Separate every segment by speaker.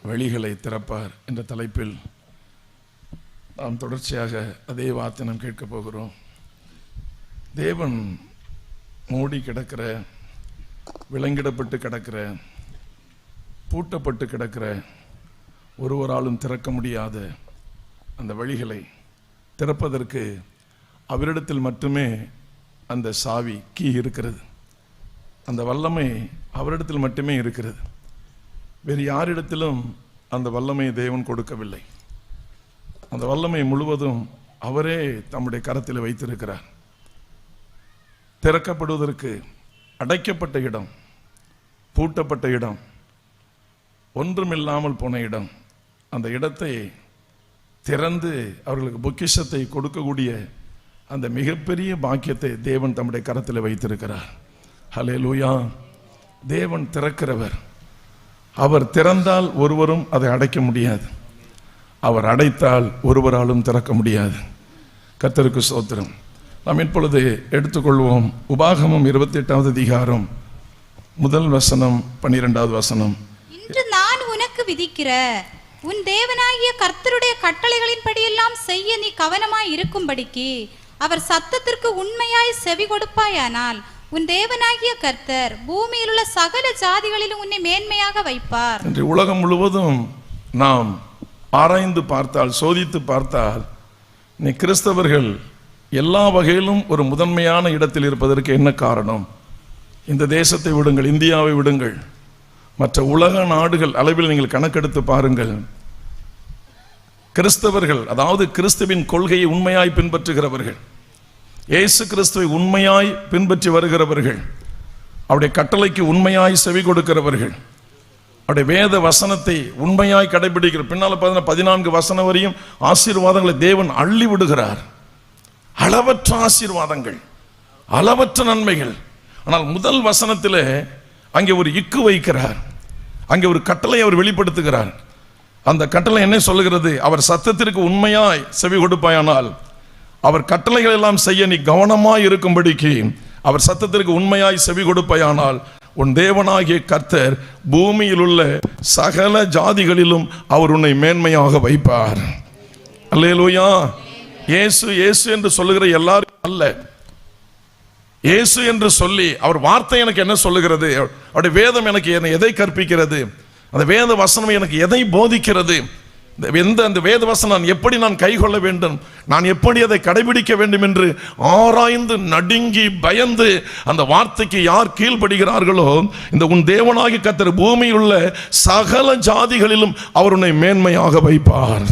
Speaker 1: வழிகளை திறப்பார் என்ற தலைப்பில் நாம் தொடர்ச்சியாக அதே வார்த்தை நாம் கேட்கப் போகிறோம். தேவன் மூடி கிடக்கிற, விலங்கிடப்பட்டு கிடக்கிற, பூட்டப்பட்டு கிடக்கிற, ஒருவராலும் திறக்க முடியாத அந்த வழிகளை திறப்பதற்கு அவரிடத்தில் மட்டுமே அந்த சாவி, கீ இருக்கிறது. அந்த வல்லமை அவரிடத்தில் மட்டுமே இருக்கிறது. வேறு யாரிடத்திலும் அந்த வல்லமையை தேவன் கொடுக்கவில்லை. அந்த வல்லமை முழுவதும் அவரே தம்முடைய கரத்தில் வைத்திருக்கிறார். திறக்கப்படுவதற்கு அடைக்கப்பட்ட இடம், பூட்டப்பட்ட இடம், ஒன்றுமில்லாமல் போன இடம், அந்த இடத்தை திறந்து அவர்களுக்கு பொக்கிஷத்தை கொடுக்கக்கூடிய அந்த மிகப்பெரிய பாக்கியத்தை தேவன் தம்முடைய கரத்தில் வைத்திருக்கிறார். ஹல்லேலூயா. தேவன் திறக்கிறவர். அவர் திறந்தால் ஒருவரும் அதை அடைக்க முடியாது. அவர் அடைத்தால் ஒருவராலும் திறக்க முடியாது. கர்த்தருக்கு ஸ்தோத்திரம். நாம் இப்பொழுது எடுத்துக்கொள்வோம் உபாகமம் 28வது அதிகாரம் 1 வசனம் 12வது வசனம்.
Speaker 2: இன்று நான் உனக்கு விதிக்கிற உன் தேவனாகிய கர்த்தருடைய கட்டளைகளின்படியெல்லாம் செய்ய நீ கவனமாய் இருக்கும்படிக்கு அவர் சத்தத்திற்கு உண்மையாய் செவி கொடுப்பாயானால் உன் தேவனாகிய கர்த்தர் பூமியில் உள்ள சகல ஜாதிகளிலும் உன்னை மேன்மையாக வைப்பார்.
Speaker 1: இன்று உலகம் முழுவதும் நாம் ஆராய்ந்து பார்த்தால், சோதித்து பார்த்தால், நீ கிறிஸ்தவர்கள் எல்லா வகையிலும் ஒரு முதன்மையான இடத்தில் இருப்பதற்கு என்ன காரணம்? இந்த தேசத்தை விடுங்கள், இந்தியாவை விடுங்கள், மற்ற உலக நாடுகள் அளவில் நீங்கள் கணக்கெடுத்து பாருங்கள். கிறிஸ்தவர்கள், அதாவது கிறிஸ்துவின் கொள்கையை உண்மையாய் பின்பற்றுகிறவர்கள், இயேசு கிறிஸ்துவை உண்மையாய் பின்பற்றி வருகிறவர்கள், அவருடைய கட்டளைக்கு உண்மையாய் செவி கொடுக்கிறவர்கள், அவருடைய வேத வசனத்தை உண்மையாய் கடைபிடிக்கிற, பின்னால் 14 வசனம் வரையும் ஆசீர்வாதங்களை தேவன் அள்ளி விடுகிறார். அளவற்ற ஆசீர்வாதங்கள், அளவற்ற நன்மைகள். ஆனால் முதல் வசனத்தில் அங்கே ஒரு இக்கு வைக்கிறார். அங்கே ஒரு கட்டளை அவர் வெளிப்படுத்துகிறார். அந்த கட்டளை என்ன சொல்லுகிறது? அவர் சத்தத்திற்கு உண்மையாய் செவி கொடுப்பாயானால், அவர் கட்டளைகள் எல்லாம் செய்ய நீ கவனமாய் இருக்கும்படிக்கு அவர் சத்தத்திற்கு உண்மையாய் செவி கொடுப்பாயானால் உன் தேவனாகிய கர்த்தர் பூமியில் உள்ள சகல ஜாதிகளிலும் அவர் உன்னை மேன்மையாக வைப்பார். அல்லேலூயா. இயேசு இயேசு என்று சொல்லுகிற எல்லாரும் அல்ல. இயேசு என்று சொல்லி அவர் வார்த்தை எனக்கு என்ன சொல்லுகிறது, அவருடைய வேதம் எனக்கு எதை கற்பிக்கிறது, அந்த வேத வசனம் எனக்கு எதை போதிக்கிறது, அந்த வேத வசனம் நான் எப்படி நான் கைக்கொள்ள வேண்டும், நான் எப்படி அதை கடைபிடிக்க வேண்டும் என்று ஆராய்ந்து நடுங்கி பயந்து அந்த வார்த்தைக்கு யார் கீழ்ப்படுகிறார்களோ, இந்த உன் தேவனாகிய கர்த்தர் பூமியில் உள்ள சகல ஜாதிகளிலும் அவர் உன்னை மேன்மையாக வைப்பார்.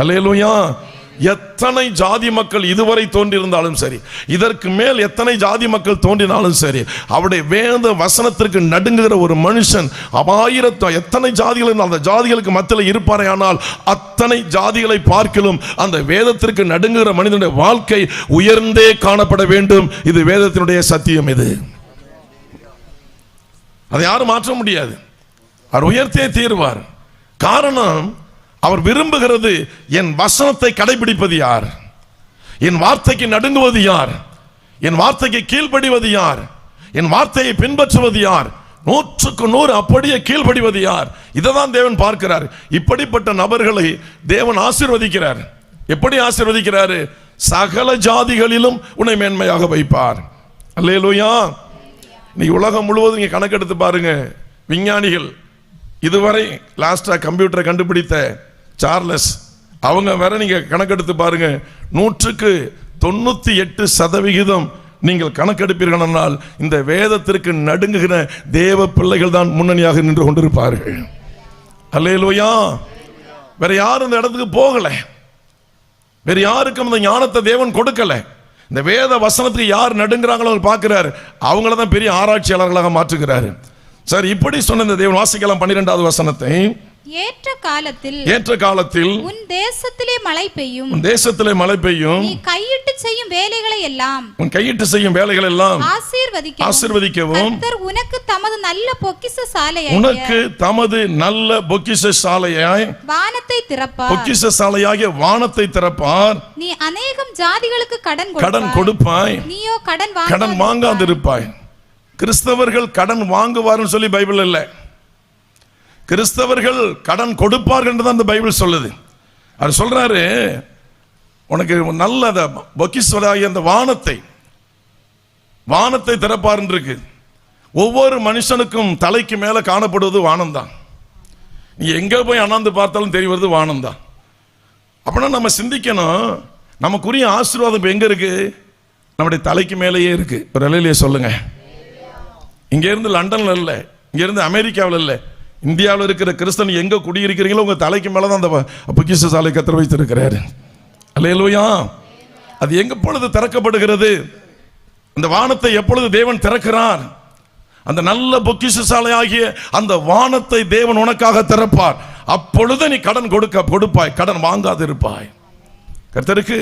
Speaker 1: அல்லேலூயா. எத்தனை ஜாதி மக்கள் இதுவரை தோன்றியிருந்தாலும் சரி, இதற்கு மேல் எத்தனை ஜாதி மக்கள் தோன்றினாலும் சரி, அவருடைய வேத வசனத்திற்கு நடுங்குகிற ஒரு மனுஷன் எத்தனை ஜாதிகள் அந்த ஜாதிகளுக்கு மத்தியில் இருப்பாரே, ஆனால் அத்தனை ஜாதிகளை பார்க்கிலும் அந்த வேதத்திற்கு நடுங்குகிற மனிதனுடைய வாழ்க்கை உயர்ந்தே காணப்பட வேண்டும். இது வேதத்தினுடைய சத்தியம். இது அதை யாரும் மாற்ற முடியாது. அவர் உயர்த்தே தீர்வார். காரணம், அவர் விரும்புகிறது என் வசனத்தை கடைபிடிப்பது யார், என் வார்த்தைக்கு நடுங்குவது யார், என் வார்த்தைக்கு கீழ்ப்படிவது யார், என் வார்த்தையை பின்பற்றுவது யார், 100க்கு 100 அப்படியே கீழ்ப்படிவது யார். இதைதான் தேவன் பார்க்கிறார். இப்படிப்பட்ட நபர்களை தேவன் ஆசீர்வதிக்கிறார். எப்படி ஆசீர்வதிக்கிறார்? சகல ஜாதிகளிலும் உன்னை மேன்மையாக வைப்பார். அல்லேலூயா. நீ உலகம் முழுவதும் இங்கே கணக்கெடுத்து பாருங்க. விஞ்ஞானிகள் இதுவரை லாஸ்டா கம்ப்யூட்டரை கண்டுபிடித்த சார்லஸ், அவங்க வேற நீங்க கணக்கெடுத்து பாருங்க, 100க்கு 98% நீங்கள் கணக்கெடுப்பீர்கள் என்றால் இந்த வேதத்திற்கு நடுங்குகிற தேவ பிள்ளைகள் தான் முன்னணியாக நின்று கொண்டிருப்பார்கள். அல்லேலூயா. வேற யாரும் இந்த இடத்துக்கு போகல, வேற யாருக்கும் இந்த ஞானத்தை தேவன் கொடுக்கல. இந்த வேத வசனத்துக்கு யார் நடுங்குறாங்களோ பார்க்கிறார், அவங்கள தான் பெரிய ஆராய்ச்சியாளர்களாக மாற்றுகிறாரு. சரி, இப்படி சொன்ன இந்த தேவன், வாசிக்கலாம் 12வது வசனத்தை.
Speaker 2: ஏற்ற காலத்தில் உன் தேசத்திலே மழை பெய்யும்,
Speaker 1: உன் தேசத்திலே மழை பெய்யும்,
Speaker 2: நீ கையிட்டு செய்யும் வேலைகளை எல்லாம்,
Speaker 1: உன் கையிட்டு செய்யும் வேலைகள் எல்லாம்
Speaker 2: ஆசீர்வதிக்கவும் கர்த்தர் உனக்கு தமது நல்ல பொக்கிஷசாலையாய்,
Speaker 1: உனக்கு தமது நல்ல பொக்கிஷசாலையாய்
Speaker 2: வானத்தை திறப்பார்,
Speaker 1: பொக்கிஷசாலையாகிய வானத்தை திறப்பார்.
Speaker 2: நீ அநேகம் ஜாதிகளுக்கு கடன்
Speaker 1: கொடுப்பாய்,
Speaker 2: நீயோ கடன்
Speaker 1: வாங்காதிருப்பாய். கிறிஸ்தவர்கள் கடன் வாங்குவார்னு சொல்லி பைபிள் இல்லை. கிறிஸ்தவர்கள் கடன் கொடுப்பார்கள் என்று தான் இந்த பைபிள் சொல்லுது. அவர் சொல்றாரு, உனக்கு நல்ல பொக்கிஷமாகிய அந்த வானத்தை திறப்பார் இருக்கு. ஒவ்வொரு மனுஷனுக்கும் தலைக்கு மேல காணப்படுவது வானம் தான். நீ எங்க போய் அண்ணாந்து பார்த்தாலும் தெரிவது வானம் தான். அப்படின்னா நம்ம சிந்திக்கணும், நமக்குரிய ஆசீர்வாதம் எங்க இருக்கு? நம்முடைய தலைக்கு மேலேயே இருக்கு. ஒரு நிலையிலேயே சொல்லுங்க. இங்க இருந்து லண்டன்ல இல்ல, இங்க இருந்து அமெரிக்காவில் இல்ல, இந்தியாவில் இருக்கிற கிறிஸ்தன் எங்க குடியிருக்கிறீங்களோ உங்க தலைக்கு மேலதான் அந்த பொக்கிஷ சாலை கத்தர் வைத்திருக்கிறாரு. அல்லேலூயா. அது எங்க பொழுது திறக்கப்படுகிறது? அந்த வானத்தை எப்பொழுது தேவன் திறக்கிறார்? அந்த நல்ல பொக்கிஷசாலை ஆகிய அந்த வானத்தை தேவன் உனக்காக திறப்பார். அப்பொழுது நீ கடன் கொடுப்பாய், கடன் வாங்காது இருப்பாய். கர்த்தருக்கு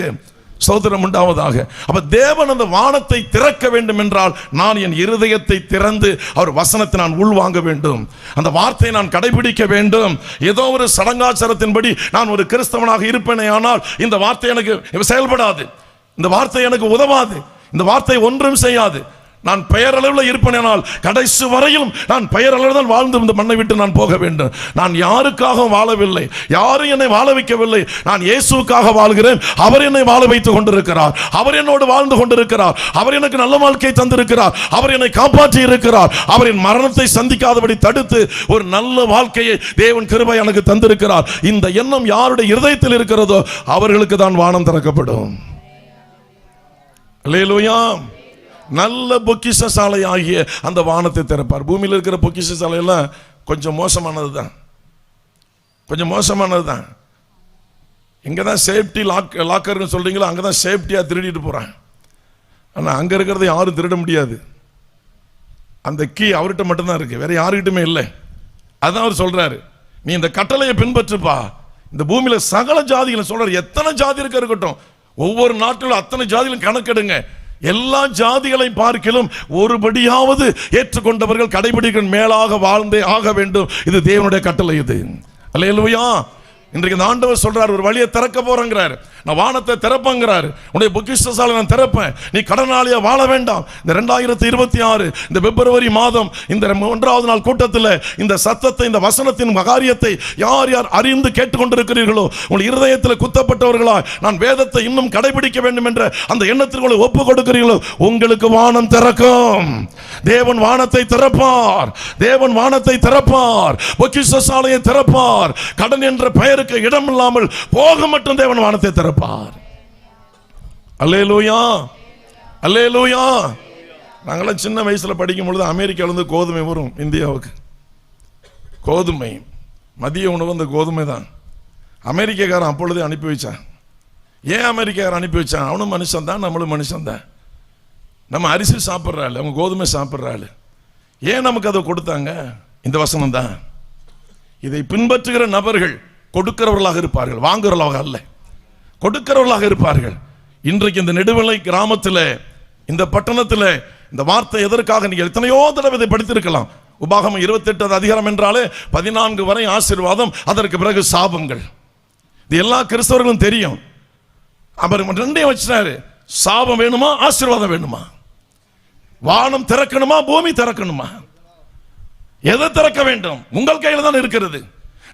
Speaker 1: ஸ்தோத்திரம் உண்டாவதாக. அப்ப தேவன் அந்த வானத்தை திறக்க வேண்டும் என்றால் நான் என் இருதயத்தை திறந்து அவர் வசனத்தை நான் உள்வாங்க வேண்டும், அந்த வார்த்தையை நான் கடைபிடிக்க வேண்டும். ஏதோ ஒரு சடங்காச்சாரத்தின்படி நான் ஒரு கிறிஸ்தவனாக இருப்பேனே ஆனால் இந்த வார்த்தை எனக்கு செயல்படாது, இந்த வார்த்தை எனக்கு உதவாது, இந்த வார்த்தை ஒன்றும் செய்யாது. நான் பெயரளவில் இருப்பேனால் கடைசி வரையிலும் நான் பெயரளவில் தான் வாழ்ந்து இந்த மண்ணை விட்டு நான் போக வேண்டும். நான் யாருக்காகவும் வாழவில்லை, யாரும் என்னை வாழ வைக்கவில்லை. நான் இயேசுவுக்காக வாழ்கிறேன். அவர் என்னை வாழ வைத்துக் கொண்டிருக்கிறார், அவர் என்னோடு வாழ்ந்து கொண்டிருக்கிறார், அவர் எனக்கு நல்ல வாழ்க்கை தந்திருக்கிறார், அவர் என்னை காப்பாற்றி இருக்கிறார், அவரின் மரணத்தை சந்திக்காதபடி தடுத்து ஒரு நல்ல வாழ்க்கையை தேவன் கிருபை எனக்கு தந்திருக்கிறார். இந்த எண்ணம் யாருடைய இருதயத்தில் இருக்கிறதோ அவர்களுக்கு தான் வானம் திறக்கப்படும். அல்லேலூயா. நல்ல பொக்கிஷசாலை ஆகிய அந்த வானத்தை திறப்பார். பூமியில் இருக்கிற பொக்கிஷசாலை எல்லாம் கொஞ்சம் மோசமானது தான். எங்கதான் சேஃப்டி லாக்கர்னு சொல்றீங்களோ அங்கதான் சேஃப்டியா திருடிட்டு போறான். ஆனா அங்க இருக்கிறத யாரும் திருட முடியாது. அந்த கீ அவர்கிட்ட மட்டும்தான் இருக்கு, வேற யாருக்கிட்டுமே இல்லை. அதான் அவர் சொல்றாரு, நீ இந்த கட்டளையை பின்பற்றுப்பா. இந்த பூமியில சகல ஜாதிகளை சொல்றாரு, எத்தனை ஜாதி இருக்கட்டும், ஒவ்வொரு நாட்டிலும் அத்தனை ஜாதிகளும் கணக்கெடுங்க. எல்லா ஜாதிகளை பார்க்கிலும் ஒருபடியாவது ஏற்றுக்கொண்டவர்கள் கடைபிடிக்க மேலாக வாழ்ந்தே ஆக வேண்டும். இது தேவனுடைய கட்டளை. இது அல்லேலூயா. இன்றைக்கு இந்த ஆண்டவர் சொல்றார், ஒரு வழியை திறக்க போறேங்கிறார். நான் வானத்தை திறப்பேங்கிறார். உன்னுடைய பொக்கிஷசாலை நான் திறப்பேன். நீ கடனாளியா வாழ வேண்டாம். இந்த 2026 இந்த பிப்ரவரி மாதம் இந்த 1வது நாள் கூட்டத்தில் இந்த சத்தத்தை, இந்த வசனத்தின் காரியத்தை யார் யார் அறிந்து கேட்டுக்கொண்டிருக்கிறீர்களோ, உங்கள் இருதயத்தில் குத்தப்பட்டவர்களா நான் வேதத்தை இன்னும் கடைபிடிக்க வேண்டும் என்ற அந்த எண்ணத்திற்கு ஒப்பு கொடுக்கிறீர்களோ, உங்களுக்கு வானம் திறக்கும். தேவன் வானத்தை திறப்பார். தேவன் வானத்தை திறப்பார். பொக்கிஷசாலையை திறப்பார். கடன் என்ற பெயருக்கு இடம் இல்லாமல் போக மட்டும் தேவன் வானத்தை திறப்பார். அல்லேலூயா, அல்லேலூயா. நாங்களாம் சின்ன வயசுல படிக்கும் பொழுது அமெரிக்கால இருந்து கோதுமை வரும் இந்தியாவுக்கு. கோதுமை மதிய உணவு அந்த கோதுமை தான். அமெரிக்காக்காரன் அப்பொழுதே அனுப்பி வச்சான். ஏன் அமெரிக்காக்காரன் அனுப்பி வச்சான்? அவனும் மனுஷன் தான், நம்மளும் மனுஷன் தான். நம்ம அரிசி சாப்பிட்றாள், அவங்க கோதுமை சாப்பிட்றாள். ஏன் நமக்கு அதை கொடுத்தாங்க? இந்த வசனம் தான். இதை பின்பற்றுகிற நபர்கள் கொடுக்கிறவர்களாக இருப்பார்கள், வாங்குறவர்களாக அல்ல, கொடுக்கிறவர்களாக இருப்பார்கள். இன்றைக்கு இந்த நெடுவலை கிராமத்தில், இந்த பட்டணத்தில் இந்த வார்த்தை எதற்காக நீங்கள் எத்தனையோ தடவை இதை படித்திருக்கலாம். உபாகமம் 28 அதிகாரம் என்றாலே 14 வரை ஆசீர்வாதம், அதற்கு பிறகு சாபங்கள். இது எல்லா கிறிஸ்தவர்களும் தெரியும். அவர் ரெண்டையும் வச்சிட்டாரு. சாபம் வேணுமா, ஆசீர்வாதம் வேணுமா? வானம் திறக்கணுமா, பூமி திறக்கணுமா? எதை திறக்க வேண்டும்? உங்கள் கையில் தான் இருக்கிறது,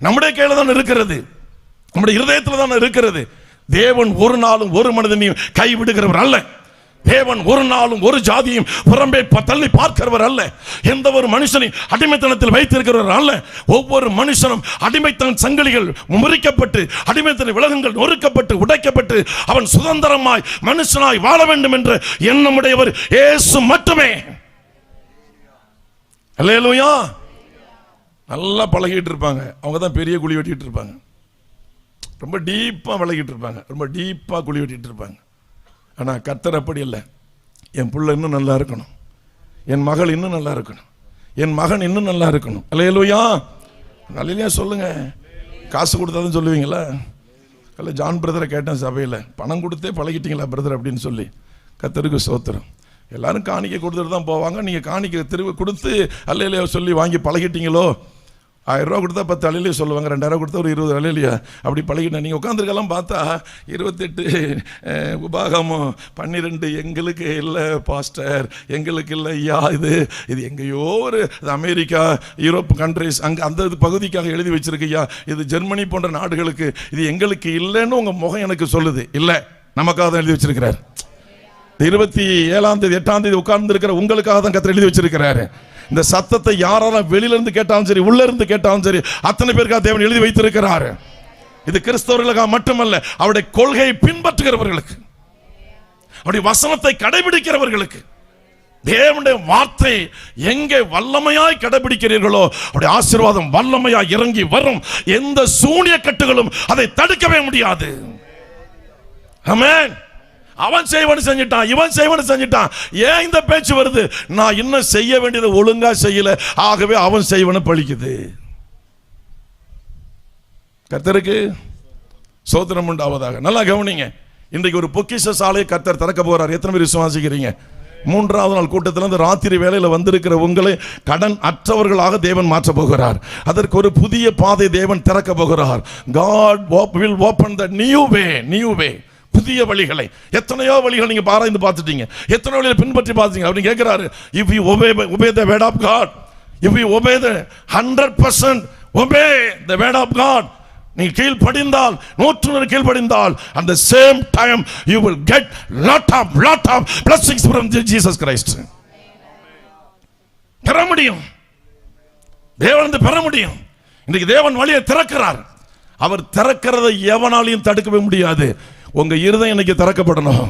Speaker 1: நம்முடைய கையில் தான் இருக்கிறது, நம்முடைய இருதயத்தில் தான் இருக்கிறது. தேவன் ஒரு நாளும் ஒரு மனிதனையும் கைவிடுகிறவர் அல்ல. தேவன் ஒரு நாளும் ஒரு ஜாதியும் புறம்பே தள்ளி பார்க்கிறவர் அல்ல. எந்த ஒரு மனுஷனை அடிமைத்தனத்தில் வைத்திருக்கிறவர் அல்ல. ஒவ்வொரு மனுஷனும் அடிமைத்தன சங்கிலிகள் முறிக்கப்பட்டு, அடிமைத்தன விலகுகள் நொறுக்கப்பட்டு, உடைக்கப்பட்டு அவன் சுதந்திரமாய் மனுஷனாய் வாழ வேண்டும் என்ற எண்ணமுடையவர் இயேசு மட்டுமே. அல்லேலூயா. நல்லா பழகிட்டு இருப்பாங்க, அவங்க தான் பெரிய குழி வெட்டிட்டு இருப்பாங்க. ரொம்ப டீப்பா விளக்கிட்டு இருப்பாங்க, ரொம்ப டீப்பா குழி வெட்டிட்டு இருப்பாங்க. ஆனால் கர்த்தர் அப்படி இல்லை. என் புள்ள இன்னும் நல்லா இருக்கணும், என் மகள் இன்னும் நல்லா இருக்கணும், என் மகன் இன்னும் நல்லா இருக்கணும். அல்லேலூயா. நல்லையா சொல்லுங்க. காசு கொடுத்தாதான் சொல்லுவீங்களா? அல்ல, ஜான் பிரதரை கேட்டேன் சபையில், பணம் கொடுத்தே பழகிட்டீங்களா பிரதர் அப்படின்னு சொல்லி. கர்த்தருக்கு ஸ்தோத்திரம். எல்லாரும் காணிக்கை கொடுத்துட்டு தான் போவாங்க. நீங்கள் காணிக்கை திரும்ப கொடுத்து அல்லையிலே சொல்லி வாங்கி பழகிட்டீங்களோ? 1000 கொடுத்தா 10 அலையிலே சொல்லுவாங்க, 2000 கொடுத்தா ஒரு 20 அலையிலையா அப்படி பழகிட்டேன். நீங்கள் உட்காந்துருக்கெல்லாம் பார்த்தா 28 உபாகமம் 12 எங்களுக்கு இல்லை பாஸ்டர், எங்களுக்கு இல்லை ஐயா, இது எங்கேயோ ஒரு அமெரிக்கா யூரோப் கண்ட்ரிஸ் அங்கே அந்த பகுதிக்காக எழுதி வச்சிருக்கு ஐயா, இது ஜெர்மனி போன்ற நாடுகளுக்கு, இது எங்களுக்கு இல்லைன்னு உங்கள் முகம் எனக்கு சொல்லுது. இல்லை, நமக்காக தான் எழுதி வச்சிருக்கிறார். 27ஆம் தேதி 8ஆம் தேதி உட்கார்ந்து இருக்கிற உங்களுக்காக தான் கர்த்தர் எழுதி வச்சிருக்கிறாரு. இந்த சத்தத்தை யாராலும் வெளியில இருந்து கேட்டாலும் சரி, உள்ள இருந்து கேட்டாலும் சரி, அத்தனை பேருக்காக தேவன் எழுதி வைத்திருக்கிறாரு. இது கிறிஸ்தவர்களுக்காக மட்டுமல்ல, அவருடைய கொள்கையை பின்பற்றுகிறவர்களுக்கு, அவருடைய வசனத்தை கடைபிடிக்கிறவர்களுக்கு. தேவனுடைய வார்த்தை எங்கே வல்லமையாய் கடைபிடிக்கிறீர்களோ அவருடைய ஆசீர்வாதம் வல்லமையாய் இறங்கி வரும். எந்த சூனிய கட்டுகளும் அதை தடுக்கவே முடியாது. ஆமென். அவன் செய்வனு செஞ்சிட்டான், இவன் செய்வனு செஞ்சிட்டான். ஏன் இந்த பேச்சு வருது? நான் இன்னும் செய்ய வேண்டியதை ஒழுங்கா செய்யல, ஆகவே அவன் செய்வனு பழிக்குது. கர்த்தருக்கு ஸ்தோத்திரம் உண்டாவதாக. நல்லா கவனிங்க, இன்றைக்கு ஒரு பொக்கிஷ சாலையை கர்த்தர் திறக்க போறார். எத்தனை பேர் விசுவாசிக்கிறீங்க? 3வது நாள் கூட்டத்தில் இந்த ராத்திரி வேளையில் வந்திருக்கிற உங்களை கடன் அற்றவர்களாக தேவன் மாற்ற போகிறார். அதற்கு ஒரு புதிய பாதை தேவன் திறக்க போகிறார். God will open the new way. புதிய வழிகளை, எத்தனையோ வழிகள் நீங்க ஆராய்ந்து பார்த்துட்டீங்க, எத்தனை வழிகளை பின்பற்றி பார்த்தீங்க. அப்படின்னு கேட்கிறாரு, if you obey the word of God, if you obey the 100% obey the word of God, நீ கீழ்ப்படிந்தால் 100 கீழ்ப்படிந்தால் அந்த same time you will get lot of blessings from Jesus Christ. பெற முடியும், தேவன் பெற முடியும். இன்னைக்கு தேவன் வழியை திறக்கிறார். அவர் திறக்கிறதை எவனாலையும் தடுக்கவே முடியாது. உங்க இருதயம் இன்னைக்கு திறக்கப்படணும்.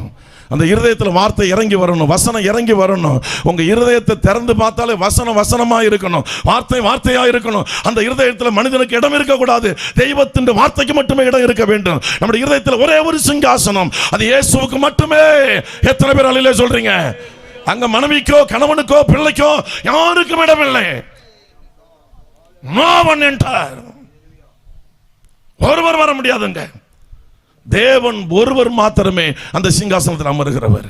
Speaker 1: அந்த இருதயத்தில் வார்த்தை இறங்கி வரணும், வசனம் இறங்கி வரணும். உங்க இருதயத்தை திறந்து பார்த்தாலே வசனமா இருக்கணும், வார்த்தையா இருக்கணும். அந்த இருதயத்தில் மனிதனுக்கு இடம் இருக்கக்கூடாது, தெய்வத்தின் வார்த்தைக்கு மட்டுமே இடம் இருக்க வேண்டும். நம்முடைய இருதயத்தில் ஒரே ஒரு சிங்காசனம், அது இயேசுவுக்கு மட்டுமே. எத்தனை பேர் அல்லேலூயா சொல்றீங்க? அங்க மனைவிக்கோ கணவனுக்கோ பிள்ளைக்கோ யாருக்கும் இடமில்லை. ஒருவர் வர முடியாதுங்க. தேவன் ஒருவர் மாத்திரமே அந்த சிங்காசனத்தில் அமருகிறவர்.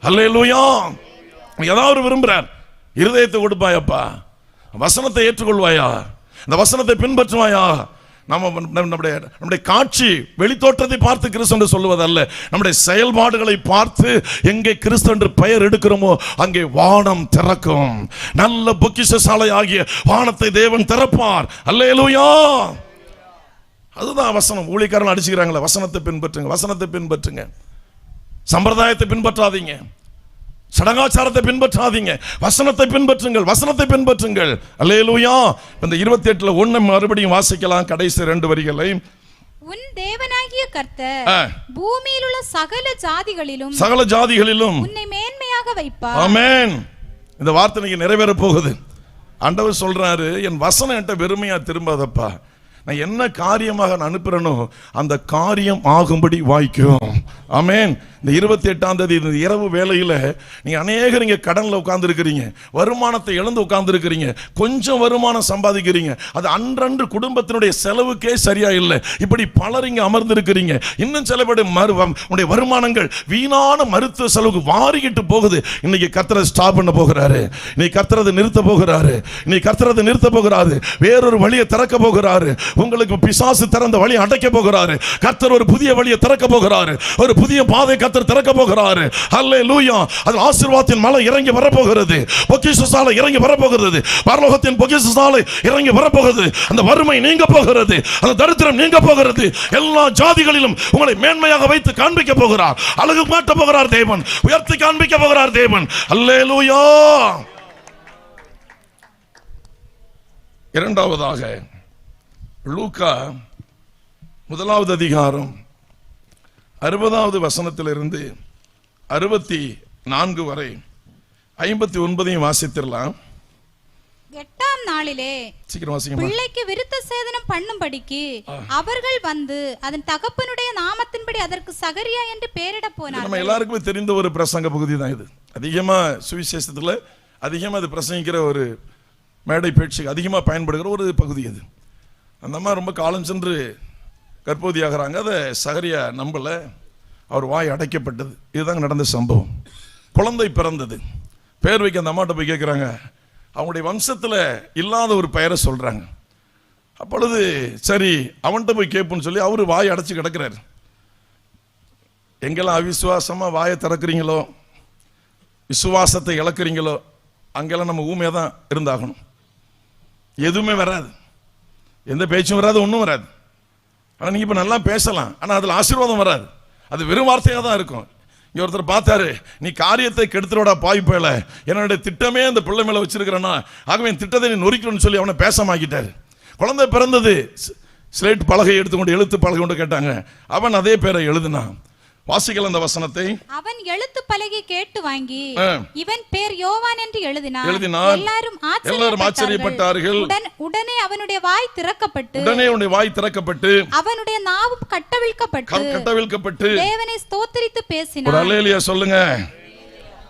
Speaker 1: அல்லேலூயா. ஏதாவது விரும்புறார், இருதயத்தை கொடுப்பாயப்பா, வசனத்தை ஏற்றுக்கொள்வாயா, இந்த வசனத்தை பின்பற்றுவாயா. நம்முடைய காட்சி வெளித்தோற்றத்தை பார்த்து கிறிஸ்து என்று சொல்லுவதல்ல, நம்முடைய செயல்பாடுகளை பார்த்து எங்கே கிறிஸ்து என்று பெயர் எடுக்கிறோமோ அங்கே வானம் திறக்கும். நல்ல பொக்கிஷசாலை ஆகிய வானத்தை தேவன் திறப்பார். அல்லேலூயா. அதுதான் வசனம். ஊழியக்காரன் அடிச்சுக்கிறாங்களே, வசனத்தை பின்பற்றுங்க, வசனத்தை பின்பற்றுங்க. சம்பிரதாயத்தை பின்பற்றாதீங்க, சடங்காச்சாரத்தை பின்பற்றாதீங்க, வசனத்தை பின்பற்றுங்கள், வசனத்தை பின்பற்றுங்கள். அல்லேலூயா. இந்த 28ல 1 மறுபடியும் வாசிக்கலாம், கடைசி 2 வரிகளை.
Speaker 2: உன் தேவனாகிய கர்த்தர் பூமியில் உள்ள சகல ஜாதிகளிலும் உன்னை மேன்மையாக வைப்பார்.
Speaker 1: ஆமென். இந்த வார்த்தை இன்னைக்கு நிறைவேற போகுது. ஆண்டவர் சொல்றாரு, என் வசனம் என்கிட்ட வெறுமையா திரும்பாதப்பா, நான் என்ன காரியமாக நான் அனுப்புறேனோ அந்த காரியம் ஆகும்படி வாய்க்கும். ஆமென். இந்த 28ஆம் தேதி இந்த இரவு வேளையில் நீங்கள் அநேகர் இங்கே கடனில் உட்கார்ந்துருக்கிறீங்க, வருமானத்தை இழந்து உட்கார்ந்துருக்கிறீங்க, கொஞ்சம் வருமானம் சம்பாதிக்கிறீங்க, அது அன்றன்று குடும்பத்தினுடைய செலவுக்கே சரியா இல்லை. இப்படி பலர் இங்கே அமர்ந்திருக்கிறீங்க. இன்னும் சில பேர் உடைய வருமானங்கள் வீணான மருத்துவ செலவுக்கு வாரிக்கிட்டு போகுது. இன்னைக்கு கர்த்தரை ஸ்டாப் பண்ண போகிறாரு, இன்னைக்கு கர்த்தரை நிறுத்த போகிறாரு, இன்னைக்கு கர்த்தரை நிறுத்த போகிறாரு. வேறொரு வழியை திறக்க போகிறாரு. உங்களுக்கு பிசாசு திறந்த வழியை அடைக்க போகிறாரு. கர்த்தர் ஒரு புதிய வழியை திறக்க போகிறாரு, ஒரு புதிய பாதை கர்த்தர் திறக்க போகிறாரு. அல்லேலூயா. அது ஆசீர்வாதத்தின் மலை இறங்கி வரப்போகிறது, பொக்கிஷசாலை இறங்கி வரப்போகிறது, பரலோகத்தின் பொக்கிஷசாலை இறங்கி வரப்போகிறது. அந்த வறுமை நீங்க போகிறது, அந்த தரித்திரம் நீங்க போகிறது. எல்லா ஜாதிகளிலும் உங்களை மேன்மையாக வைத்து காண்பிக்க போகிறார், அழகு காட்ட போகிறார் தேவன், உயர்த்தி காண்பிக்க போகிறார் தேவன். அல்லேலூயா. இரண்டாவதாக லூக்கா 1வது அதிகாரம் 60வது வசனத்திலிருந்து 64 வரை 59 வாசித்திரலாம்.
Speaker 2: 8ஆம் நாளிலே பிள்ளைக்கு விருத்த சேதனம் பண்ணும்படிக்கு அவர்கள் வந்து அதன் தகப்பனுடைய நாமத்தின்படி அதற்கு சகரியா என்று பெயரிட போனார்கள்.
Speaker 1: நம்ம எல்லாருக்குமே தெரிந்த ஒரு பிரசங்க பகுதி தான் இது. அதிகமா சுவிசேஷத்துல அதிகமா அது பிரசங்கிக்கிற ஒரு மேடை பேச்சு அதிகமாக பயன்படுகிற ஒரு பகுதி அது. அந்த அம்மா ரொம்ப காலம் சென்று கர்ப்பவதியாகிறாங்க. அதை சகரியா நம்பலை, அவர் வாய் அடைக்கப்பட்டது. இதுதாங்க நடந்த சம்பவம். குழந்தை பிறந்தது, பேர் வைக்க அந்த அம்மாட்ட போய் கேட்குறாங்க. அவங்களுடைய வம்சத்தில் இல்லாத ஒரு பெயரை சொல்கிறாங்க. அப்பொழுது சரி அவன்கிட்ட போய் கேட்புன்னு சொல்லி அவரு வாய் அடைச்சு கிடக்கிறாரு. எங்கெல்லாம் அவிசுவாசமா வாயை திறக்கிறீங்களோ, விசுவாசத்தை இழக்கிறீங்களோ, அங்கெல்லாம் நம்ம ஊமையாக தான் இருந்தாகணும். எதுவுமே வராது, எந்த பேச்சும் வராது, ஒன்றும் வராது. ஆனால் நீங்கள் இப்போ நல்லா பேசலாம், ஆனால் அதில் ஆசீர்வாதம் வராது, அது வெறும் வார்த்தையாக தான் இருக்கும். இங்கே ஒருத்தர் பார்த்தாரு, நீ காரியத்தை கெடுத்துறோட பாய்ப்பேல, என்னுடைய திட்டமே அந்த பிள்ளை மேலே வச்சிருக்கிறேன்னா, ஆகவே என் திட்டத்தை நீ நொறிக்கணும்னு சொல்லி அவனை பேசமாக்கிட்டாரு. குழந்தை பிறந்தது, ஸ்லேட் பலகை எடுத்துக்கொண்டு எழுத்து பலகை கொண்டு கேட்டாங்க, அவன் அதே பேரை எழுதினான். வாசிக்கலாம் அந்த வசனத்தை.
Speaker 2: அவன் எழுத்து பலகை கேட்டு வாங்கி இவன் பேர் யோவான் என்று எழுதினான். எல்லாரும்
Speaker 1: ஆச்சரியப்பட்டார்கள்.
Speaker 2: உடனே அவனுடைய வாய் திறக்கப்பட்டு அவனுடைய நாவும் கட்டவிழ்க்கப்பட்டு தேவனை ஸ்தோத்திரித்து பேசினான்.
Speaker 1: ஒரு அல்லேலூயா சொல்லுங்க,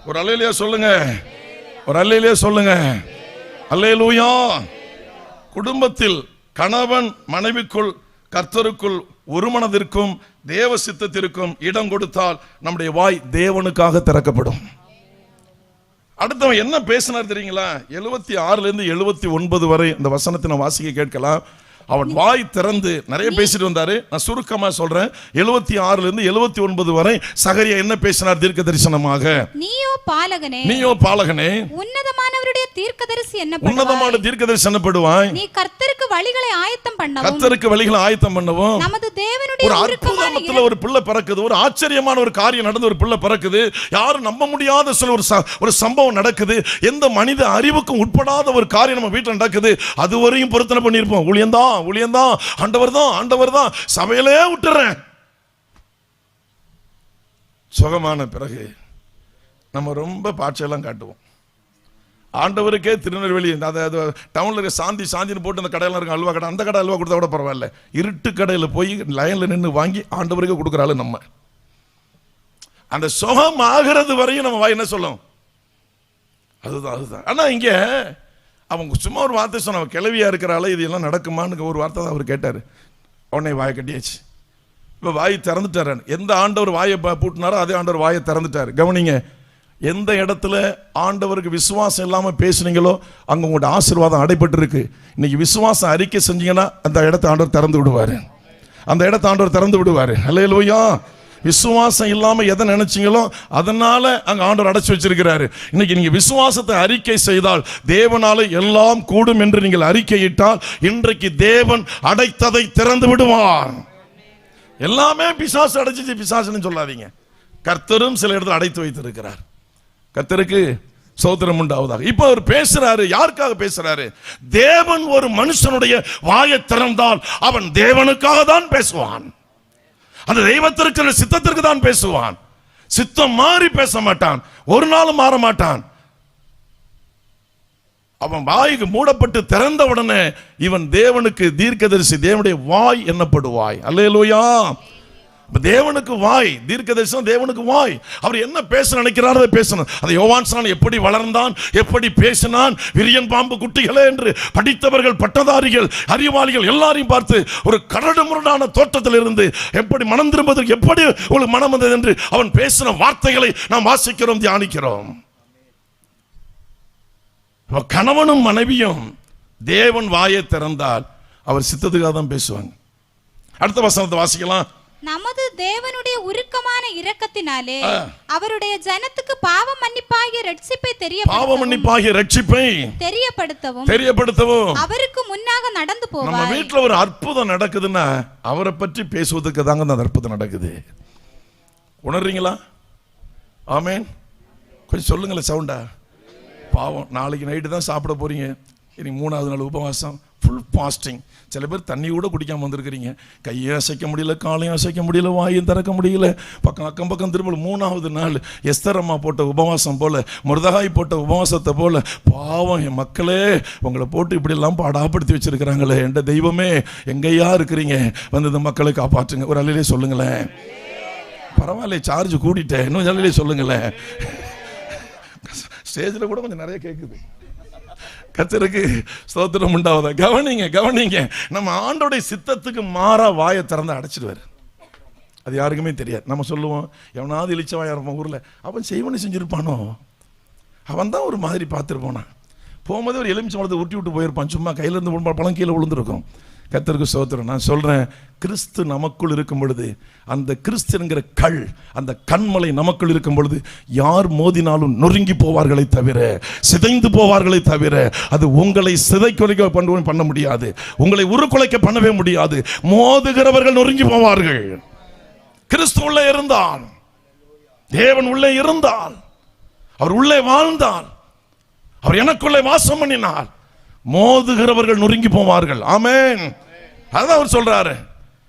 Speaker 1: ஒரு அல்லேலூயா சொல்லுங்க, ஒரு அல்லேலூயா சொல்லுங்க. அல்லேலூயா. குடும்பத்தில் கணவன் மனைவிக்குள் கர்த்தருக்குள் ஒரு மனதிற்கும் தேவ சித்தத்திற்கும் இடம் கொடுத்தால் நம்முடைய வாய் தேவனுக்காக திறக்கப்படும். அடுத்தவன் என்ன பேசினார் தெரியுங்களா? 76 to 79 வரை இந்த வசனத்தை வாசிக்க கேட்கலாம். அவன் வாய் திறந்து நிறைய பேசிட்டு வந்தாரு. நான் சுருக்கமா சொல்றேன். 76 to 79 வரை சகரியா என்ன பேசினார் தீர்க்க தரிசனமாக?
Speaker 2: நீயோ
Speaker 1: பாலகனே
Speaker 2: உன்னதமானவருடைய தீர்க்கதரிசி
Speaker 1: உன்னதமான தீர்க்கதரிசி என்னப்படுவாய்?
Speaker 2: நீ கர்த்தருக்கு வழிகளை ஆயத்தம் பண்ணவும்
Speaker 1: நமது தேவனுடைய ஒரு அற்புதத்துல ஒரு பிள்ளை பிறக்குது, ஒரு ஆச்சரியமான ஒரு காரியம் நடந்து ஒரு பிள்ளை பிறக்குது. யாரும் நம்ப முடியாத ஒரு சம்பவம் நடக்குது. எந்த மனித அறிவுக்கும் உட்படாத ஒரு காரியம் நம்ம வீட்டில் நடக்குது. அதுவரையும் பொருத்தனை பண்ணியிருப்போம். ஊழியந்தான், ஆண்டவர் தான், சபையிலே விட்டுறேன். சுகமான பிறகு நம்ம ரொம்ப பாட்செல்லாம் காட்டுவோம். ஆண்டவருக்கே திருநெல்வேலி டவுன்ல இருக்க சாந்தின்னு போட்டு அந்த கடையில இருக்க அல்வா கடை, அந்த கடை அல்வா கொடுத்தா கூட பரவாயில்ல, இருட்டு கடையில் போய் லைன்ல நின்று வாங்கி ஆண்டவருக்கே கொடுக்குறாள் நம்ம. அந்த சுகம் ஆகிறது வரையும் நம்ம வாய் என்ன சொல்லும்? அதுதான். ஆனா இங்க அவங்க சும்மா ஒரு வார்த்தை சொன்ன, கிளவியா இருக்கிறாள், இது எல்லாம் நடக்குமான்னு ஒரு வார்த்தை தான் அவர் கேட்டார். உடனே வாயை கட்டியாச்சு. இப்போ வாயை திறந்துட்டாரு. எந்த ஆண்டவர் வாயை பூட்டினாரோ அதே ஆண்டவர் வாயை திறந்துட்டாரு. கவனிங்க, எந்த இடத்துல ஆண்டவருக்கு விசுவாசம் இல்லாமல் பேசுனீங்களோ அங்கே உங்களோட ஆசீர்வாதம் அடைபட்டு இருக்கு. இன்னைக்கு விசுவாசம் அறிக்கை செஞ்சீங்கன்னா அந்த இடத்தை ஆண்டவர் திறந்து விடுவாரு. அல்லேலூயா. விசுவாசம் இல்லாம எதை நினைச்சீங்களோ அதனால அங்க ஆண்டவர் அடைச்சு வச்சிருக்கிறாரு. இன்னைக்கு நீங்க விசுவாசத்தை அறிக்கை செய்தால் தேவனால எல்லாம் கூடும் என்று நீங்கள் அறிக்கையிட்டால் இன்றைக்கு தேவன் அடைத்ததை திறந்து விடுவார். எல்லாமே பிசாசு அடைச்சிச்சு பிசாசுன்னு சொல்லாதீங்க. கர்த்தரும் சில இடத்துல அடைத்து வைத்திருக்கிறார். கர்த்தருக்கு ஸ்தோத்திரம் உண்டாவதாக. இப்ப அவர் பேசுறாரு. யாருக்காக பேசுறாரு? தேவன் ஒரு மனுஷனுடைய வாயை திறந்தால் அவன் தேவனுக்காக தான் பேசுவான். அந்த தெய்வத்திற்கு சித்தத்திற்கு தான் பேசுவான். சித்தம் மாறி பேச மாட்டான், ஒரு நாளும் மாற மாட்டான். அவன் வாய்க்கு மூடப்பட்டு திறந்த உடனே இவன் தேவனுக்கு தீர்க்கதரிசி, தேவனுடைய வாய் என்னப்படுவாய். அல்லேலூயா. தேவனுக்கு வாய், தீர்க்கதரிசனம் தேவனுக்கு வாய். அவர் என்ன பேச நினைக்கிறார் அதை பேசணும். அதை யோவான் சான் எப்படி வளர்ந்தான், எப்படி பேசினான், விரியன் பாம்பு குட்டிகளே என்று படித்தவர்கள், பட்டதாரிகள், அறிவாளிகள் எல்லாரையும் பார்த்து ஒரு கரடு முரடான தோட்டத்தில் இருந்து எப்படி மனம் திரும்புவதற்கு எப்படி ஒரு மனம் வந்தது என்று அவன் பேசின வார்த்தைகளை நாம் வாசிக்கிறோம், தியானிக்கிறோம். கணவனும் மனைவியும் தேவன் வாயை திறந்தால் அவர் சித்தத்துக்காக தான் பேசுவாங்க. அடுத்த வசனத்தை வாசிக்கலாம்.
Speaker 2: நமது தேவனுடைய உருக்கமான இரக்கத்தினாலே அவருடைய ஜனத்துக்கு பாவ மன்னிப்பாகிய ரட்சிப்பை தெரியப்படுத்தவும் அவருக்கு முன்னாக நடந்து போவார்.
Speaker 1: நம்ம வீட்டில் ஒரு அற்புதம் நடக்குதுன்னா அவரை பற்றி பேசுவதற்கு தாங்க அந்த அற்புதம் நடக்குது. உணர்றீங்களா? ஆமேன். கொஞ்சம் சொல்லுங்களேன் சவுண்டா. பாவம், நாளைக்கு நைட்டு தான் சாப்பிட போறீங்க. இனி 3வது நாள் உபவாசம், ஃபுல் பாஸ்டிங். சில பேர் தண்ணி கூட குடிக்காம வந்திருக்கிறீங்க. கையை அசைக்க முடியல, காலையும் அசைக்க முடியல, வாயும் திறக்க முடியல. அக்கம் பக்கம் திரும்ப 3வது நாள் எஸ்தர் அம்மா போட்ட உபவாசம் போல, முருதகாய் போட்ட உபவாசத்தை போல, பாவம் என் மக்களே உங்களை போட்டு இப்படி எல்லாம் பாடாப்படுத்தி வச்சிருக்கிறாங்களே, என்ற தெய்வமே எங்கேயா இருக்கிறீங்க, வந்து இந்த மக்களை காப்பாற்றுங்க. ஒரு அல்லையிலே சொல்லுங்களேன். பரவாயில்ல, சார்ஜ் கூட்டிட்டேன், இன்னும் அல்லையிலே சொல்லுங்களேன். ஸ்டேஜில் கூட கொஞ்சம் நிறைய கேட்குது. கர்த்தருக்கு ஸ்தோத்திரம் உண்டாவதா. கவனிங்க. நம்ம ஆண்டோடைய சித்தத்துக்கு மாறா வாயை திறந்து அடைச்சிடுவார். அது யாருக்குமே தெரியாது. நம்ம சொல்லுவோம், எவனாவது இழிச்சவாயா இருப்பான் ஊரில், அவன் செய்வனு செஞ்சிருப்பானோ, அவன் தான் ஒரு மாதிரி பார்த்துட்டு போனான். போகும்போது ஒரு எலுமிச்சை பழத்தை உருட்டி விட்டு போயிருப்பான். சும்மா கையிலேருந்து பழம் கீழே விழுந்துருக்கும். கர்த்தருக்கு ஸ்தோத்திரம். நான் சொல்றேன், கிறிஸ்து நமக்குள் இருக்கும் பொழுது, அந்த கிறிஸ்து என்கிற கல், அந்த கண்மலை நமக்குள் இருக்கும் பொழுது, யார் மோதினாலும் நொறுங்கி போவார்களை தவிர, சிதைந்து போவார்களை தவிர, அது உங்களை சிதைக்குலைக்க பண்ண முடியாது, உங்களை உருக்குலைக்க பண்ணவே முடியாது. மோதுகிறவர்கள் நொறுங்கி போவார்கள். கிறிஸ்து உள்ளே இருந்தால், தேவன் உள்ளே இருந்தால், அவர் உள்ளே வாழ்ந்தால், அவர் எனக்குள்ளே வாசம் பண்ணினார், மோதுகிறவர்கள் நொறுங்கி போவார்கள். ஆமென். அதான் அவர் சொல்றாரு,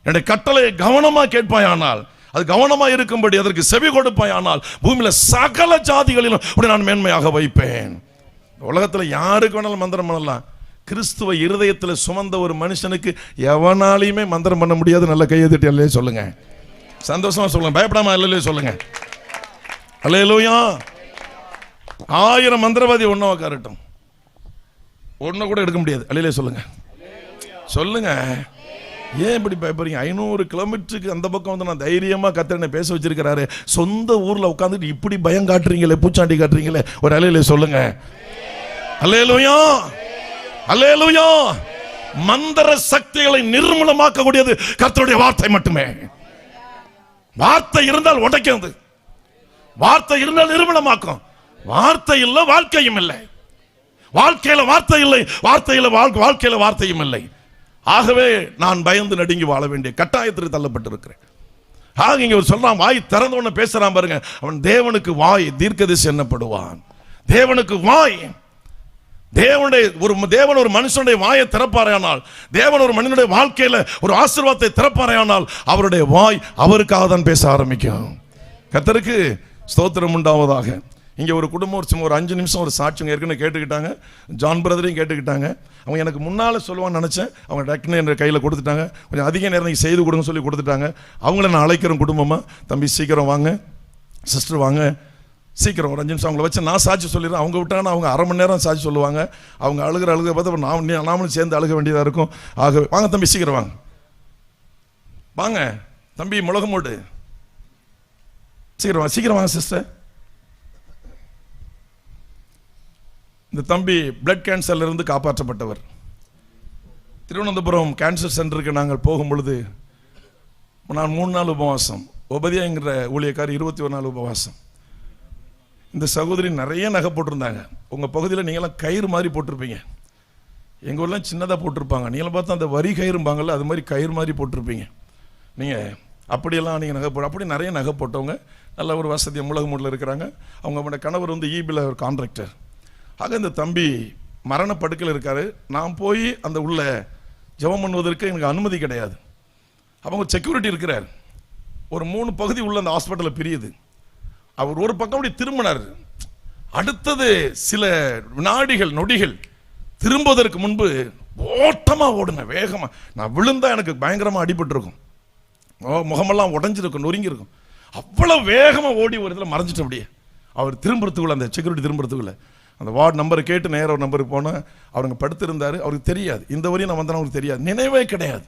Speaker 1: என்னுடைய கட்டளை கவனமா கேட்பாயானால், அது கவனமா இருக்கும்படி அதற்கு செவி கொடுப்பாயானால், பூமியில சகல ஜாதிகளிலும் நான் மேன்மையாக வைப்பேன். உலகத்துல யாருக்கு வேணாலும் மந்திரம் பண்ணலாம், கிறிஸ்துவ இருதயத்தில் சுமந்த ஒரு மனுஷனுக்கு எவனாலையுமே மந்திரம் பண்ண முடியாது. நல்ல கையை தட்டி அல்லையே சொல்லுங்க, சந்தோஷமா சொல்லுங்க, பயப்படாம அல்லையே சொல்லுங்க. அல்லேலூயா. 1000 மந்திரவாதி ஒன்னும் உட்காரட்டும், ஒன்ன கூட எடுக்க முடியாது. அல்லையே சொல்லுங்க, சொல்லுங்க. ஏன் இப்படி பயப்படுறீங்க? 500 கிலோமீட்டருக்கு அந்த பக்கம் வந்து நான் தைரியமா கர்த்தர் பேச வச்சிருக்கிறாரு, சொந்த ஊர்ல உட்காந்துட்டு இப்படி பயம் காட்டுறீங்களே, பூச்சாண்டி காட்டுறீங்களே. ஒரு அல்லேலூயா சொல்லுங்க. அல்லேலூயா, அல்லேலூயா. மந்திர சக்திகளை நிர்மூலமாக்க கூடியது கர்த்தருடைய வார்த்தை மட்டுமே. வார்த்தை இருந்தால் உடைக்கிறது, வார்த்தை இருந்தால் நிர்மூலமாக்கும். வார்த்தை இல்லை, வாழ்க்கையும் இல்லை. வாழ்க்கையில வார்த்தை இல்லை, வார்த்தையில வாழ்க்கையில வார்த்தையும் இல்லை. ஆகவே நான் பயந்து நடுங்கி வாழ வேண்டிய கட்டாயத்திற்கு தள்ளப்பட்டிருக்கிறேன். ஆக இங்க ஒரு சொல்றான், வாய் திறந்தவன பேசுறான் பாருங்க, அவன் தேவனுக்கு வாய் தீர்க்கதரிசி என்னப்படுவான். தேவனுக்கு வாய், தேவன் ஒரு மனுஷனுடைய வாயை திறப்பாரையானால், தேவன் ஒரு மனிதனுடைய வாழ்க்கையில ஒரு ஆசீர்வாதத்தை திறப்பாரையானால், அவருடைய வாய் அவருக்காக தான் பேச ஆரம்பிக்கும். கர்த்தருக்கு ஸ்தோத்திரம் உண்டாவதாக. இங்கே ஒரு குடும்பம் ஒரு 5 நிமிஷம் ஒரு சாட்சிங்க ஏற்கனவே கேட்டுக்கிட்டாங்க, ஜான் பிரதரையும் கேட்டுக்கிட்டாங்க. அவங்க எனக்கு முன்னால் சொல்லுவான்னு நினச்சேன், அவங்க டக்குன்னு என் கையில் கொடுத்துட்டாங்க. கொஞ்சம் அதிக நேரம் நீங்கள் செய்து கொடுங்க சொல்லி கொடுத்துட்டாங்க. அவங்கள நான் அழைக்கிறேன் குடும்பமாக, தம்பி சீக்கிரம் வாங்க, சிஸ்டர் வாங்க, சீக்கிரம் ஒரு 5 நிமிஷம் அவங்கள வச்சு நான் சாட்சி சொல்லிடுறேன். அவங்க விட்டாங்கன்னா அவங்க 1/2 மணி நேரம் சாட்சி சொல்லுவாங்க. அவங்க அழுகிற பார்த்து நாமளும் சேர்ந்து அழுக வேண்டியதாக இருக்கும். ஆகவே வாங்க தம்பி, சீக்கிரம் வாங்க, வாங்க தம்பி, முழகமோடு சீக்கிரம் வாங்க, சீக்கிரம் வாங்க சிஸ்டர். இந்த தம்பி பிளட் கேன்சர்ல இருந்து காப்பாற்றப்பட்டவர். திருவனந்தபுரம் கேன்சர் சென்டருக்கு நாங்கள் போகும் பொழுது நான் 3 நாள் உபவாசம், உபதியாங்கிற ஊழியக்கார் 21 நாள் உபவாசம். இந்த சகோதரி நிறைய நகை போட்டிருந்தாங்க. உங்கள் பகுதியில் நீங்களாம் கயிறு மாதிரி போட்டிருப்பீங்க, எங்கள் ஊர்லாம் சின்னதாக போட்டிருப்பாங்க. நீங்களாம் பார்த்தா அந்த வரி கயிறும்பாங்கள்ல, அது மாதிரி கயிறு மாதிரி போட்டிருப்பீங்க. நீங்கள் அப்படியெல்லாம் நீங்கள் நகை அப்படி நிறைய நகை போட்டவங்க, நல்ல ஒரு வசதி முழகமூடில் இருக்கிறாங்க. அவங்க கணவர் வந்து ஈபியில் ஒரு கான்ட்ராக்டர். ஆக இந்த தம்பி மரண படுக்கையில் இருக்காரு. நான் போய் அந்த உள்ள ஜெபம் பண்ணுவதற்கு எனக்கு அனுமதி கிடையாது. அவங்க செக்யூரிட்டி இருக்கிறார். ஒரு 3 பகுதி உள்ள அந்த ஹாஸ்பிட்டலில் பிரியுது. அவர் ஒரு பக்கம் அப்படி திரும்பினார். அடுத்தது சில வினாடிகள் நொடிகள் திரும்புவதற்கு முன்பு ஓட்டமாக ஓடுங்க, வேகமாக. நான் விழுந்தா எனக்கு பயங்கரமாக அடிபட்டிருக்கும், முகமெல்லாம் உடஞ்சிருக்கும், நொறுங்கியிருக்கும். அவ்வளோ வேகமாக ஓடி ஒரு இதில் மறைஞ்சிட்டு அப்படியே அவர் திரும்புறதுக்குள்ள, அந்த செக்யூரிட்டி திரும்புறதுக்குள்ள அந்த வார்டு நம்பரை கேட்டு நேராக ஒரு நம்பருக்கு போனேன். அவருங்க படுத்திருந்தார். அவருக்கு தெரியாது, இந்த வரையும் நான் வந்தேன், அவருக்கு தெரியாது, நினைவே கிடையாது.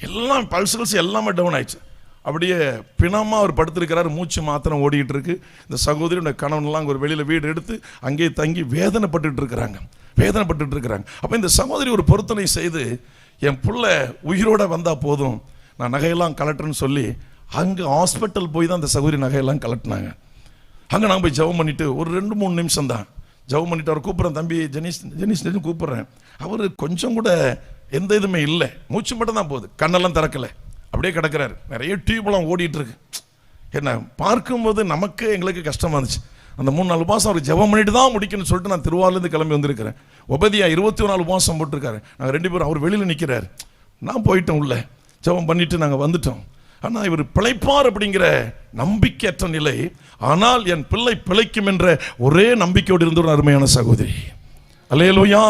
Speaker 1: எல்லாம் பல்ஸ் எல்லாமே டவுன் ஆயிடுச்சு. அப்படியே பிணமாக அவர் படுத்திருக்கிறார். மூச்சு மாத்திரம் ஓடிக்கிட்டு இருக்கு. இந்த சகோதரியோட கணவன்லாம் ஒரு வெளியில் வீடு எடுத்து அங்கேயே தங்கி வேதனைப்பட்டு இருக்கிறாங்க. அப்போ இந்த சகோதரி ஒரு பொருத்தனை செய்து, என் புள்ள உயிரோட வந்தால் போதும், நான் நகையெல்லாம் கலட்டுறேன்னு சொல்லி அங்கே ஹாஸ்பிட்டல் போய் தான் அந்த சகோதரி நகையெல்லாம் கலட்டினாங்க. அங்கே நான் போய் ஜெபம் பண்ணிவிட்டு ஒரு 2-3 நிமிஷம் தான் ஜெபம் பண்ணிவிட்டு அவர் கூப்பிட்றேன், தம்பி ஜெனீஷ் கூப்பிட்றேன். அவர் கொஞ்சம் கூட எந்த இதுவுமே இல்லை, மூச்சு மட்டும் தான் போகுது, கண்ணெல்லாம் திறக்கலை, அப்படியே கிடக்கிறாரு. நிறைய டியூப்லாம் ஓடிட்டு இருக்கு. என்ன பார்க்கும்போது நமக்கு எங்களுக்கு கஷ்டமாக இருந்துச்சு. அந்த 3-4 மாதம் அவர் ஜெபம் பண்ணிட்டு தான் முடிக்கணும்னு சொல்லிட்டு நான் திருவாரூர்லேருந்து கிளம்பி வந்திருக்கிறேன். உபதியா 21 மாதம் போட்டிருக்காரு. நாங்கள் 2 பேரும், அவர் வெளியில் நிற்கிறார், நான் போயிட்டோம் உள்ள ஜெபம் பண்ணிட்டு நாங்கள் வந்துட்டோம். ஆனால் இவர் பிழைப்பார் அப்படிங்கிற நம்பிக்கையற்ற நிலை. ஆனால் என் பிள்ளை பிழைக்கும் என்ற ஒரே நம்பிக்கையோடு இருந்த ஒரு அருமையான சகோதரி. அல்லேலூயா.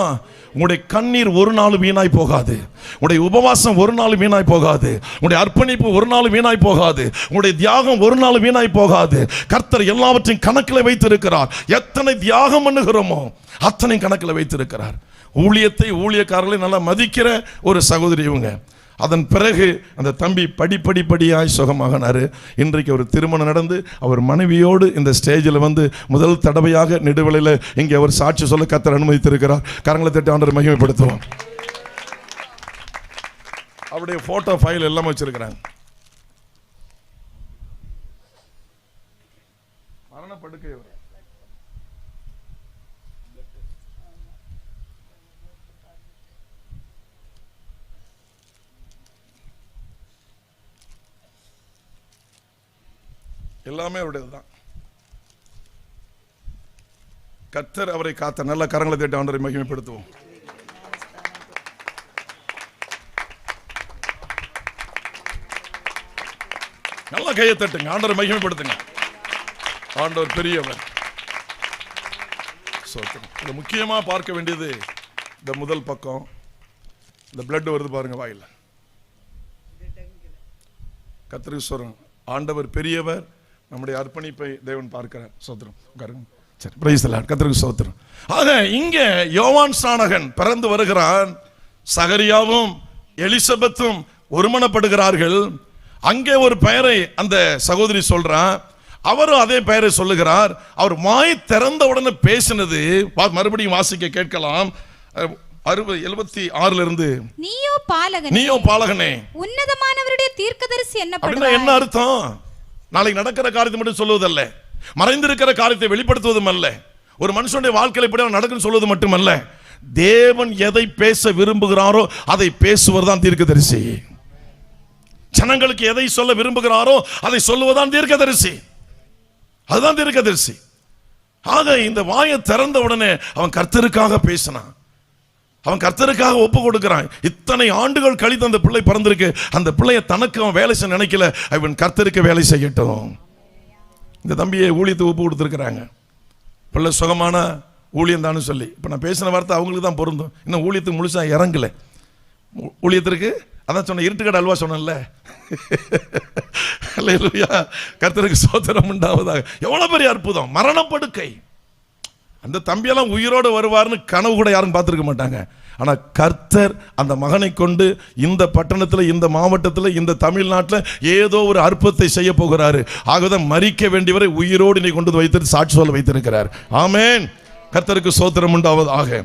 Speaker 1: உங்களுடைய கண்ணீர் ஒரு நாள் வீணாய் போகாது, உங்களுடைய உபவாசம் ஒரு நாள் வீணாய் போகாது, உங்களுடைய அர்ப்பணிப்பு ஒரு நாள் வீணாய் போகாது, உங்களுடைய தியாகம் ஒரு நாள் வீணாய் போகாது. கர்த்தர் எல்லாவற்றையும் கணக்கில் வைத்திருக்கிறார். எத்தனை தியாகம் பண்ணுகிறோமோ அத்தனை கணக்கில் வைத்திருக்கிறார். ஊழியத்தை ஊழியக்காரர்களை நல்லா மதிக்கிற ஒரு சகோதரி இவங்க. அதன் பிறகு அந்த தம்பி படிப்படியாய் சுகமாகனாரு. இன்றைக்கு ஒரு திருமணம் நடந்து அவர் மனைவியோடு இந்த ஸ்டேஜில் வந்து முதல் தடவையாக நெடுவலையில் இங்கே அவர் சாட்சி சொல்ல கர்த்தர் அனுமதித்திருக்கிறார். கரங்களை தட்டி ஆண்டவரை மகிமைப்படுத்துவோம். அவருடைய போட்டோ ஃபைல் எல்லாம் வச்சிருக்கிறாங்க. மரணப்படுக்கை எல்லாமே அவருடையதுதான். கர்த்தர் அவரை காத்த. நல்ல கரங்களை தட்டி ஆண்டவரை மகிமைப்படுத்துவோம். நல்ல கையை தட்டுங்க, ஆண்டவரை மகிமைப்படுத்துங்க. ஆண்டவர் பெரியவர். இது முக்கியமா பார்க்க வேண்டியது இந்த முதல் பக்கம். இந்த பிளட் வருது பாருங்க வாயில. கர்த்தருக்கு ஸ்தோத்திரம். ஆண்டவர் பெரியவர். நம்முடைய அர்ப்பணிப்பை தேவன் பார்க்கிறார். ஸ்தோத்திரம். உட்காருங்க. சரி, பிரைஸ் தி லார்ட். கர்த்தருக்கு ஸ்தோத்திரம். ஆக இங்கே யோவான் ஸ்நானகன் பிறந்து வருகிறான். சகரியாவும் எலிசபெத்தும் ஒருமனப்படுகிறார்கள். அங்கே ஒரு பெயரை அந்த சகோதரி சொல்றான். அவரும் அதே பெயரை சொல்லுகிறார். அவர் வாய் திறந்த உடனே பேசினது மறுபடியும் வாசிக்க கேட்கலாம். 76 இருந்து நீயோ பாலகனே
Speaker 2: உன்னதமானவருடைய தீர்க்கதரிசி
Speaker 1: என்ன அர்த்தம்? நாளைக்கு நடக்கிற காரியத்தை மட்டும் சொல்லுவதல்ல, மறைந்திருக்கிற காரியத்தை வெளிப்படுத்துவதும் அல்ல, ஒரு மனுஷனுடைய வாழ்க்கையில் இப்படி நடக்குன்னு சொல்வது மட்டுமல்ல, தேவன் எதை பேச விரும்புகிறாரோ அதை பேசுவது தான் தீர்க்கதரிசி. ஜனங்களுக்கு எதை சொல்ல விரும்புகிறாரோ அதை சொல்லுவதுதான் தீர்க்கதரிசி. அதுதான் தீர்க்கதரிசி. ஆக இந்த வாயை திறந்த உடனே அவன் கர்த்தருக்காக பேசினான். அவன் கர்த்தருக்காக ஒப்பு கொடுக்கிறான். இத்தனை ஆண்டுகள் கழித்து அந்த பிள்ளை பிறந்திருக்கு. அந்த பிள்ளையை தனக்கு அவன் வேலை செய்ய நினைக்கல. அவன் கர்த்தருக்கு வேலை செய்யட்டும். இந்த தம்பியை ஊழியத்தை ஒப்பு கொடுத்துருக்கிறாங்க. பிள்ளை சுகமான ஊழியம் தானு சொல்லி. இப்போ நான் பேசின வார்த்தை அவங்களுக்கு தான் பொருந்தும். இன்னும் ஊழியத்துக்கு முழுசா இறங்கல. ஊழியத்திற்கு அதான் சொன்ன இருட்டுக்கடை அல்வா சொன்னேன்ல. கர்த்தருக்கு ஸ்தோத்திரம் உண்டாவதாக. எவ்வளவு பெரிய அற்புதம். மரணப்படுக்கை. அந்த தம்பியெல்லாம் உயிரோடு வருவார்னு கனவு கூட யாரும் பார்த்துருக்க மாட்டாங்க. ஆனால் கர்த்தர் அந்த மகனை கொண்டு இந்த பட்டணத்தில், இந்த மாவட்டத்தில், இந்த தமிழ்நாட்டில் ஏதோ ஒரு அற்புதத்தை செய்ய போகிறாரு. ஆகதான் மரிக்க வேண்டியவரை உயிரோடு நீ கொண்டு வைத்து சாட்சி சொல்ல வைத்திருக்கிறார். ஆமென். கர்த்தருக்கு ஸ்தோத்திரம் உண்டாவதாக.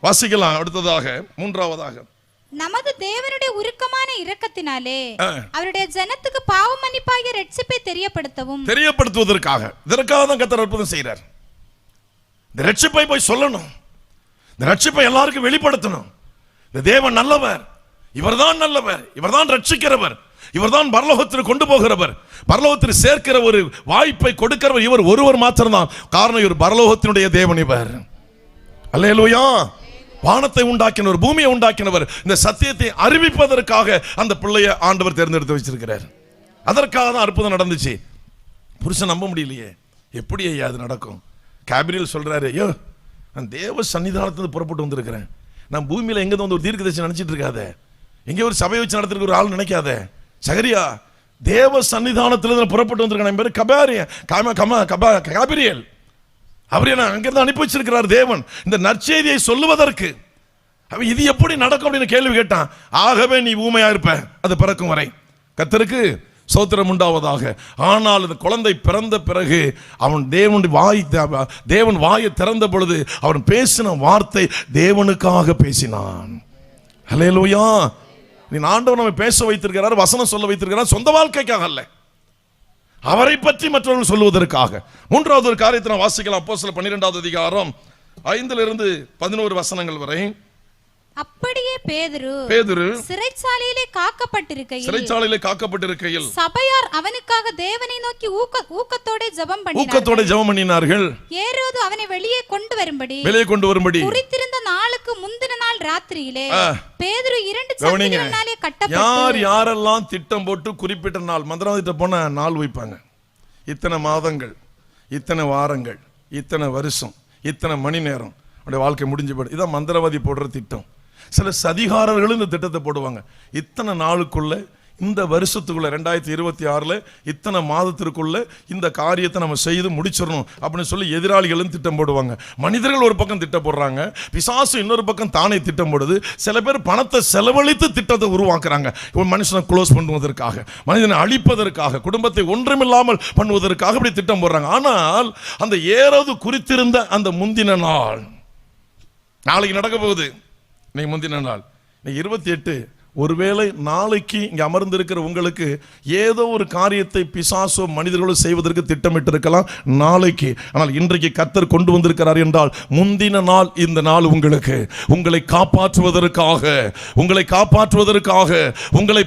Speaker 1: வாசிக்கலாம். அடுத்ததாக மூன்றாவதாக,
Speaker 2: நமது தேவனுடைய உருக்கமான இரக்கத்தினாலே அவருடைய ஜனத்துக்கு பாவ மன்னிப்பாகிய இரட்சிப்பை தெரியப்படுத்துவதற்காக, இதற்காக தான் கர்த்தர் அற்புதம் செய்கிறார். இந்த ரட்சிப்பை போய் சொல்லணும். இந்த ரட்சிப்பை எல்லாருக்கும் வெளிப்படுத்தணும். இந்த தேவன் நல்லவர், இவர்தான் நல்லவர், இவர்தான் ரட்சிக்கிறவர், இவர்தான் பரலோகத்திற்கு கொண்டு போகிறவர், பரலோகத்தில் சேர்க்கிற ஒரு வாய்ப்பை கொடுக்கிறவர் இவர் ஒருவர் மாத்திரம்தான். காரணம், இவர் பரலோகத்தினுடைய தேவன். இவர் அல்லேலூயா. வானத்தை உண்டாக்கினவர், பூமியை உண்டாக்கினவர். இந்த சத்தியத்தை அறிவிப்பதற்காக அந்த பிள்ளையை ஆண்டவர் தேர்ந்தெடுத்து வச்சிருக்கிறார். அதற்காக தான் அற்புதம் நடந்துச்சு. புருஷன் நம்ப முடியலையே, எப்படி ஐயா அது நடக்கும்? கேப்ரியல் சொல்றாரு, ஐயோ நான் தேவ சன்னிதானத்திலிருந்து புறப்பட்டு வந்திருக்கிறேன். நான் பூமியில எங்க வந்து ஒரு தீர்க்கதரிசி நினைச்சிட்டு இருக்காத, எங்கே ஒரு சபையை வச்சு நடத்திருக்க ஒரு ஆள் நினைக்காத. சகரியா, தேவ சன்னிதானத்திலிருந்து புறப்பட்டு வந்திருக்கேன். பேரு கேப்ரியல். அவரே நான் அங்கிருந்து அனுப்பி வச்சிருக்கிறார் தேவன் இந்த நற்செய்தியை சொல்லுவதற்கு. அவன் இது எப்படி நடக்கும் அப்படின்னு கேள்வி கேட்டான். ஆகவே நீ ஊமையா இருப்ப அது பிறக்கும் வரை. கர்த்தருக்கு ஸ்தோத்திரம் உண்டாவதாக. ஆனால் இந்த குழந்தை பிறந்த பிறகு அவன் தேவன் வாயை திறந்த பொழுது அவன் பேசின வார்த்தை தேவனுக்காக பேசினான். ஹல்லேலூயா. நீ ஆண்டவர் நம்மை பேச வைத்திருக்கிறார், வசனம் சொல்ல வைத்திருக்கிறார், சொந்த வாழ்க்கைக்காக அல்ல, அவரை பற்றி மற்றவர்கள் சொல்லுவதற்காக. மூன்றாவது ஒரு காரியத்தை நான் வாசிக்கலாம். அப்போஸ்தலர் 12வது அதிகாரம் 5 11 வசனங்கள் வரை. அப்படியே பேதுரு சிறைச்சாலையிலே காக்கப்பட்டிருக்கையில் சபையார் அவனுக்காக தேவனை நோக்கி ஊக்கத்தோட ஜெபம் பண்ணினார்கள். ஏரோது அவனை வெளியே கொண்டு வரும்படி குறித்திருந்த நாளுக்கு முந்தின நாள் ராத்திரியிலே பேதுரு 2 சங்கிலிகளினாலே கட்டப்பட்டு.
Speaker 1: யாரெல்லாம் திட்டம் போட்டு குறிப்பிட்ட நாள், மந்திரவாதிட்ட போன நாள் வைப்பாங்க. இத்தனை மாதங்கள், இத்தனை வாரங்கள், இத்தனை வருஷம், இத்தனை மணி நேரம் அவருடைய வாழ்க்கை முடிஞ்சு போய்டும். இதான் மந்திரவாதி போடுற திட்டம். சில சதிகாரர்களும் இந்த திட்டத்தை போடுவாங்க. இத்தனை நாளுக்குள்ள, இந்த வருஷத்துக்குள்ள, 2026 இத்தனை மாதத்திற்குள்ள இந்த காரியத்தை நம்ம செய்து முடிச்சிடணும் அப்படின்னு சொல்லி எதிராளிகளும் திட்டம் போடுவாங்க. மனிதர்கள் ஒரு பக்கம் திட்டம் போடுறாங்க, பிசாசு இன்னொரு பக்கம் தானே திட்டம் போடுது. சில பேர் பணத்தை செலவழித்து திட்டத்தை உருவாக்குறாங்க. மனுஷனை க்ளோஸ் பண்ணுவதற்காக, மனிதனை அழிப்பதற்காக, குடும்பத்தை ஒன்றுமில்லாமல் பண்ணுவதற்காக இப்படி திட்டம் போடுறாங்க. ஆனால் அந்த ஏரோது குறித்திருந்த அந்த முந்தின நாள், நாளைக்கு நடக்க போகுது, இன்னைக்கு முந்தின நாள், இன்னைக்கு 28 ஒருவேளை நாளைக்கு இங்க அமர்ந்திருக்கிற உங்களுக்கு ஏதோ ஒரு காரியத்தை பிசாசோ மனிதர்களோ செய்வதற்கு திட்டமிட்டு இருக்கலாம் நாளைக்கு. ஆனால் இன்றைக்கு கர்த்தர் கொண்டு வந்திருக்கிறார் என்றால் முந்தின நாள் இந்த நாள் உங்களுக்கு உங்களை காப்பாற்றுவதற்காக உங்களை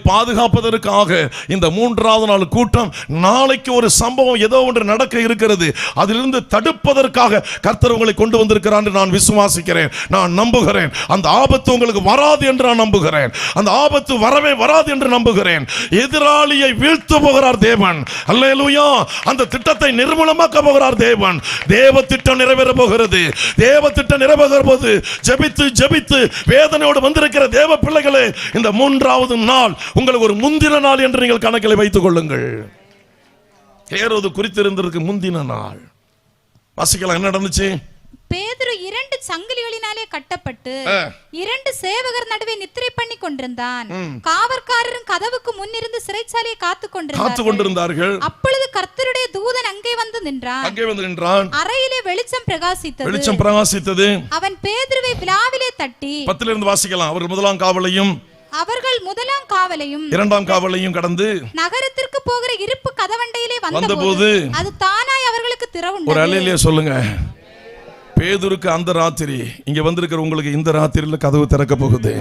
Speaker 1: பாதுகாப்பதற்காக இந்த 3வது நாள் கூட்டம். நாளைக்கு ஒரு சம்பவம் ஏதோ ஒன்று நடக்க இருக்கிறது, அதிலிருந்து தடுப்பதற்காக கர்த்தர் உங்களை கொண்டு வந்திருக்கிறார் என்று நான் விசுவாசிக்கிறேன், நான் நம்புகிறேன். அந்த ஆபத்து உங்களுக்கு வராது என்று நான் நம்புகிறேன், அந்த ஆபத்து வரவே வராது என்று நம்புகிறேன். எதிராளியை வீழ்த்த போகிறார் தேவன். அல்லேலூயா. அந்த திட்டத்தை நிர்மூலமாக்க போகிறார் தேவன். தேவ திட்டம் நிறைவேற போகிறது. தேவ திட்டம் நிறைவேற போது ஜெபித்து வேதனையோடு வந்திருக்கிற தேவ பிள்ளைகளே, இந்த 3வது நாள் உங்களுக்கு ஒரு முந்தின நாள் என்று நீங்கள் கணக்கில் வைத்துக் கொள்ளுங்கள். ஏரோது குறித்திருந்ததற்கு முந்தின நாள். வாசிக்கலாம், என்ன நடந்துச்சு?
Speaker 2: பேதுரு 2 சங்கிலிகளினாலே கட்டப்பட்டு 2 சேவகர் நடுவே நித்திரை பண்ணி கொண்டிருந்தான். காவற்காரரும் கதவுக்கு முன்னிருந்து சிறைச்சாலையை காத்து கொண்டிருந்தார்கள். அப்பொழுது கர்த்தருடைய தூதன் அங்கே வந்து நின்றான். அறையிலே வெளிச்சம் பிரகாசித்தது. அவன் பேதுருவை விலாவிலே தட்டி
Speaker 1: 10 இருந்து வாசிக்கலாம். அவர்கள் முதலாம் காவலையும் 2ஆம் காவலையும் கடந்து
Speaker 2: நகரத்திற்கு போகிற இருப்பு கதவண்டையிலே வந்தபோது அது தானாய் அவர்களுக்கு திறவுண்டது.
Speaker 1: ஒரு அல்லேலூயா சொல்லுங்க. பேதுருக்கு அந்த ராத்திரி, இங்க வந்திருக்கிற உங்களுக்கு இந்த ராத்திரியில கதவு திறக்க போகுது.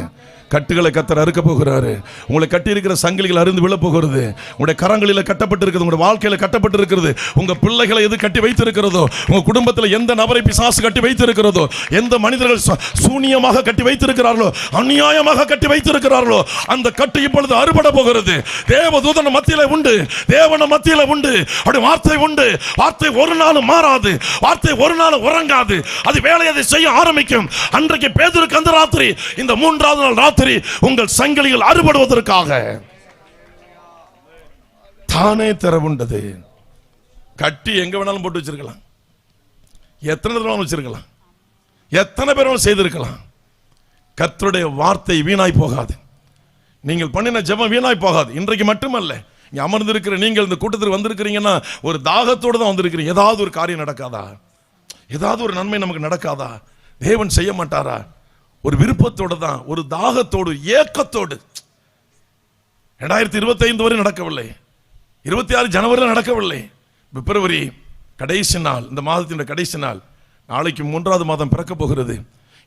Speaker 1: கட்டுகளை கர்த்தர் அறுக்க போகிறாரு. உங்களை கட்டி இருக்கிற சங்கிலிகள் அருந்து விழ போகிறது. உங்களுடைய கரங்களில் கட்டப்பட்டிருக்கிறது, உங்களுடைய வாழ்க்கையில கட்டப்பட்டிருக்கிறது. உங்க பிள்ளைகளை எது கட்டி வைத்திருக்கிறதோ, உங்க குடும்பத்தில் எந்த நபரை பிசாசு கட்டி வைத்திருக்கிறதோ, எந்த மனிதர்கள் சூனியமாக கட்டி வைத்திருக்கிறார்களோ, அநியாயமாக கட்டி வைத்திருக்கிறார்களோ, அந்த கட்டு இப்பொழுது அறுபட போகிறது. தேவதூதன் மத்தியில உண்டு, தேவன மத்தியில உண்டு. அப்படி வார்த்தை உண்டு. வார்த்தை ஒரு நாள் மாறாது, வார்த்தை ஒரு நாள் உறங்காது. அது வேலையை செய்ய ஆரம்பிக்கும். அன்றைக்கு பேதுருக்கு அந்த ராத்திரி, இந்த 3வது நாள் ராத்திரி உங்கள் சங்கிலிகள் அறுபடுவதற்காக தானே திறவுண்டது. கட்டி எங்க வேணாலும் போட்டு வச்சிருக்கலாம், எத்தனை தடவை வச்சிருக்கலாம், எத்தனை பேர் செய்திருக்கலாம். கர்த்தருடைய வார்த்தை வீணாய் போகாது. நீங்கள் பண்ணின ஜெபம் வீணாய் போகாது. இன்றைக்கு மட்டுமல்ல, இங்க அமர்ந்திருக்கிற நீங்கள் இந்த கூட்டத்தில் வந்திருக்கிறீங்கன்னா ஒரு தாகத்தோடு தான் வந்திருக்கிறீங்க. ஏதாவது ஒரு காரியம் நடக்காதா? ஏதாவது ஒரு நன்மை நமக்கு நடக்காதா? தேவன் செய்ய மாட்டாரா? ஒரு விருப்பத்தோடு தான், ஒரு தாகத்தோடு, ஏக்கத்தோடு. 2025 வரை நடக்கவில்லை, 26 ஜனவரியில் நடக்கவில்லை, பிப்ரவரி கடைசி நாள், இந்த மாதத்தின் கடைசி நாள். நாளைக்கு 3வது மாதம் பிறக்க போகிறது.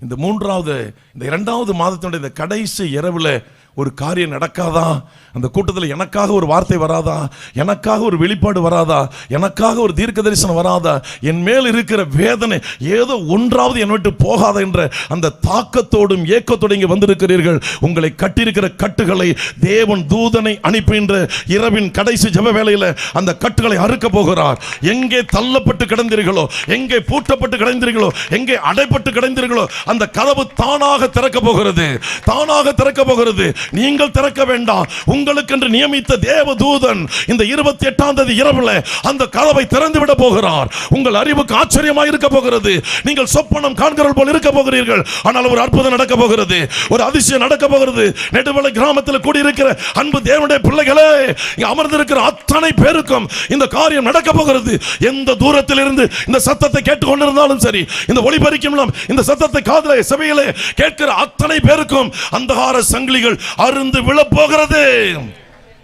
Speaker 1: இந்த 2வது மாதத்தினுடைய இந்த கடைசி இரவுல ஒரு காரியம் நடக்காதா? அந்த கூட்டத்தில் எனக்காக ஒரு வார்த்தை வராதா? எனக்காக ஒரு வெளிப்பாடு வராதா? எனக்காக ஒரு தீர்க்க தரிசனம் வராதா? என் மேல் இருக்கிற வேதனை ஏதோ ஒன்றாவது என்னை விட்டு போகாத என்ற அந்த தாக்கத்தோடும் ஏக்கத்தோடு இங்கே வந்திருக்கிறீர்கள். உங்களை கட்டியிருக்கிற கட்டுகளை தேவன் தூதனை அனுப்புகின்ற இரவின் கடைசி ஜெப வேளையில் அந்த கட்டுகளை அறுக்க போகிறார். எங்கே தள்ளப்பட்டு கிடந்தீர்களோ, எங்கே பூட்டப்பட்டு கிடந்தீர்களோ, எங்கே அடைப்பட்டு கிடந்தீர்களோ, அந்த கதவு தானாக திறக்க போகிறது, தானாக திறக்க போகிறது. நீங்கள் திறக்க வேண்டாம். உங்களுக்கு என்று நியமித்த தேவதூதன் இந்த 28ஆம் தேதி இரவுல அந்த கதவை திறந்து விட போகிறார். உங்கள் அறிவுக்கு ஆச்சரியமாக இருக்க போகிறது. நீங்கள் சொப்பனம் காண்கிறவர்கள் போல் இருக்க போகிறீர்கள். ஆனால் ஒரு அற்புதம் நடக்க போகிறது, ஒரு அதிசயம் நடக்க போகிறது. நெடுவலை கிராமத்தில் கூடியிருக்கிற அன்பு தேவனுடைய பிள்ளைகளே, இங்க அமர்ந்திருக்கிற அத்தனை பேருக்கும் இந்த காரியம் நடக்க போகிறது. எந்த தூரத்தில் இருந்து இந்த சத்தத்தை கேட்டுக்கொண்டிருந்தாலும் சரி, இந்த ஒளிபரிக்கும் இந்த சத்தத்தை காதிலே செவியிலே கேட்கிற அத்தனை பேருக்கும் அந்தகார சங்கிலிகள் அருந்து விழப்போகிறது.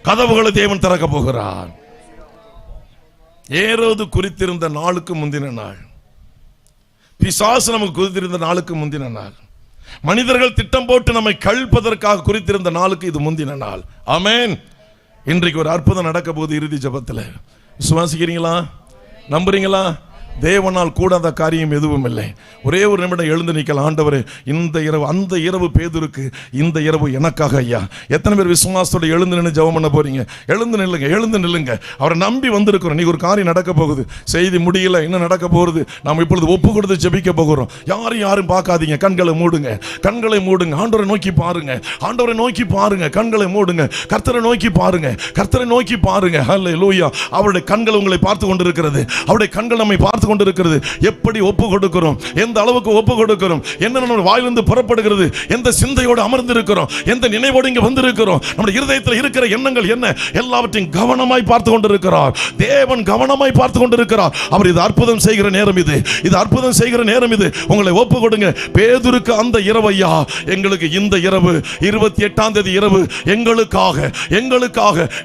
Speaker 1: கதவுகளை தேவன் திறக்க போகிறார். ஏரோது குறித்திருந்த நாளுக்கு முந்தின நாள், பிசாசு நமக்கு குறித்திருந்த நாளுக்கு முந்தின நாள், மனிதர்கள் திட்டம் போட்டு நம்மை கழிப்பதற்காக குறித்திருந்த நாளுக்கு இது முந்தின நாள். ஆமென். இன்றைக்கு ஒரு அற்புதம் நடக்க போகுது. இறுதி ஜெபத்தில் விசுவாசிக்கிறீங்களா? நம்புறீங்களா? தேவனால் கூடாத காரியம் எதுவும் இல்லை. ஒரே ஒரு நிமிடம் எழுந்து நிற்கலாம். ஆண்டவரே, இந்த இரவு, அந்த இரவு பேதுருக்கு, இந்த இரவு எனக்காக ஐயா. எத்தனை பேர் விசுவாசத்தோட எழுந்து நின்று ஜெபம் பண்ண போறீங்க? எழுந்து நில்லுங்க. அவரை நம்பி வந்திருக்கிறோம். நீங்க ஒரு காரியம் நடக்க போகுது. செய்தி முடியல, இன்னும் நடக்க போகுது. நாம் இப்பொழுது ஒப்பு கொடுத்து ஜெபிக்க போகிறோம். யாரும் பார்க்காதீங்க. கண்களை மூடுங்க. ஆண்டவரை நோக்கி பாருங்க. கண்களை மூடுங்க. கர்த்தரை நோக்கி பாருங்க. ஹல்லேலூயா. அவருடைய கண்கள் உங்களை பார்த்து கொண்டிருக்கிறது. அவருடைய கண்கள் நம்மை பார்த்து கொண்டிருக்கிறது. எப்படி ஒப்பு கொடுக்கிறோம், எந்த அளவுக்கு ஒப்பு கொடுக்கிறோம், என்ன நம்ம வாயிலிருந்து புறப்படுகிறது, எந்த சிந்தையோடு அமர்ந்திருக்கிறோம், எந்த நினைவோடு இங்கே வந்திருக்கிறோம், நம்முடைய இருதயத்தில் இருக்கிற எண்ணங்கள் என்ன, எல்லாவற்றையும் கவனமாய் பார்த்து கொண்டிருக்கிறார் தேவன். கவனமாய் பார்த்து கொண்டிருக்கிறார் அவர். இது அற்புதம் செய்கிற நேரம், இது அற்புதம் செய்கிற நேரம். இது உங்களை ஒப்பு கொடுங்க. பேதுருக்கு அந்த இரவு ஐயா, எங்களுக்கு இந்த இரவு 28ஆம் தேதி இரவு எங்களுக்காக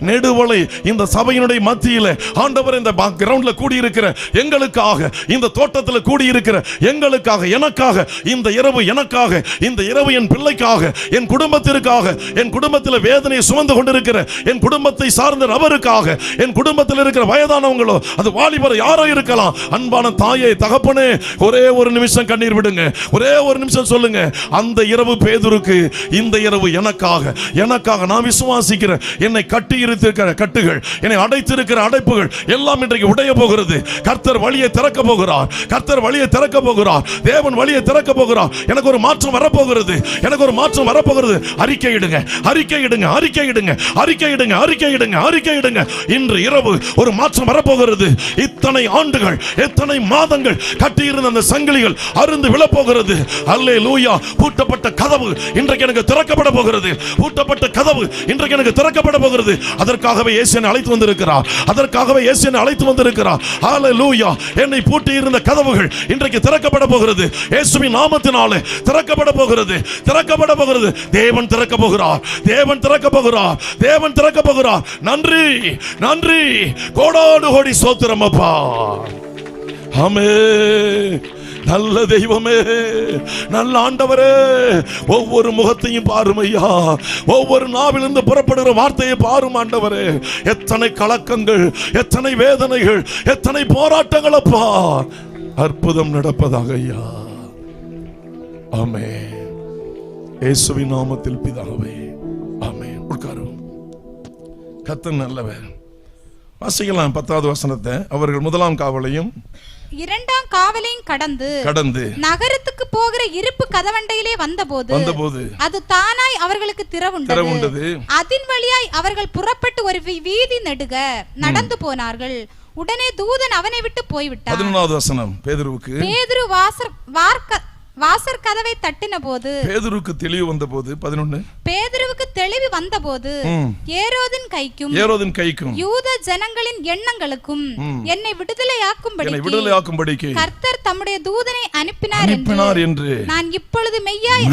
Speaker 1: நெடுவலை இந்த சபையினுடைய மத்தியில் ஆண்டவர் இந்த கிரவுண்ட்ல கூடியிருக்கிற எங்களுக்காக, இந்த தோட்டத்தில் கூடியிருக்கிற எங்களுக்காக, எனக்காக இந்த இரவு, எனக்காக இந்த இரவு, என் பிள்ளைக்காக, என் குடும்பத்திற்காக, என் குடும்பத்தில் வேதனையை சுமந்து கொண்டிருக்கிற என் குடும்பத்தை சார்ந்த நபருக்காக, என் குடும்பத்தில் இருக்கிற வயதானவங்களோ, அது வாலிபர் யாரோ இருக்கலாம். அன்பான தாயே, தகப்பனே, ஒரே ஒரு நிமிஷம் கண்ணீர் விடுங்க. ஒரே ஒரு நிமிஷம் சொல்லுங்க. அந்த இரவு பேதுருக்கு, இந்த இரவு எனக்காக நான் விசுவாசிக்கிறேன். என்னை கட்டி இருக்கிற கட்டுகள், என்னை அடைத்திருக்கிற அடைப்புகள் எல்லாம் இன்றைக்கு உடைய போகிறது. கர்த்தர் வழியை திறக்க போகிறார். கர்த்தர் வழியை திறக்க போகிறார். தேவன் வழியை திறக்க போகிறார். எனக்கு ஒரு மாற்றம் வரப்போகிறது. எனக்கு ஒரு மாற்றம் வரப்போகிறது. அறிக்கையிடுங்க, அறிக்கையிடுங்க, அறிக்கையிடுங்க, அறிக்கையிடுங்க, அறிக்கையிடுங்க, அறிக்கையிடுங்க. இன்று இரவு ஒரு மாற்றம் வரப்போகிறது. இத்தனை ஆண்டுகள், எத்தனை மாதங்கள் கட்டியிருந்த அந்த சங்கிலிகள் அருந்து விழப்போகிறது. அல்லேலூயா. பூட்டப்பட்ட கதவு இன்றைக்கு எனக்கு திறக்கப்பட போகிறது. பூட்டப்பட்ட கதவு இன்றைக்கு எனக்கு திறக்கப்பட போகிறது. அதற்காகவே இயேசு என்னை அழைத்து வந்திருக்கிறார். அதற்காகவே இயேசு என்னை அழைத்து வந்திருக்கிறார். அல்லேலூயா. என்னை பூட்டி இருந்த கதவுகள் இன்றைக்கு திறக்கப்பட போகிறது. இயேசுவின் நாமத்தினாலே திறக்கப்பட போகிறது. திறக்கப்பட போகிறது. தேவன் திறக்க போகிறார். தேவன் திறக்க போகிறார். தேவன் திறக்க போகிறார். நன்றி, நன்றி, கோடாடு கோடி ஸ்தோத்திரம் அப்பா. ஆமென். நல்ல தெய்வமே, நல்ல ஆண்டவரே, ஒவ்வொரு முகத்தையும் பாரும் ஐயா. ஒவ்வொரு நாவிலிருந்து புறப்படுகிற வார்த்தையை பாரும் ஆண்டவரே. எத்தனை கலக்கங்கள், எத்தனை வேதனைகள், எத்தனை போராட்டங்கள் அப்பா. அற்புதம் நடப்பதாக ஐயா. ஆமென். இயேசுவின் நாமத்தில் பிதாவே, ஆமென். உட்காரும். கர்த்தர் நல்லவர். வாசிக்கலாம் 10வது வசனத்தை. அவர்கள் முதலாம் காவலையும்
Speaker 2: 2ஆம் காவலையும் கடந்து நகரத்துக்கு போகிற இருப்பு கதவண்டையிலே வந்தபோது அது தானாய் அவர்களுக்கு திறவுண்டது. அதன் வழியாய் அவர்கள் புறப்பட்டு ஒரு வீதி நெடுக நடந்து போனார்கள். உடனே தூதன் அவனை விட்டு போய்விட்டார்.
Speaker 1: 11வது வசனம். பேதுரு
Speaker 2: வாசற் கதவை தட்டின போது
Speaker 1: பேதுருக்கு தெளிவு வந்தபோது 11
Speaker 2: பேதுருவுக்கு தெளிவு வந்தபோது ஏரோதின் கைக்கும் யூத ஜனங்களின் எண்ணங்களுக்கும் என்னை விடுதலையாக்கும்படிக்கு கர்த்தர் தம்முடைய தூதனை அனுப்பினார் என்று நான் இப்பொழுது மெய்யாய்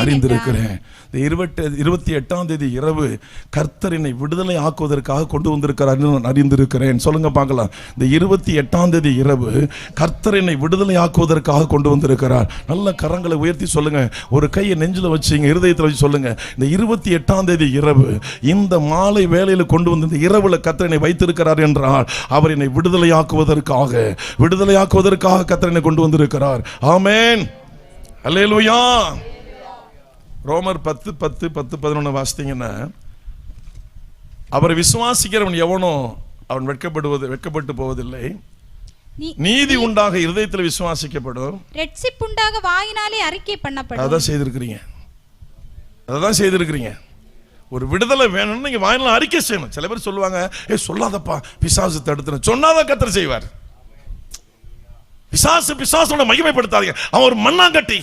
Speaker 2: அறிந்திருக்கிறேன்.
Speaker 1: 28ஆம் தேதி இரவு கர்த்தர் என்னை விடுதலை ஆக்குவதற்காக கொண்டு வந்திருக்கிறார் நான் அறிந்திருக்கிறேன். சொல்லுங்க பார்க்கலாம். இந்த 28ஆம் தேதி இரவு கர்த்தர் என்னை விடுதலை ஆக்குவதற்காக கொண்டு வந்திருக்கிறார். நல்ல கரங்களை உயர்த்தி சொல்லுங்க. ஒரு கையை நெஞ்சில வச்சுங்க, இருதயத்தில் வச்சு சொல்லுங்க. இந்த 28ஆம் தேதி இரவு, இந்த மாலை வேளையில் கொண்டு வந்து இந்த இரவுல கர்த்தர் என்னை வைத்திருக்கிறார் என்றால் அவர் என்னை விடுதலையாக்குவதற்காக கர்த்தர் என்னை கொண்டு வந்திருக்கிறார். ஆமென். அல்லேலூயா. ரோமர் 10:10-11 வாசித்தீங்கன்னா, அவரை விசுவாசிக்கிறவன் எவனோ அவன் வெட்கப்பட்டு போவதில்லை. நீதி உண்டாக இருதயத்தில் விசுவாசிக்கப்படும்,
Speaker 2: இரட்சிப்புண்டாக வாயினாலே அறிக்கை பண்ணப்படும்.
Speaker 1: அதான் செய்திருக்கிறீங்க. ஒரு விடுதலை வேணும்னு நீங்க வாயினால அறிக்கை செய்யணும். சில பேர் சொல்லுவாங்க, சொல்லாதப்பா, பிசாசு தடுத்து. சொன்னாதான் கர்த்தர் செய்வார். பிசாசோட மகிமைப்படுத்தாதீங்க. அவன் ஒரு மண்ணாங்கட்டி.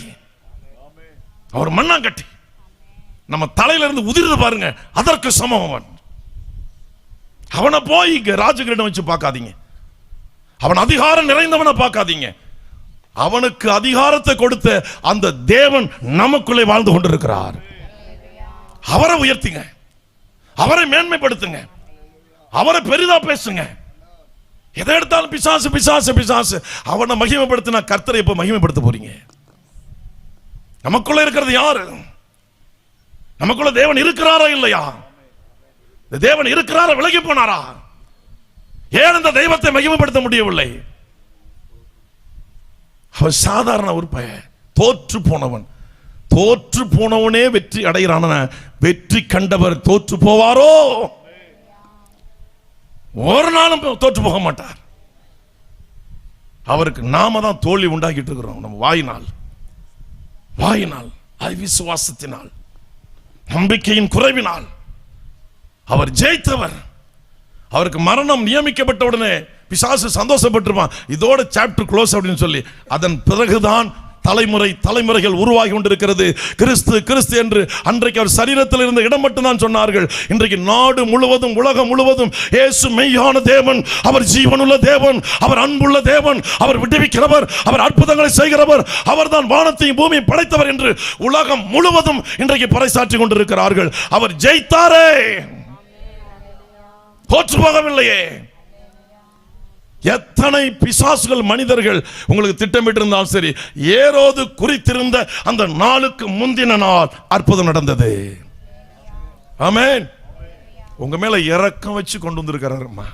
Speaker 1: நம்ம தலையில இருந்து உதிர்ந்து பாருங்க, அதற்கு சமம். அவனை போய் ராஜகிரீடம் வச்சு பார்க்காதீங்க. அவன் அதிகாரம் நிறைந்தவனை பார்க்காதீங்க. அவனுக்கு அதிகாரத்தை கொடுத்த அந்த தேவன் நமக்குள்ளே வாழ்ந்து கொண்டிருக்கிறார். அவரை உயர்த்துங்க, அவரை மேன்மைப்படுத்துங்க, அவரை பெரிதா பேசுங்க. எதை எடுத்தாலும் பிசாசு அவனை மகிமைப்படுத்தினா கர்த்தரை எப்ப மகிமைப்படுத்த போறீங்க? நமக்குள்ள இருக்கிறது யாரு? நமக்குள்ள தேவன் இருக்கிறாரா இல்லையா? தேவன் இருக்கிறாரா விலகி போனாரா? ஏன் இந்த தெய்வத்தை மகிமைப்படுத்த முடியவில்லை? அவன் சாதாரண ஒரு பையன், தோற்று போனவனே வெற்றி அடைகிறான. வெற்றி கண்டவர் தோற்று போவாரோ? ஒரு நாளும் தோற்று போக மாட்டார். அவருக்கு நாம தான் தோல்வி உண்டாக்கிட்டு இருக்கிறோம். நம்ம வாயினால் அவிசுவாசத்தினால், நம்பிக்கையின் குறைவினால். அவர் ஜெயித்தவர். அவருக்கு மரணம் நியமிக்கப்பட்ட உடனே பிசாசு சந்தோஷப்பட்டிருப்பான், இதோட சாப்டர் க்ளோஸ் அப்படின்னு சொல்லி. அதன் பிறகுதான் தலைமுறைகள் உருவாகி கொண்டிருக்கிறது. கிறிஸ்து கிறிஸ்து என்று அன்றைக்கு அவர் சரீரத்தில் இருந்த இடம் மட்டும்தான் சொன்னார்கள். இன்றைக்கு நாடு முழுவதும், உலகம் முழுவதும் இயேசு மெய்யான தேவன், அவர் ஜீவனுள்ள தேவன், அவர் அன்புள்ள தேவன், அவர் விடுவிக்கிறவர், அவர் அற்புதங்களை செய்கிறவர், அவர் தான் வானத்தையும் பூமியை படைத்தவர் என்று உலகம் முழுவதும் இன்றைக்கு பறைசாற்றி கொண்டிருக்கிறார்கள். அவர் ஜெயித்தாரே, தோற்று போகவில்லையே. எத்தனை பிசாசுகள் மனிதர்கள் உங்களுக்கு திட்டமிட்டு இருந்தாலும் சரி, ஏரோது குறித்திருந்த அந்த நாளுக்கு முந்தின நாள் அற்புதம் நடந்தது. ஆமென். உங்க மேல இரக்கம் வச்சு கொண்டு வந்திருக்கிறாருமா,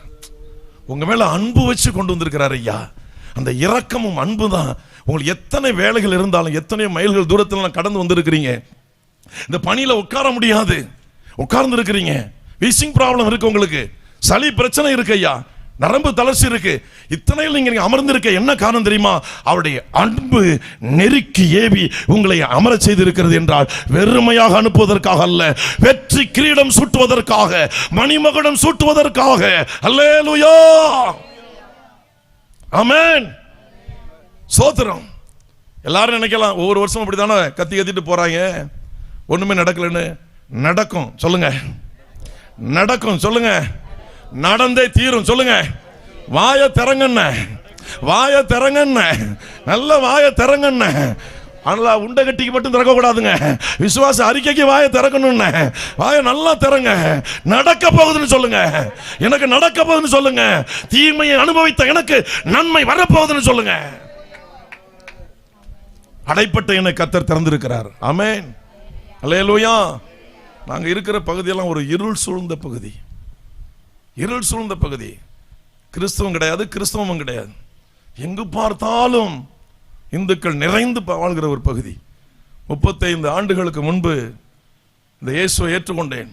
Speaker 1: உங்க மேல அன்பு வச்சு கொண்டு வந்திருக்கிறார் ஐயா. அந்த இரக்கமும் அன்பு தான். உங்களுக்கு எத்தனை வேலைகள் இருந்தாலும், எத்தனை மைல்கள் தூரத்தில் கடந்து வந்திருக்கிறீங்க. இந்த பணியில உட்கார முடியாது, உட்கார்ந்து இருக்கிறீங்க. வீசிங் ப்ராப்ளம் இருக்கு, உங்களுக்கு சளி பிரச்சனை இருக்கு ஐயா, நரம்பு தளர்ச்சி இருக்கு. இத்தனையில் நீங்க அமர்ந்திருக்க என்ன காரணம் தெரியுமா? அவருடைய அன்பு நெருக்கி ஏவி உங்களை அமர செய்திருக்கிறது என்றால் வெறுமையாக அனுப்புவதற்காக அல்ல, வெற்றி கிரீடம் சூட்டுவதற்காக, மணிமகுடம் சூட்டுவதற்காக. அல்லேலூயா, ஆமென், ஸ்தோத்திரம். எல்லாரும் நினைக்கலாம் ஒவ்வொரு வருஷம் அப்படித்தானே கத்திட்டு போறாங்க, ஒண்ணுமே நடக்கலன்னு. நடக்கும் சொல்லுங்க, நடக்கும் சொல்லுங்க, நடந்தே தீரும் சொல்லுங்க. வாய திறங்கண்ண, வாய திறங்கண்ண, நல்ல வாய திறங்கண்ண. ஆனா உண்டை கட்டிக்கு மட்டும் திறக்க கூடாதுங்க, விசுவாச அறிக்கைக்கு வாய திறக்கணும்னு. வாய நல்லா திறங்க. நடக்க போகுதுன்னு சொல்லுங்க, எனக்கு நடக்க போகுதுன்னு சொல்லுங்க. தீமையை அனுபவித்த எனக்கு நன்மை வரப்போகுதுன்னு சொல்லுங்க. அடைப்பட்ட என்னை கர்த்தர் திறந்திருக்கிறார். ஆமென், அல்லேலூயா. நாங்க இருக்கிற பகுதியெல்லாம் ஒரு இருள் சூழ்ந்த பகுதி, இருள் சூழ்ந்த பகுதி. கிறிஸ்தவம் கிடையாது, கிறிஸ்தவமும் கிடையாது. எங்கு பார்த்தாலும் இந்துக்கள் நிறைந்து வாழ்கிற ஒரு பகுதி. 35 ஆண்டுகளுக்கு முன்பு இந்த இயேசுவை ஏற்றுக்கொண்டேன்.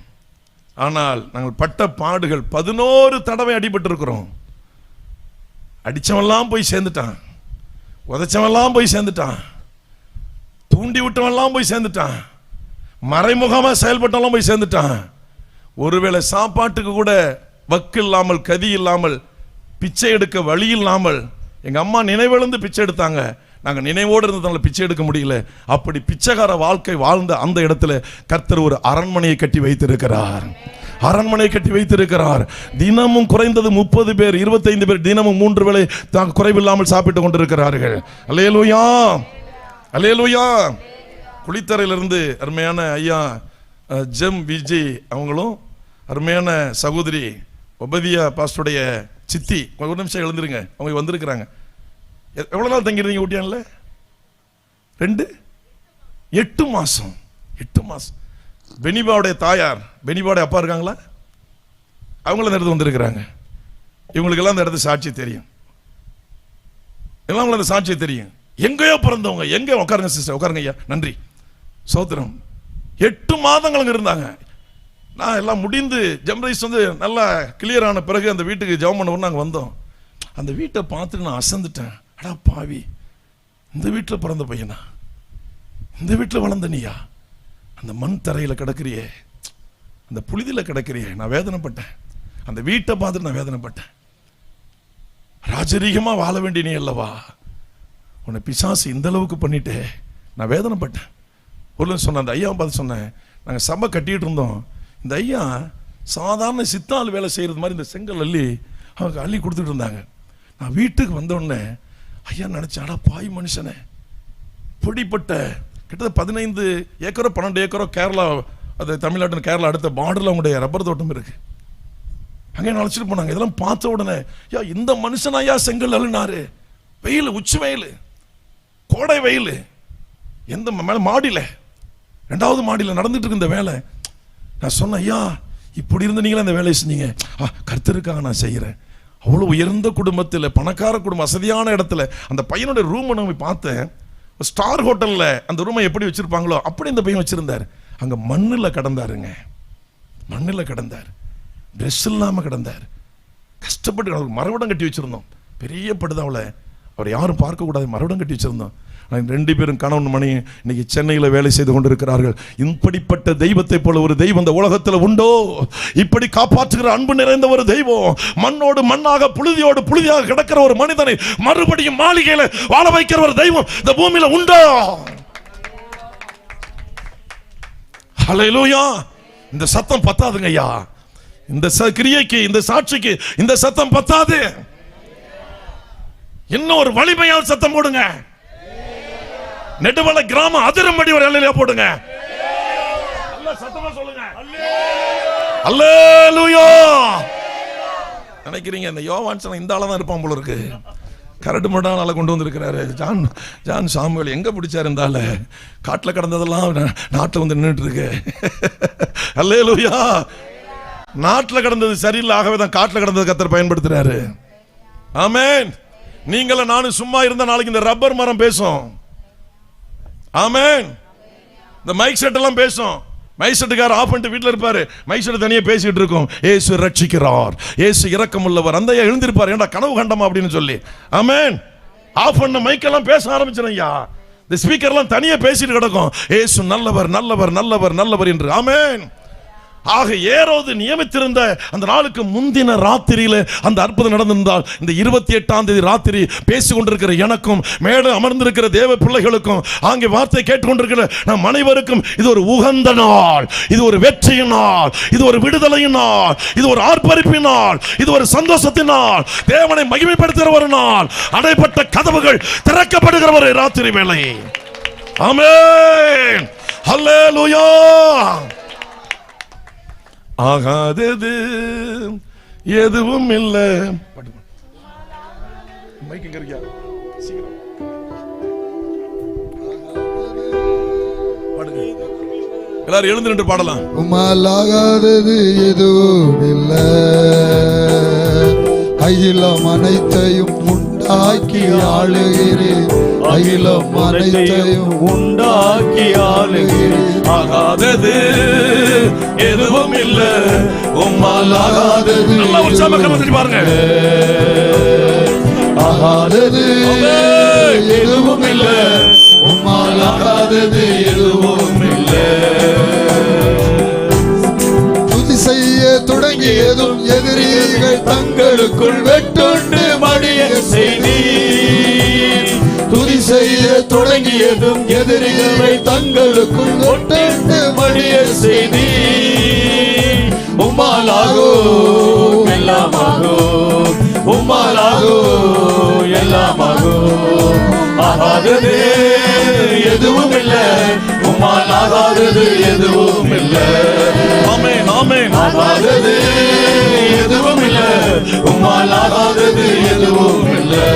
Speaker 1: ஆனால் நாங்கள் பட்ட பாடுகள் 11 தடவை அடிபட்டிருக்கிறோம். அடிச்சவெல்லாம் போய் சேர்ந்துட்டான், உதைச்சவெல்லாம் போய் சேர்ந்துட்டான், தூண்டி விட்டவெல்லாம் போய் சேர்ந்துட்டான், மறைமுகமா செயல்பட்டவெல்லாம் போய் சேர்ந்துட்டான். ஒருவேளை சாப்பாட்டுக்கு கூட வக்கு இல்லாமல், கதி இல்லாமல், பிச்சை எடுக்க வழி இல்லாமல் எங்க அம்மா நினைவிழந்து பிச்சை எடுத்தாங்க. நாங்க நினைவோடு இருந்ததால பிச்சை எடுக்க முடியல. அப்படி பிச்சைக்கார வாழ்க்கை வாழ்ந்த அந்த இடத்துல கர்த்தர் ஒரு அரண்மனையை கட்டி வைத்திருக்கிறார், அரண்மனை கட்டி வைத்திருக்கிறார். தினமும் குறைந்தது 30 பேர் 25 பேர் தினமும் 3 வேளை குறைவில்லாமல் சாப்பிட்டு கொண்டிருக்கிறார்கள். அல்லேலூயா, அல்லேலூயா. குளித்தரையிலிருந்து அருமையான ஐயா ஜெம் விஜய் அவங்களும், அருமையான சகோதரி ஒபதியா பாஸ்டருடைய சித்தி, ஒரு நிமிஷம் எழுந்துருங்க, அவங்க வந்திருக்கிறாங்க. எவ்வளவு நாள் தங்கிருந்தீங்க ஊட்டியான்ல? 8 மாசம். 8 மாசம். பெனிபாவுடைய தாயார், பெனிபாவுடைய அப்பா இருக்காங்களா, அவங்கள இந்த இடத்துல வந்திருக்கிறாங்க. இவங்களுக்கெல்லாம் இந்த இடத்து சாட்சி தெரியும், எல்லாம் அந்த சாட்சி தெரியும். எங்கேயோ பிறந்தவங்க, எங்கே உட்காருங்க சிஸ்டர், உட்காருங்க ஐயா, நன்றி, சோத்திரம். 8 மாதங்கள் அங்கே இருந்தாங்க. நான் எல்லாம் முடிந்து ஜம்ரைஸ் வந்து நல்லா கிளியர் ஆன பிறகு அந்த வீட்டுக்கு ஜெபம் பண்ண நாங்கள் வந்தோம். அந்த வீட்டை பார்த்துட்டு நான் அசந்துட்டேன். அடா பாவி, இந்த வீட்டில் பிறந்த பையனா, இந்த வீட்டில் வளர்ந்த நீயா, அந்த மண் தரையில் கிடக்கிறியே, அந்த புழுதியில் கிடக்கிறியே. நான் வேதனைப்பட்டேன், அந்த வீட்டை பார்த்துட்டு நான் வேதனைப்பட்டேன். ராஜரீகமாக வாழ வேண்டிய நீ அல்லவா, உன்னை பிசாசு இந்த அளவுக்கு பண்ணிட்டே. நான் வேதனைப்பட்டேன். ஒரு சொன்னேன், அந்த ஐயாவை பார்த்து சொன்னேன், நாங்கள் சபை கட்டிகிட்டு இருந்தோம், இந்த ஐயா சாதாரண சித்தாள் வேலை செய்கிறது மாதிரி இந்த செங்கல் அள்ளி அவங்க அள்ளி கொடுத்துட்டு இருந்தாங்க. நான் வீட்டுக்கு வந்தோடனே ஐயா நினச்சேன், அடா பாய் மனுஷனே, பிடிப்பட்ட கிட்டத்தட்ட 15 ஏக்கரோ 12 ஏக்கரோ கேரளா, அது தமிழ்நாட்டின் கேரளா அடுத்த பார்டரில் அவங்களுடைய ரப்பர் தோட்டம் இருக்கு. அங்கே அழைச்சிட்டு போனாங்க. இதெல்லாம் பார்த்த உடனே, ஐயா இந்த மனுஷன் ஐயா செங்கல் அள்ளினாரு, வெயில், உச்சி வெயில், கோடை வெயில், எந்த மேலே மாடியில் 2வது மாடியில் நடந்துட்டு இருக்கு இந்த வேலை. நான் சொன்னேன், ஐயா இப்படி இருந்து நீங்களே அந்த வேலையை செஞ்சீங்க. கர்த்தருக்காக நான் செய்கிறேன். அவ்வளோ உயர்ந்த குடும்பத்தில், பணக்கார குடும்பம், வசதியான இடத்துல அந்த பையனுடைய ரூம் நான் போய் பார்த்தேன். ஸ்டார் ஹோட்டலில் அந்த ரூமை எப்படி வச்சிருப்பாங்களோ அப்படி இந்த பையன் வச்சிருந்தார். அங்கே மண்ணில் கிடந்தாருங்க, மண்ணில் கிடந்தார், ட்ரெஸ் இல்லாமல் கிடந்தார், கஷ்டப்பட்டு. அவருக்கு மரவிடம் கட்டி வச்சிருந்தோம், பெரிய படுதாவில், அவர் யாரும் பார்க்கக்கூடாது, மரவிடம் கட்டி வச்சிருந்தோம். 2 பேரும் கணவன் மணி இன்னைக்கு சென்னையில் வேலை செய்து கொண்டிருக்கிறார்கள். இப்படிப்பட்ட தெய்வத்தை போல ஒரு தெய்வம் இந்த உலகத்தில் உண்டோ? இப்படி காப்பாற்றுகிற அன்பு நிறைந்த ஒரு தெய்வம், மண்ணோடு மண்ணாக புழுதியோடு புழுதியாக கிடக்கிற ஒரு மனிதனை மறுபடியும் மாளிகையில் வாழ வைக்கிற ஒரு தெய்வம் இந்த பூமியில உண்டோ? ஹல்லேலூயா! இந்த சத்தம் பத்தாதுங்க ஐயா. இந்த கிரியைக்கு, இந்த சாட்சிக்கு இந்த சத்தம் பத்தாது. இன்னும் ஒரு வலிமையால் சத்தம் போடுங்க. நெடுவலை கிராமம் அதிரம்படி ஒரு அல்லேலூயா போடுங்க. நல்ல சத்தமா சொல்லுங்க. அல்லேலூயா! நினைக்கிறீங்க இந்த யோவான் இந்த ஆளா தான் இருப்பான் போல இருக்கு. கரடு முரடான கொண்டு வந்திருக்கிறாரு. ஜான் சாமுவேல் எங்க பிடிச்சாரு? இருந்தால காட்டில் கடந்ததெல்லாம் நாட்டில் வந்து நின்றுட்டு இருக்கு. அல்லேலூயா! நாட்டில் கடந்தது சரியில்லை, ஆகவே தான் காட்டில் கடந்தது கர்த்தர் பயன்படுத்துறாரு. ஆமென். நீங்கள நானும் சும்மா இருந்த நாளைக்கு இந்த ரப்பர் மரம் பேசும். ஆமென். இந்த மைக் செட் எல்லாம் பேசும். மைக் செட்டுக்கார ஆஃப் பண்ணிட்டு வீட்டில் இருப்பாரு, மைக் செட் தனியாக பேசிட்டு இருக்கும். ஏசு ரட்சிக்கிறார், ஏசு இரக்கம் உள்ளவர். அந்த எழுந்திருப்பார், ஏன்டா கனவு கண்டமா அப்படின்னு சொல்லி. ஆமென். ஆஃப் பண்ண மைக்கெல்லாம் பேச ஆரம்பிச்சிடும் ஐயா. இந்த ஸ்பீக்கர்லாம் தனியா பேசிட்டு கிடக்கும், ஏசு நல்லவர் நல்லவர் நல்லவர் நல்லவர் என்று. ஆமென். ஆக ஏரோது நியமித்திருந்த அந்த நாளுக்கு முந்தின ராத்திரியில அந்த அற்புதம் நடந்திருந்தால், இந்த 28ஆம் தேதி ராத்திரி பேசிக் கொண்டிருக்கிற எனக்கும் மேல அமர்ந்திருக்கிற தேவ பிள்ளைகளுக்கும் அங்கே வார்த்தை கேட்டுக்கொண்டிருக்கிற நம் அனைவருக்கும் இது ஒரு உகந்த நாள், இது ஒரு வெற்றியின் நாள், இது ஒரு விடுதலையின் நாள், இது ஒரு ஆர்ப்பரிப்பின் நாள், இது ஒரு சந்தோஷத்தின் நாள், தேவனை மகிமைப்படுத்துகிற ஒரு நாள், அடைப்பட்ட கதவுகள் திறக்கப்படுகிற ஒரு ராத்திரி வேளை. ஆமென். ஹல்லேலூயா! ஆகாதது எதுவும் இல்லை. எல்லாரும் எழுந்து நின்று பாடலாம்.
Speaker 3: உம்மாலாகாதது எதுவும் இல்லை, அகிலம் அனைத்தையும் உண்டாக்கி ஆளுகிறேன், அகிலம் அனைத்தையும் உண்டாக்கி ஆளுகிறேன்.
Speaker 1: ஆகாதது எதுவும் இல்லை, உம்மாலாகாதது. நல்ல உற்சாகமா கரத்தட்டி பாருங்க.
Speaker 3: ஆகாதது எதுவும் இல்லை, உம்மாலாகாதது எதுவும் இல்லை. துதி செய்ய தொடங்கியதும் எதிரிகள் தங்களுக்குள் வெட்டுண்டு மடிய செய்தி. துதி செய்ய தொடங்கியதும் எதிரிகளை தங்களுக்குள் வெட்டுண்டு மடிய செய்தி. உம்மாலாகோ எல்லாமாகோ, உம்மாலாகோ எல்லாமாகோ. ஆகாதது எதுவும் இல்லை, உம்மாலாகாதது எதுவும் இல்லை.
Speaker 1: ஆமென் ஆமென்.
Speaker 3: ஆகாதது எதுவும் இல்லை, உம்மாலாகாதது எதுவும் இல்லை.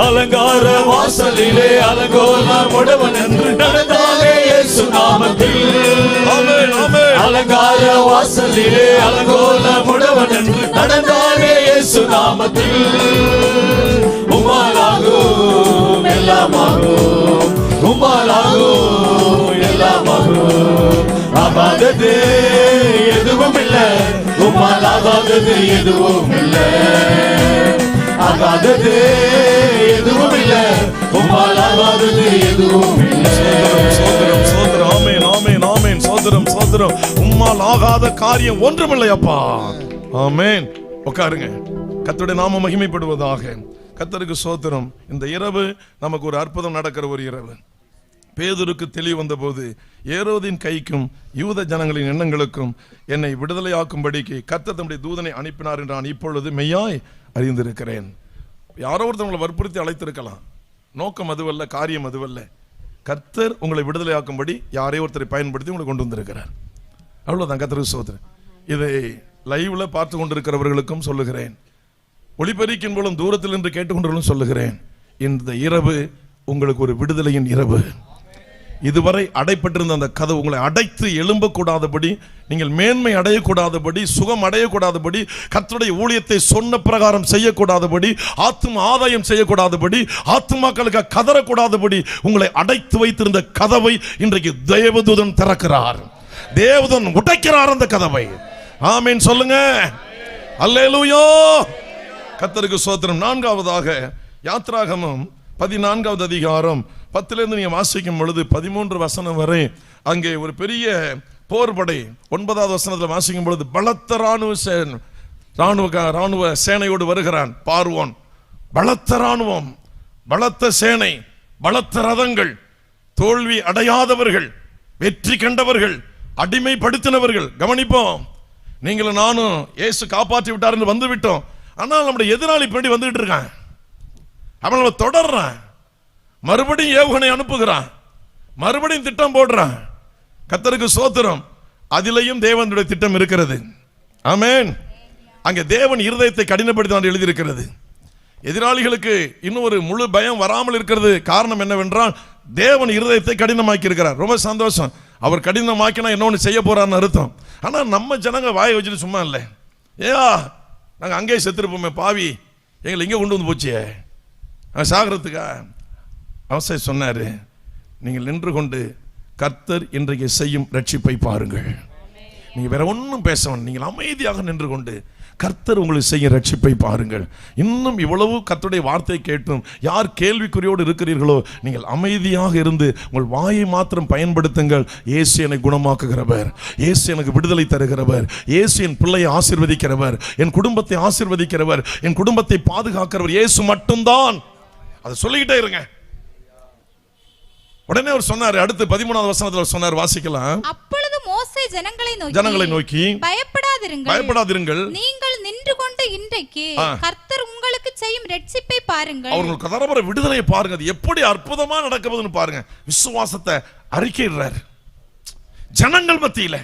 Speaker 3: அலங்கார வாசலிலே அலங்கோலம் உடையவன் என்று நடந்தாலே இயேசு நாமத்தில்.
Speaker 1: ஆமென் ஆமென்.
Speaker 3: அலங்கார வாசலிலே அலங்கோலம் உடையவன் என்று நடந்தாலே இயேசு நாமத்தில். உம்மாலாகும் எல்லாமாகும், உம்மாலாகும் எல்லாமாகும். ஆகாதது எதுவும் இல்லை, உம்மாலாகாதது எதுவும் இல்லை. ஆகாதது எதுவும் இல்லை, உம்மாலாகாதது எதுவும் இல்லை.
Speaker 1: சோதரம் சோதரம். ஆமென் ஆமென் ஆமென். சோதரம் சோதரம். உம்மால் ஆகாத காரியம் ஒன்றுமில்லை அப்பா. ஆமென். உட்காருங்க. கர்த்தருடைய நாமம் மகிமைப்படுவதாக. கர்த்தருக்கு சோதரம். இந்த இரவு நமக்கு ஒரு அற்புதம் நடக்கிற ஒரு இரவு. பேதுருக்கு தெளிவு வந்தபோது ஏரோதின் கைக்கும் யூத ஜனங்களின் எண்ணங்களுக்கும் என்னை விடுதலையாக்கும்படிக்கு கர்த்தர் தம்முடைய தூதனை அனுப்பினார் என்று நான் இப்பொழுது மெய்யாய் அறிந்திருக்கிறேன். யாரோ ஒருத்தர் உங்களை வற்புறுத்தி அழைத்திருக்கலாம். நோக்கம் அதுவல்ல, காரியம் அதுவல்ல. கர்த்தர் உங்களை விடுதலையாக்கும்படி யாரையோ ஒருத்தரை பயன்படுத்தி உங்களை கொண்டு வந்திருக்கிறார். அவ்வளவுதான். கர்த்தருக்கு சோதரன். இதை லைவ்ல பார்த்து கொண்டிருக்கிறவர்களுக்கும் சொல்லுகிறேன், ஒளிபெருக்கின் மூலம் தூரத்தில் இருந்து கேட்டுக்கொண்டவர்களும் சொல்லுகிறேன், இந்த இரவு உங்களுக்கு ஒரு விடுதலையின் இரவு. இதுவரை அடைப்பட்டிருந்த அந்த கதவு உங்களை அடைத்து எழும்பக்கூடாதபடி, நீங்கள் மேன்மை அடையக்கூடாதபடி, சுகம் அடையக்கூடாதபடி, கர்த்தருடைய ஊழியத்தை சொன்ன பிரகாரம் செய்யக்கூடாதபடி, ஆத்தும ஆதாயம் செய்யக்கூடாதபடி, ஆத்துமாக்களுக்கு கதறக்கூடாதபடி உங்களை அடைத்து வைத்திருந்த கதவை இன்றைக்கு தேவதூதன் திறக்கிறார். தேவதூதன் உடைக்கிறார் அந்த கதவை. ஆமென் சொல்லுங்க. அல்லேலூயா. கர்த்தருக்கு ஸ்தோத்திரம். 4வது யாத்ராகமம் 14வது அதிகாரம் 10 நீங்க வாசிக்கும் பொழுது 13 வசனம் வரை அங்கே ஒரு பெரிய போர்படை 9வது வசனத்தில் வாசிக்கும் பொழுது பலத்த ராணுவ சேனையோடு வருகிறான் பார்வோன். பலத்த ராணுவம், பலத்த சேனை, பலத்த ரதங்கள், தோல்வி அடையாதவர்கள், வெற்றி கண்டவர்கள், அடிமைப்படுத்தினவர்கள். கவனிப்போம், நீங்களும் நானும் இயேசு காப்பாற்றி விட்டார் என்று வந்து விட்டோம். ஆனால் நம்முடைய எதிராளி பின்னாடி வந்துகிட்டு இருக்கான். அவன் நம்ம தொடர்றான், மறுபடியும் ஏவுகணை அனுப்புகிறான், மறுபடியும் திட்டம் போடுறான். கர்த்தருக்கு ஸ்தோத்திரம். அதிலேயும் தேவனுடைய திட்டம் இருக்கிறது. ஆமென். அங்கே தேவன் இருதயத்தை கடினப்படுத்தி எழுதியிருக்கிறது. எதிராளிகளுக்கு இன்னும் ஒரு முழு பயம் வராமல் இருக்கிறது. காரணம் என்னவென்றால் தேவன் இருதயத்தை கடினமாக்கி இருக்கிறார். ரொம்ப சந்தோஷம். அவர் கடினமாக்கினா என்ன ஒன்று செய்ய போறான்னு அர்த்தம். ஆனால் நம்ம ஜனங்க வாயை வச்சுட்டு சும்மா இல்லை. நாங்கள் அங்கேயே செத்துருப்போமே பாவி, எங்களை இங்கே கொண்டு வந்து போச்சே சாகிறதுக்கா. அவசர சொன்னார், நீங்கள் நின்று கொண்டு கர்த்தர் இன்றைக்கு செய்யும் ரட்சிப்பை பாருங்கள். நீங்கள் வேற ஒன்றும் பேசணும், நீங்கள் அமைதியாக நின்று கொண்டு கர்த்தர் உங்களுக்கு செய்ய ரட்சிப்பை பாருங்கள். இன்னும் இவ்வளவு கர்த்தருடைய வார்த்தை கேட்டும் யார் கேள்விக்குறியோடு இருக்கிறீர்களோ நீங்கள் அமைதியாக இருந்து உங்கள் வாயை மாத்திரம் பயன்படுத்துங்கள். இயேசு என்னை குணமாக்குகிறவர், இயேசு எனக்கு விடுதலை தருகிறவர், இயேசு என் பிள்ளையை ஆசீர்வதிக்கிறவர், என் குடும்பத்தை ஆசீர்வதிக்கிறவர், என் குடும்பத்தை பாதுகாக்கிறவர் இயேசு மட்டும்தான். அதை சொல்லிக்கிட்டே இருங்க. உடனே அவர் சொன்னார், அடுத்து 13வது வசனத்தில் சொன்னார், வாசிக்கலாம்.
Speaker 2: அப்பொழுது மோசே ஜனங்களை நோக்கி
Speaker 1: பயப்படாதிருங்கள்,
Speaker 2: நீங்கள் நின்று கொண்டு இன்றைக்கு கர்த்தர் உங்களுக்கு செய்யும் ரட்சிப்பை பாருங்கள்.
Speaker 1: அவர்களுக்கு தரப்போற விடுதலையை பாருங்க. அது எப்படி அற்புதமா நடக்குதுன்னு பாருங்க. விசுவாசத்தை அறிக்கையிடுறார் ஜனங்கள் மத்தியில.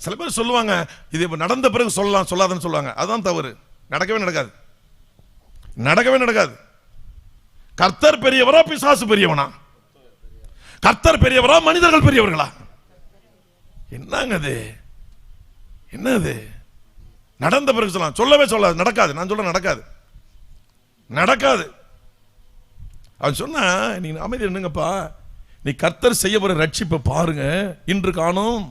Speaker 1: சில பேர் சொல்லுவாங்க, இது நடந்த பிறகு சொல்லலாம் சொல்லாதன்னு சொல்லுவாங்க. அதான் தவறு. நடக்கவே நடக்காது. கர்த்தர் பெரியவரா பிசாசு பெரியவனா? கர்த்தர் பெரியவரா மனிதர்கள் பெரியவர்களா? என்னது நடந்த பிறகு சொல்லலாம், சொல்லவே சொல்லாது. நடக்காது. நான் சொல்ல நடக்காது. அவன் சொன்னா, நீங்க அமைதி என்னங்கப்பா, நீ கர்த்தர் செய்ய போற ரட்சிப்பை பாருங்க. இன்று காணும்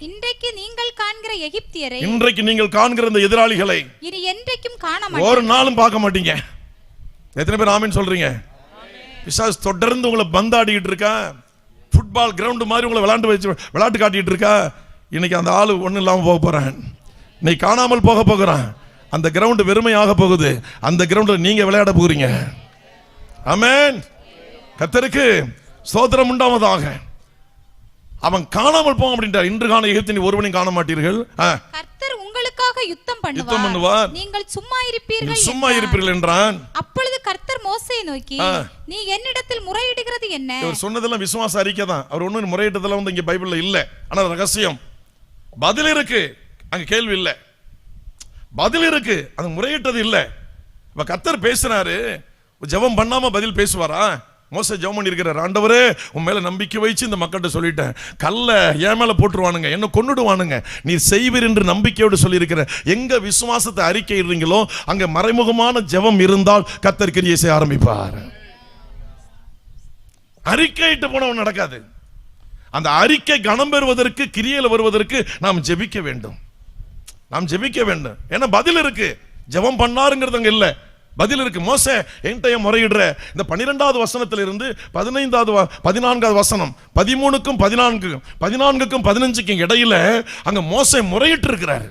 Speaker 2: இன்றைக்கு நீங்கள் காண்கிற எகிப்தியரை,
Speaker 1: இன்றைக்கு நீங்கள் காண்கிற இந்த எதிராளிகளை
Speaker 2: இனி என்றைக்கும் காண மாட்டீங்க,
Speaker 1: ஒரு நாளும் பார்க்க மாட்டீங்க. எத்தனை பேர் ஆமென் சொல்றீங்க? பிசாசு தொடர்ந்து உங்களை பந்தாடிக்கிட்டு இருக்கா, ஃபுட்பால் கிரவுண்ட் மாதிரி உங்களை விளையாட்டு காட்டிட்டு இருக்கா. இன்னைக்கு அந்த ஆளு ஒன்றும் இல்லாமல் போக போறான், நீ காணாமல் போகிறான். அந்த கிரவுண்ட் வெறுமையாக போகுது. அந்த கிரவுண்டில் நீங்க விளையாட போகிறீங்க. ஆமென். கர்த்தருக்கு ஸ்தோத்திரம் உண்டாவதாக. அவன் காணாமல் போக அப்படின்றார். இன்று காண எகிப்தின் ஒருவனையும் காண மாட்டீர்கள்.
Speaker 2: கர்த்தர் உங்களுக்காக யுத்தம் பண்ணுவார், நீங்கள் சும்மா இருப்பீர்கள்
Speaker 1: என்றான்.
Speaker 2: அப்பொழுது கர்த்தர் மோசேயை நோக்கி, நீ என்னிடத்தில் முறையிடுகிறது என்ன?
Speaker 1: இவர் சொன்னதெல்லாம் விசுவாச அறிக்கை தான். அவர் ஒன்னும் முறையிட்டதெல்லாம் வந்து இங்க பைபிள்ல இல்ல. ஆனா ரகசியம் பதில் இருக்கு. அங்க கேள்வி இல்ல, பதில் இருக்கு. அது முறையிட்டது இல்ல. இப்ப கர்த்தர் பேசுறாரு, ஜெபம் பண்ணாம பதில் பேசுவாரா? மோசே ஜெபம் பண்ணி இருக்கிறார், ஆண்டவரே உன் மேல நம்பிக்கை வச்சு இந்த மக்கள்கிட்ட சொல்லிட்டேன், கல்ல என் மேல போட்டுருவானுங்க, என்ன கொன்னுடுவானுங்க, நீ செய்வீர் என்று நம்பிக்கையோடு சொல்லி இருக்கிற. எங்க விசுவாசத்தை அறிக்கையிடுறீங்களோ அங்க மறைமுகமான ஜெபம் இருந்தால் கர்த்தர் கிரியை செய்ய ஆரம்பிப்பார். அறிக்கையிட்டு போனவன் நடக்காது. அந்த அறிக்கை கனம் பெறுவதற்கு, கிரியையில வருவதற்கு நாம் ஜெபிக்க வேண்டும். ஏன்னா பதில் இருக்கு. ஜெபம் பண்ணாருங்கிறது அங்க இல்ல, பதில் இருக்கு. மோசே என்கிட்ட முறையிடுற இந்த 12வது வசனத்திலிருந்து 14வது வசனம் 13க்கும் 14க்கும் 15க்கும் இடையில அங்க மோசே முறையிட்டு இருக்கிறாரு.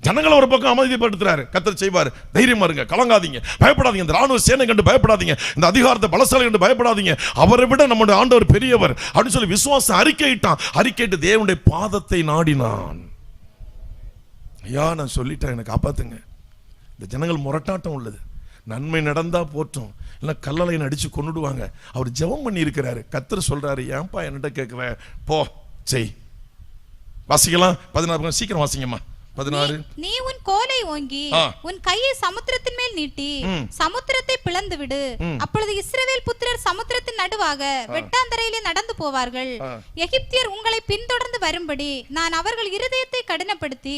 Speaker 1: ஜனங்களை ஒரு பக்கம் அமைதிப்படுத்துறாரு. கர்த்தர் செய்வார், தைரியமா இருங்க, கலங்காதீங்க, பயப்படாதீங்க, இந்த ராணுவ சேனை கண்டு பயப்படாதீங்க, இந்த அதிகாரத்தை பலசாலி கண்டு பயப்படாதீங்க, அவரை விட நம்முடைய ஆண்டவர் பெரியவர் அப்படின்னு சொல்லி விசுவாசம் அறிக்கையிட்டு தேவனுடைய பாதத்தை நாடினான். ஐயா நான் சொல்லிட்டேன், எனக்கு காப்பாத்துங்க. இந்த ஜனங்கள் முரட்டாட்டம் உள்ளது. நன்மை நடந்தா போற்றும், இல்லை கல்லலையை அடிச்சு கொண்டுடுவாங்க. அவர் ஜெபம் பண்ணி இருக்கிறாரு. கர்த்தர் சொல்றாரு, ஏன்பா என்கிட்ட கேட்குற, போ செய். வாசிக்கலாம் 16. சீக்கிரம் வாசிங்கம்மா. 16.
Speaker 2: நீ உன் கோலை ஓங்கி உன் கையை சமுத்திரத்தின் மேல் நீட்டி சமுத்திரத்தை பிளந்து விடு. அப்பொழுது இஸ்ரவேல் புத்திரர் சமுத்திரத்தின் நடுவாக வெட்டாந்தரையிலே நடந்து போவார்கள். எகிப்தியர் உங்களை பின்தொடர்ந்து வரும்படி நான் அவர்கள் இருதயத்தை கடினப்படுத்தி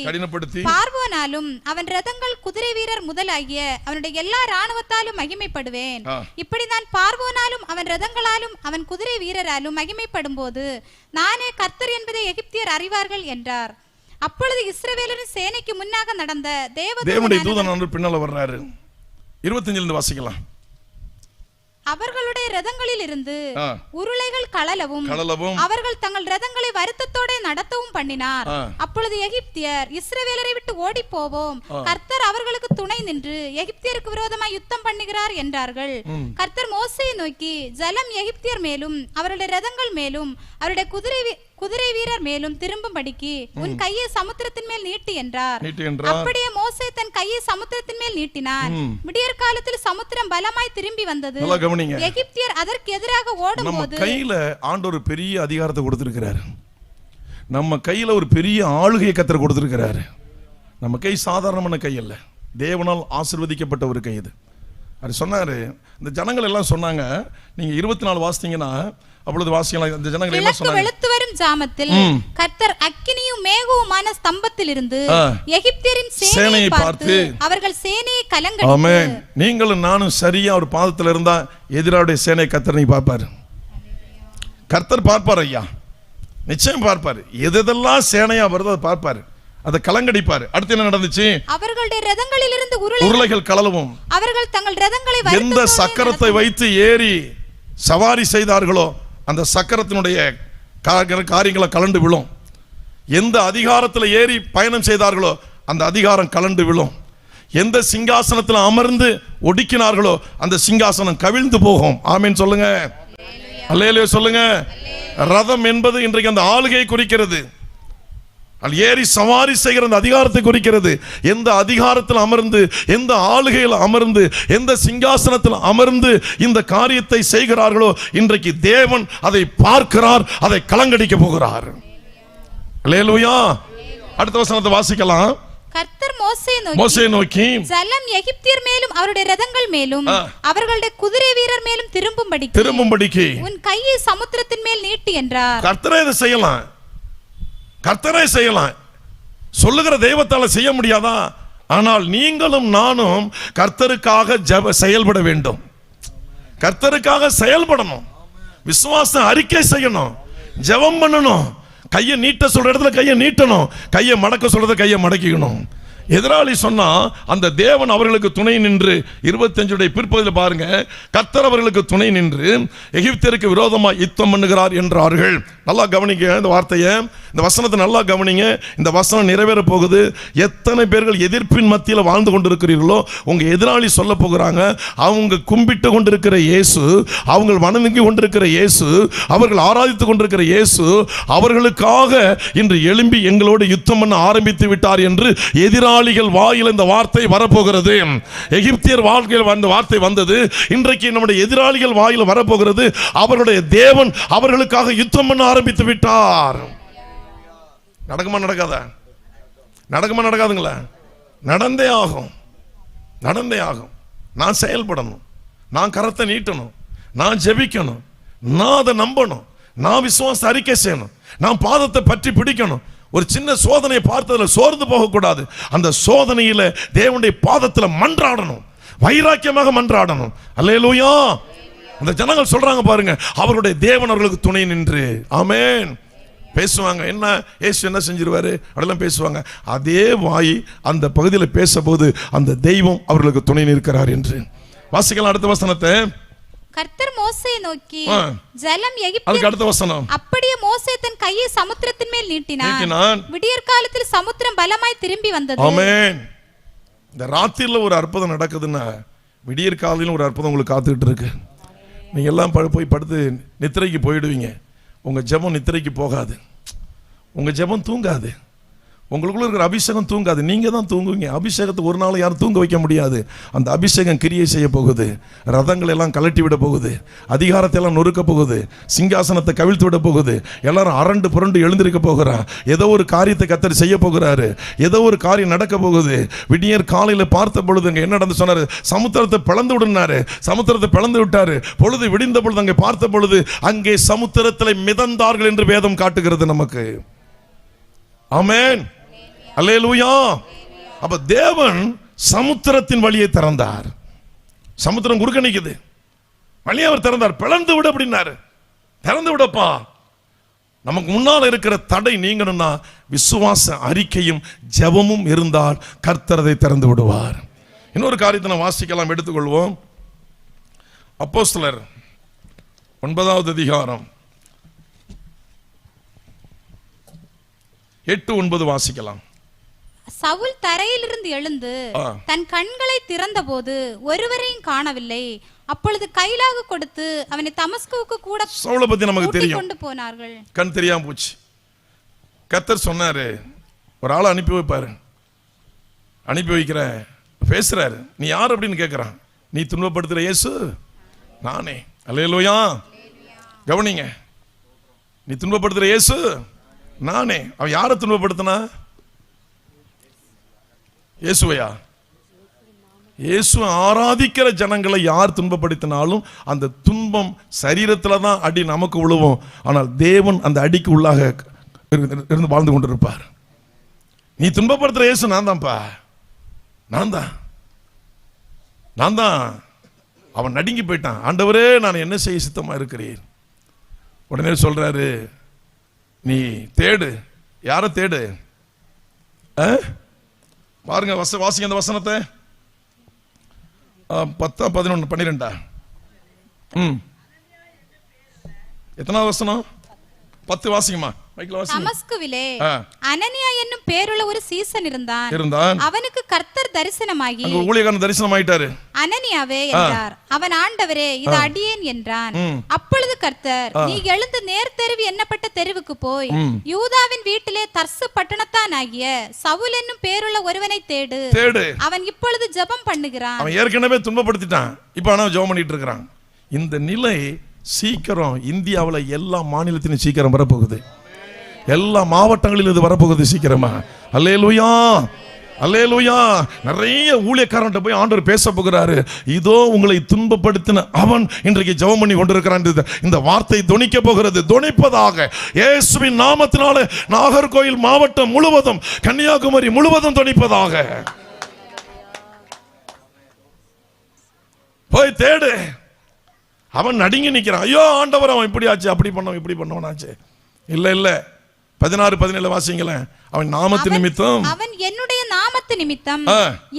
Speaker 2: பார்வோனாலும் அவன் ரதங்கள் குதிரை வீரர் முதலாகிய அவனுடைய எல்லா ராணுவத்தாலும் மகிமைப்படுவேன். இப்படி நான் பார்வோனாலும் அவன் ரதங்களாலும் அவன் குதிரை வீரராலும் மகிமைப்படும் போது நானே கர்த்தர் என்பதை எகிப்தியர் அறிவார்கள் என்றார். அப்பொழுது இஸ்ரவேலின் சேனைக்கு முன்னாக நடந்த தேவனுடைய தூதன்
Speaker 1: பின்னால வர்றாரு. 25 வாசிக்கலாம்.
Speaker 2: அவர்களுடைய ரதங்களில் இருந்து உருளைகள் கழலவும் அவர்கள் தங்கள் ரதங்களை வருத்தத்தோட நடத்தவும் பண்ணினார். அப்பொழுது எகிப்தியர், இஸ்ரவேலரை விட்டு ஓடி போவோம், கர்த்தர் அவர்களுக்கு துணை நின்று எகிப்தியருக்கு விரோதமாய் யுத்தம் பண்ணுகிறார் என்றார்கள். கர்த்தர் மோசேயை நோக்கி, ஜலம் எகிப்தியர் மேலும் அவருடைய ரதங்கள் மேலும் அவருடைய குதிரை வீரர் மேலும் திரும்பும்படிக்கு உன் கையை சமுத்திரத்தின் மேல் நீட்டு என்றார். அப்படியே மோசே தன் கையை சமுத்திரத்தின் மேல் நீட்டினான். விடியற் காலத்தில் சமுத்திரம் பலமாய் திரும்பி வந்தது. எகிப்தியர் அதற்கு எதிராக ஓடும்போது
Speaker 1: கையில ஆண்டவர் பெரிய அதிகாரத்தை கொடுத்திருக்கிறார். நம்ம கையில ஒரு பெரிய ஆளுகையை கர்த்தர் கொடுத்திருக்கிறார். நம்ம கை சாதாரணமான கை அல்ல, தேவனால் ஆசீர்வதிக்கப்பட்ட ஒரு கை இது. அது சொன்னாரு. இந்த ஜனங்கள் எல்லாம் சொன்னாங்க, நீங்க 24 வாசித்தீங்கன்னா அப்பொழுது வாசிக்கலாம். இந்த ஜனங்கள் என்ன சொன்னாங்க?
Speaker 2: வெளுத்து வரும் ஜாமத்தில் கர்த்தர் அக்கினியும் மேகவுமான ஸ்தம்பத்தில் இருந்து எகிப்தியரின் சேனையை பார்த்து அவர்கள் சேனையை கலங்கடித்து.
Speaker 1: ஆமென். நீங்களும் நானும் சரியா ஒரு பாதத்தில் இருந்தா எதிராவுடைய சேனையை கர்த்தர் நீ பார்ப்பாரு. கர்த்தர் பார்ப்பார் ஐயா, நிச்சயம் பார்ப்பாரு. எதெல்லாம் சேனையா வருதோ அதை பார்ப்பாரு, அதை கலங்கடிப்பாரு. அடுத்து என்ன நடந்துச்சு?
Speaker 2: அவர்களுடைய ரதங்களில் இருந்து
Speaker 1: உருளைகள் கலலவும்
Speaker 2: அவர்கள் தங்கள் ரதங்களை
Speaker 1: எந்த சக்கரத்தை வைத்து ஏறி சவாரி செய்தார்களோ அந்த சக்கரத்தினுடைய காரியங்களை கலண்டு விழும். எந்த அதிகாரத்தில் ஏறி பயணம் செய்தார்களோ அந்த அதிகாரம் கலண்டு விழும். எந்த சிங்காசனத்தில் அமர்ந்து ஒடுக்கினார்களோ அந்த சிங்காசனம் கவிழ்ந்து போகும். ஆமீன் சொல்லுங்க, அல்லேலூயா சொல்லுங்க. ரதம் என்பது இன்றைக்கு அந்த ஆளுகையை குறிக்கிறது. ஏறி சவாரி செய்கிற அந்த அதிகாரத்தை குறிக்கிறது. எந்த அதிகாரத்தில் அமர்ந்து, எந்த ஆளுகையில் அமர்ந்து, எந்த சிங்காசனத்தில் அமர்ந்து இந்த காரியத்தை செய்கிறார்களோ இன்றைக்கு தேவன் அதை பார்க்கிறார், அதை கலங்கடிக்க போகிறார். அல்லேலூயா. அடுத்த வசனத்தை வாசிக்கலாம்.
Speaker 2: கர்த்தர் மோசேயை நோக்கி, ஜலம் எகிப்தியர் மேலும் அவருடைய ரதங்கள் மேலும் அவர்களுடைய குதிரை வீரர் மேலும் திரும்பும்படிக்கு உன் கையை சமுத்திரத்தின் மேல் நீட்டு என்றார்.
Speaker 1: கர்த்தரே இதை செய்யலாம், கர்த்தரே செய்யலாம். சொல்லுகிற தெய்வத்தால செய்ய முடியாதா? ஆனால் நீங்களும் நானும் கர்த்தருக்காக செயல்பட வேண்டும். கர்த்தருக்காக செயல்படணும், விசுவாச அறிக்கை செய்யணும், ஜெபம் பண்ணணும். கையை நீட்ட சொல்ற இடத்துல கையை நீட்டணும், கையை மடக்க சொல்றத கையை மடக்கிக்கணும். எதிராளி சொன்னா அந்த தேவன் அவர்களுக்கு துணை நின்று 25 பிற்பகுதியில் பாருங்க, கர்த்தர் அவர்களுக்கு துணை நின்று எகிப்தியருக்கு விரோதமாக யுத்தம் பண்ணுகிறார் என்றார்கள். நல்லா கவனிங்க இந்த வார்த்தையை, இந்த வசனத்தை நல்லா கவனிங்க. இந்த வசனம் நிறைவேற போகுது. எத்தனை பேர்கள் எதிர்ப்பின் மத்தியில் வாழ்ந்து கொண்டிருக்கிறீர்களோ உங்க எதிராளி சொல்ல போகிறாங்க, அவங்க கும்பிட்டு கொண்டிருக்கிற இயேசு, அவங்க வணங்கி கொண்டிருக்கிற இயேசு, அவர்கள் ஆராதித்து கொண்டிருக்கிற இயேசு அவர்களுக்காக இன்று எழும்பி எங்களோடு யுத்தம் பண்ண ஆரம்பித்து விட்டார் என்று எதிராளிகள் வாயில் இந்த வார்த்தை வரப்போகிறது. எகிப்தியர் வாழ்க்கையில் அந்த வார்த்தை வந்தது, இன்றைக்கு நம்முடைய எதிராளிகள் வாயில் வரப்போகிறது. அவருடைய தேவன் அவர்களுக்காக யுத்தம் பண்ண ஆரம்பித்து விட்டார். நடக்குமா நடக்காதா? நடக்குமா நடக்காதுங்களா? நடந்தே ஆகும், நடந்தே ஆகும். நான் செயல்படணும், நான் கரத்தை நீட்டணும், நான் ஜெபிக்கணும், நான் அதை நம்பணும், நான் விசுவாச அறிக்கை செய்யணும், நான் பாதத்தை பற்றி பிடிக்கணும். ஒரு சின்ன சோதனையை பார்த்ததுல சோர்ந்து போகக்கூடாது. அந்த சோதனையில தேவனுடைய பாதத்தில் மன்றாடணும், வைராக்கியமாக மன்றாடணும். அல்லேலூயா. அந்த ஜனங்கள் சொல்றாங்க பாருங்க, அவருடைய தேவன் அவர்களுக்கு துணை நின்று. ஆமென். பேசுவாங்க, என்ன இயேசு என்ன செஞ்சிருவாரு அதெல்லாம் பேசுவாங்க. அதே வாய் அந்த பகுதியில் பேசபோது அந்த தெய்வம் அவர்களுக்கு துணை நிற்கிறார் என்று வாசிக்கலாம். அடுத்த வசனத்தை.
Speaker 2: கர்த்தர் மோசேயை நோக்கி, ஜலம்
Speaker 1: அதுக்கு அடுத்த வசனம்.
Speaker 2: அப்படியே மோசே தன் கையை சமுத்திரத்தின் மேல் நீட்டினான். விடியற் காலத்தில் சமுத்திரம் பலமாய் திரும்பி வந்தது.
Speaker 1: ஆமென். இந்த ராத்திரில ஒரு அற்புதம் நடக்குதுன்னா விடியற் காலையில ஒரு அற்புதம் உங்களுக்கு காத்துக்கிட்டு இருக்கு. நீங்க எல்லாம் போய் படுத்து நித்திரைக்கு போயிடுவீங்க. உங்க ஜெபம் நித்திரைக்கு போகாது, உங்க ஜெபம் தூங்காது, உங்களுக்குள்ள இருக்கிற அபிஷேகம் தூங்காது, நீங்க தான் தூங்குவீங்க. அபிஷேகத்தை ஒரு நாள் யாரும் தூங்க வைக்க முடியாது. அந்த அபிஷேகம் கிரியை செய்ய போகுது, ரதங்கள் எல்லாம் கலட்டி விட போகுது, அதிகாரத்தை எல்லாம் நொறுக்க போகுது, சிங்காசனத்தை கவிழ்த்து விட போகுது. எல்லாரும் அரண்டு புரண்டு எழுந்திருக்க போகிறான். ஏதோ ஒரு காரியத்தை கர்த்தர் செய்ய போகிறாரு, ஏதோ ஒரு காரியம் நடக்க போகுது. விடியற் காலையில பார்த்த பொழுது அங்க என்ன நடந்து சொன்னாரு? சமுத்திரத்தை பிளந்து விடுனாரு. சமுத்திரத்தை பிளந்து விட்டாரு. பொழுது விடிந்த பொழுது அங்கே பார்த்த பொழுது அங்கே சமுத்திரத்தில் மிதந்தார்கள் என்று வேதம் காட்டுகிறது நமக்கு. ஆமென். அல்லேலூயா. அப்ப தேவன் சமுத்திரத்தின் வழியை திறந்தார். சமுத்திரம் குறுக்க நிக்குது, வழியை அவர் திறந்தார். பிளந்து விட அப்படின்னாரு. திறந்து விடப்பா. நமக்கு முன்னால் இருக்கிற தடை நீங்கணும்னா விசுவாச அறிக்கையும் ஜெபமும் இருந்தால் கர்த்தர் அதை திறந்து விடுவார். இன்னொரு காரியத்தை நாம் வாசிக்கலாம், எடுத்துக்கொள்வோம். அப்போஸ்தலர் 9வது அதிகாரம் 8-9 வாசிக்கலாம்.
Speaker 2: சவுல் தரையிலிருந்து எழுந்து தன் கண்களை திறந்தபோது ஒருவரையும் காணவில்லை. அப்பொழுது கைலாகு கொடுத்து அவனை தமஸ்குவுக்கு கூட
Speaker 1: சவுலை பத்தி நமக்கு தெரியும்,
Speaker 2: கொண்டு போனார்கள்.
Speaker 1: கண் தெரியாம போச்சு. கர்த்தர் சொன்னாரு, ஒரு ஆளை அனுப்பி வைப்பாரு. அனுப்பி வைக்கிற பேசுறாரு. நீ யார் அப்படின்னு கேட்கிறான். நீ துன்பப்படுத்துற இயேசு நானே. அல்லேலூயா. கவனிங்க, நீ துன்பப்படுத்துற இயேசு நானே. அவன் யாரை துன்பப்படுத்தினா? இயேசுவையா? இயேசு ஆராதிக்கிற ஜனங்களை யார் துன்பப்படுத்தினாலும் அந்த துன்பம் சரீரத்துல தான் அடி நமக்கு விழுவும். ஆனால் தேவன் அந்த அடிக்கு உள்ளாக இருந்து வாழ்ந்து கொண்டிருப்பார். நீ துன்பப்படுத்துற இயேசு நான் தான்ப்பா, நான் தான். அவன் நடுங்கி போயிட்டான். ஆண்டவரே, நான் என்ன செய்ய சித்தமா இருக்கிறேன். உடனே சொல்றாரு, நீ தேடு. யாரை தேடு? பாருங்க, வாசிங்க அந்த வசனத்தை. 10, 11, 12. எத்தனாவது வசனம்? 10 வாசிங்கம்மா.
Speaker 2: தமஸ்குவிலே அனனியா என்னும் பேருள்ள ஒரு சீசன் இருந்தான். அவனுக்கு கர்த்தர் தரிசனமாகி,
Speaker 1: ஊழியக்காரன் தரிசனமாயிட்டாரு.
Speaker 2: அனனியாவே என்றார். அவன் ஆண்டவரே, இது அடியேன் என்றான். அப்பொழுது கர்த்தர், நீ எழுந்து நேர் தெருவு எண்ணப்பட்ட தெருவுக்கு போய் யூதாவின் வீட்டிலே தர்சு பட்டணத்தான் ஆகிய சவுல் என்னும் பேருள்ள ஒருவனை தேடு. அவன் இப்பொழுது ஜெபம் பண்ணுகிறான்.
Speaker 1: அவன் ஏற்கனவே துன்பப்படுத்திட்டான், இப்ப அவன் ஜெபம் பண்ணிட்டு இருக்கிறான். இந்த நிலை சீக்கிரம் இந்தியாவில் எல்லா மாநிலத்திலும் சீக்கிரம் வரப்போகுது. எல்லா மாவட்டங்களிலும் இது வரப்போகுது சீக்கிரமா. அல்லேலூயா, அல்லேலூயா. நிறைய ஊழியக்காரன்ட்ட போய் ஆண்டவர் பேச போகிறாரு. இதோ உங்களை துன்பப்படுத்தின அவன் இன்றைக்கு ஜெபம் பண்ணி கொண்டிருக்கிறான். இந்த வார்த்தை தொனிக்க போகிறது. தொனிப்பதாக இயேசுவின் நாமத்தினால நாகர்கோயில் மாவட்டம் முழுவதும், கன்னியாகுமரி முழுவதும் தொனிப்பதாக. போய் தேடு. அவன் நடுங்கி நிற்கிறான். ஐயோ ஆண்டவர், அவன் இப்படி ஆச்சு, அப்படி பண்ணவனாச்சு. இல்ல 16, 17 வாசிங்களேன். அவன் நாமத்து நிமித்தம்,
Speaker 2: அவன் என்னுடைய நாமத்து நிமித்தம்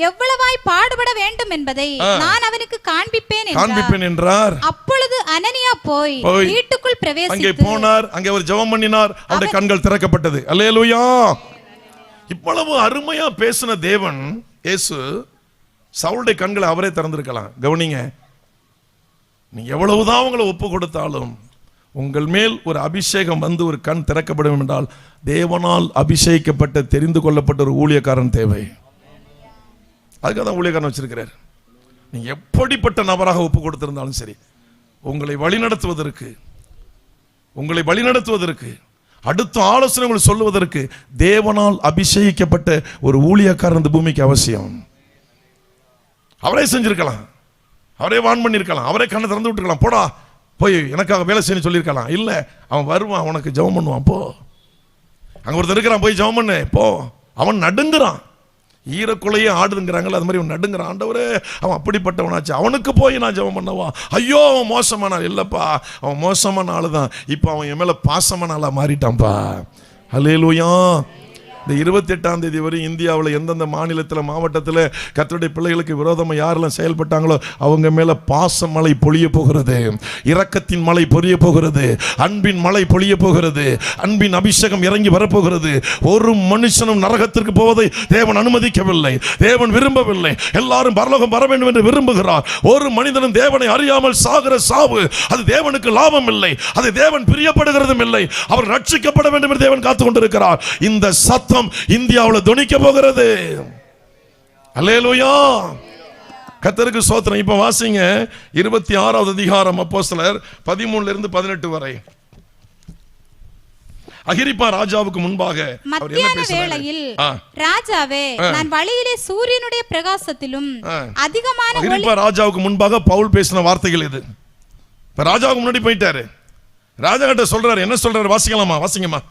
Speaker 2: எவ்வளவாய் பாடுபட வேண்டும் என்பதை நான் அவனுக்கு காண்பிப்பேன் என்றார். அப்பொழுது அனனியா போய் வீட்டுக்குள் பிரவேசித்து
Speaker 1: அங்கே போனார். அங்கே ஒரு ஜெபம் பண்ணினார். அவருடைய கண்கள் திறக்கப்பட்டது. அல்லேலூயா. இவ்வளவு அருமையா பேசின தேவன் இயேசு சவுலுடைய கண்களை அவரே திறந்திருக்கலாம். கவனிங்க, நீ எவ்வளவுதான் உங்களை ஒப்பு கொடுத்தாலும் உங்கள் மேல் ஒரு அபிஷேகம் வந்து ஒரு கண் திறக்கப்படும் என்றால் தேவனால் அபிஷேகிக்கப்பட்ட தெரிந்து கொள்ளப்பட்ட ஒரு ஊழியக்காரன் தேவை. அதுக்காக தான் ஊழியக்காரன் வச்சிருக்கிறார். நீங்க எப்படிப்பட்ட நபராக ஒப்பு கொடுத்திருந்தாலும் சரி, உங்களை வழிநடத்துவதற்கு அடுத்த ஆலோசனை உங்களுக்கு சொல்லுவதற்கு தேவனால் அபிஷேகிக்கப்பட்ட ஒரு ஊழியக்காரன் இந்த பூமிக்கு அவசியம். அவரே செஞ்சிருக்கலாம், அவரே வான் பண்ணிருக்கலாம், அவரே கண்ணை திறந்து விட்டுருக்கலாம். போடா போய் எனக்காக வேலை செய்யணும் சொல்லியிருக்கலாம். இல்லை, அவன் வருவான், அவனுக்கு ஜெபம் பண்ணுவான். போ, அங்கே ஒருத்தர் இருக்கிறான், போய் ஜெபம் பண்ணு. போ. அவன் நடுங்குறான். ஈரக்குலையே ஆடுதுங்கிறாங்களே, அது மாதிரி அவன் நடுங்குறான். ஆண்டவரே, அவன் அப்படிப்பட்டவனாச்சு, அவனுக்கு போய் நான் ஜெபம் பண்ணவா? ஐயோ, அவன் மோசமான ஆள். இல்லைப்பா, அவன் மோசமான ஆள் தான். இப்போ அவன் என் மேலே பாசமான ஆளாக மாறிட்டான்ப்பா. அல்லேலூயா. இந்த 28ஆம் தேதி வரை இந்தியாவில் எந்தெந்த மாநிலத்தில், மாவட்டத்தில் கர்த்தருடைய பிள்ளைகளுக்கு விரோதமாக யாரெல்லாம் செயல்பட்டாங்களோ அவங்க மேலே பாச மழை பொழிய போகிறது, இரக்கத்தின் மழை பொழிய போகிறது, அன்பின் மழை பொழிய போகிறது, அன்பின் அபிஷேகம் இறங்கி வரப்போகிறது. ஒரு மனுஷனும் நரகத்திற்கு போவதை தேவன் அனுமதிக்கவில்லை, தேவன் விரும்பவில்லை. எல்லாரும் பரலோகம் வர வேண்டும் என்று விரும்புகிறார். ஒரு மனிதனும் தேவனை அறியாமல் சாகிற சாவு அது தேவனுக்கு லாபம் இல்லை, அது தேவன் பிரியப்படுகிறதும் இல்லை. அவர் ரட்சிக்கப்பட வேண்டும் என்று தேவன் காத்துக் கொண்டிருக்கிறார். இந்த சத்தம் இந்தியாவில் தொனிக்க போகிறது. அல்லேலூயா. கர்த்தருக்கு ஸ்தோத்திரம். இப்ப வாசிங்க 26வது அதிகாரம் அப்போஸ்தலர் 13 18 வரை. அகிரிப்பா ராஜாவுக்கு முன்பாக
Speaker 2: மத்தியான வேளையில், ராஜாவே, நான் வழியிலே சூரியனுடைய பிரகாசத்திலும் அதிகமான
Speaker 1: அகிரிப்பா ராஜாவுக்கு முன்பாக பவுல் பேசின வார்த்தைகள் இது. இப்ப ராஜாவுக்கு முன்னாடி போயிட்டாரு. ராஜா கிட்ட சொல்றாரு. என்ன சொல்றாரு? வாசிக்கலாமா? வாசிங்கம்மா.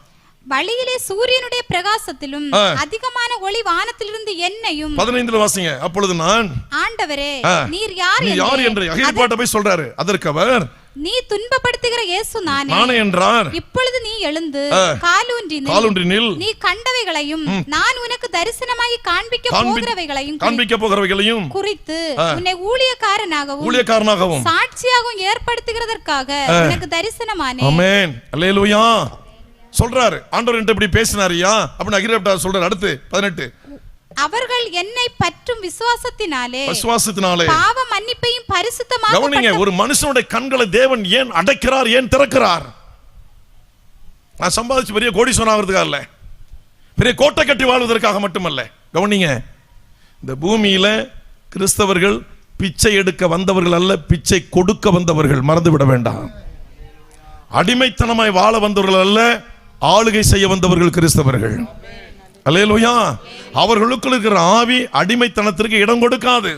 Speaker 2: வழியிலே சூரியனுடைய பிரகாசத்திலும் அதிகமான ஒளி வானத்திலிருந்து என்னையும்.
Speaker 1: 15 வாசிங்க. அப்பொழுது நான்,
Speaker 2: ஆண்டவரே, நீர் யார்
Speaker 1: என்று அகிரிப்பாட்ட போய் சொல்றாரு. அதற்கு அவர்,
Speaker 2: நீ துன்பப்படுத்துகிற இயேசு
Speaker 1: நானே என்றார்.
Speaker 2: இப்பொழுது நீ எழுந்து காலூன்றி நில். நீ கண்டவைகளையும் நான் உனக்கு தரிசனமாய் காண்பிக்க போகிறவைகளையும் குறித்து உன்னை ஊழியக்காரனாகவும் சாட்சியாகவும் ஏற்படுத்துகிறதற்காக உனக்கு தரிசனமானேன்.
Speaker 1: ஆமென், அல்லேலூயா. சொல்றாரு ஆண்டவர் இப்படி பேசினாரியா அப்படின்னு அகிரேப்டா சொல்றாரு. அடுத்து 18,
Speaker 2: அவர்கள் என்னை பற்றும் விசுவாசத்தினாலே
Speaker 1: பாவ
Speaker 2: மன்னிப்பையும் பரிசுத்தமாக.
Speaker 1: கவனிங்க, ஒரு மனுஷனுடைய கண்களை தேவன் ஏன் அடைக்கிறார், ஏன் திறக்கிறார்? நான் சம்பாதிச்சு பெரிய கோடீஸ்வரன் ஆகிறதுக்காக இல்ல, பெரிய கோட்டை கட்டி வாழ்வதற்காக மட்டுமல்ல. கவனிங்க, இந்த பூமியில கிறிஸ்தவர்கள் பிச்சை எடுக்க வந்தவர்கள் அல்ல, பிச்சை கொடுக்க வந்தவர்கள். மறந்துவிட வேண்டாம். அடிமைத்தனமாய் வாழ வந்தவர்கள் அல்ல, ஆளுகை செய்ய வந்தவர்கள் கிறிஸ்தவர்கள். அல்லேலூயா. அவர்களுக்குள் இருக்கிற ஆவி அடிமைத்தனத்திற்கு இடம் கொடுக்காது.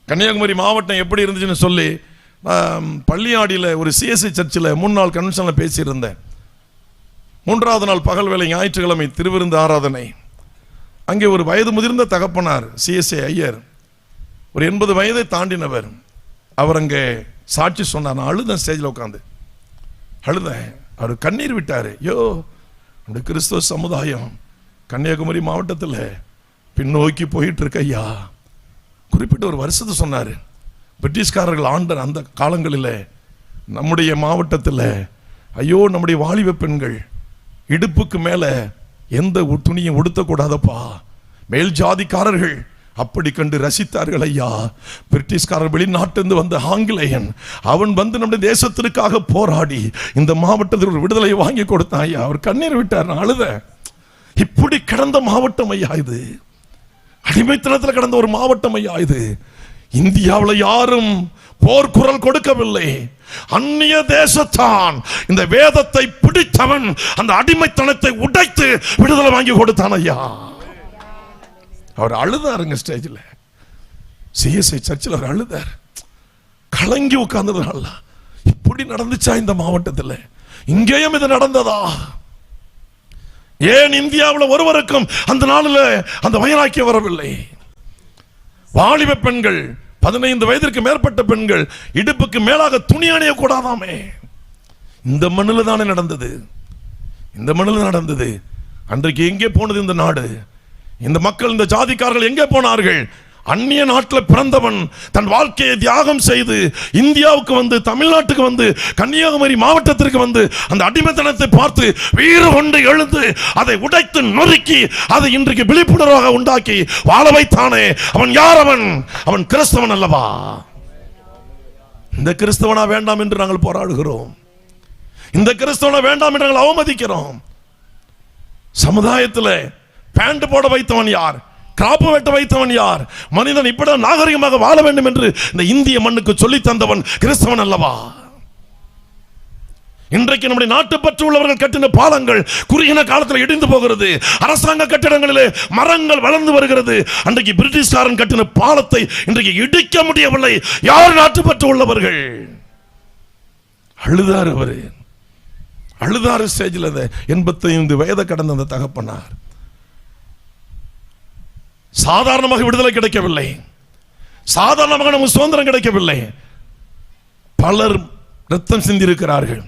Speaker 1: கன்னியாகுமரி மாவட்டம் எப்படி இருந்துச்சுன்னு சொல்லி பள்ளியாடியில் ஒரு சிஎஸ்சி சர்ச்சில் 3 நாள் கன்வென்ஷனில் பேசியிருந்தேன். 3வது நாள் பகல் வேலை ஞாயிற்றுக்கிழமை திருவிருந்து ஆராதனை. அங்கே ஒரு வயது முதிர்ந்த தகப்பனார், சிஎஸ்சி ஐயர், ஒரு 80 வயதை தாண்டினவர். அவர் அங்கே சாட்சி சொன்னார். நான் அழுதேன், ஸ்டேஜில் உட்காந்து அழுதேன். அவர் கண்ணீர் விட்டார். ஐயோ, அந்த கிறிஸ்தவ சமுதாயம் கன்னியாகுமரி மாவட்டத்தில் பின்னோக்கி போயிட்டு இருக்க ஐயா. குறிப்பிட்ட ஒரு வருஷத்தை சொன்னார். பிரிட்டிஷ்காரர்கள் ஆண்ட அந்த காலங்களில் நம்முடைய மாவட்டத்தில் ஐயோ, நம்முடைய வாலிப பெண்கள் இடுப்புக்கு மேலே எந்த துணியும் உடுத்தக்கூடாதப்பா, மேல் ஜாதிக்காரர்கள் அப்படி கண்டு ரசித்தார்கள் ஐயா. பிரிட்டிஷ்காரர், வெளிநாட்டிலிருந்து வந்த ஆங்கிலேயன், அவன் வந்து நம்முடைய தேசத்திற்காக போராடி இந்த மாவட்டத்தில் ஒரு விடுதலையை வாங்கி கொடுத்தான் ஐயா. அவர் கண்ணீர் விட்டார். நான் அழுத. இப்படி கடந்த மாவட்டம் ஐயா இது. அடிமைத்தனத்தில் கடந்த ஒரு மாவட்டம் ஐயா இது. இந்தியாவில் யாரும் போர்க்குரல் கொடுக்கவில்லை. அந்நிய தேசத்தான் இந்த வேதத்தை பிடித்தவன் அந்த அடிமைத்தனத்தை உடைத்து விடுதலை வாங்கி கொடுத்தான் ஐயா. அவர் அழுதாருங்க ஸ்டேஜில், சிஎஸ்ஐ சர்ச்சில் அவர் அழுதார். கலங்கி உட்கார்ந்ததுனால இப்படி நடந்துச்சா இந்த மாவட்டத்தில்? இங்கேயும் இது நடந்ததா? ஏன் இந்தியாவில் ஒருவருக்கும் அந்த நாளில் அந்த வைராக்கியம் வரவில்லை? வாலிப பெண்கள், 15 வயதிற்கு மேற்பட்ட பெண்கள் இடுப்புக்கு மேலாக துணி அணிய கூடாதாமே. இந்த மண்ணில் தானே நடந்தது, இந்த மண்ணில் நடந்தது. அன்றைக்கு எங்கே போனது இந்த நாடு? இந்த மக்கள், இந்த ஜாதிக்காரர்கள் எங்கே போனார்கள்? அந்நிய நாட்டில் பிறந்தவன் தன் வாழ்க்கையை தியாகம் செய்து இந்தியாவுக்கு வந்து, தமிழ்நாட்டுக்கு வந்து, கன்னியாகுமரி மாவட்டத்திற்கு வந்து அந்த அடிமைத்தனத்தை பார்த்து வீறு கொண்டு எழுந்து அதை உடைத்து நொறுக்கி அதை இன்றைக்கு விழிப்புணர்வாக உண்டாக்கி வாழ வைத்தானே. அவன் யார்? அவன் கிறிஸ்தவன் அல்லவா? இந்த கிறிஸ்தவனா வேண்டாம் என்று நாங்கள் போராடுகிறோம். இந்த கிறிஸ்தவனா வேண்டாம் என்று நாங்கள் அவமதிக்கிறோம். சமுதாயத்தில் பேண்ட் போட வைத்தவன் யார்? காப்பு வெட்ட வைத்தவன் யார்? மனிதன் இப்படி நாகரிகமாக வாழ வேண்டும் என்று இந்த இந்திய மண்ணுக்கு சொல்லி தந்தவன் கிறிஸ்தவன் அல்லவா? இன்றைக்கு நம்முடைய நாட்டுப்பற்று உள்ளவர்கள் கட்டின பாலங்கள் குறுகின காலத்தில் இடிந்து போகிறது. அரசாங்க கட்டிடங்களிலே மரங்கள் வளர்ந்து வருகிறது. அன்றைக்கு பிரிட்டிஷ்காரன் கட்டின பாலத்தை இன்றைக்கு இடிக்க முடியவில்லை. யார் நாட்டுப்பற்று உள்ளவர்கள்? அழுதார். அவரு அழுதாரு ஸ்டேஜில். 85 வயதை கடந்த அந்த தகப்பனார். சாதாரணமாக விடுதலை கிடைக்கவில்லை, சாதாரணமாக நமக்கு சுதந்திரம் கிடைக்கவில்லை. பலர் ரத்தம் சிந்திருக்கிறார்கள்.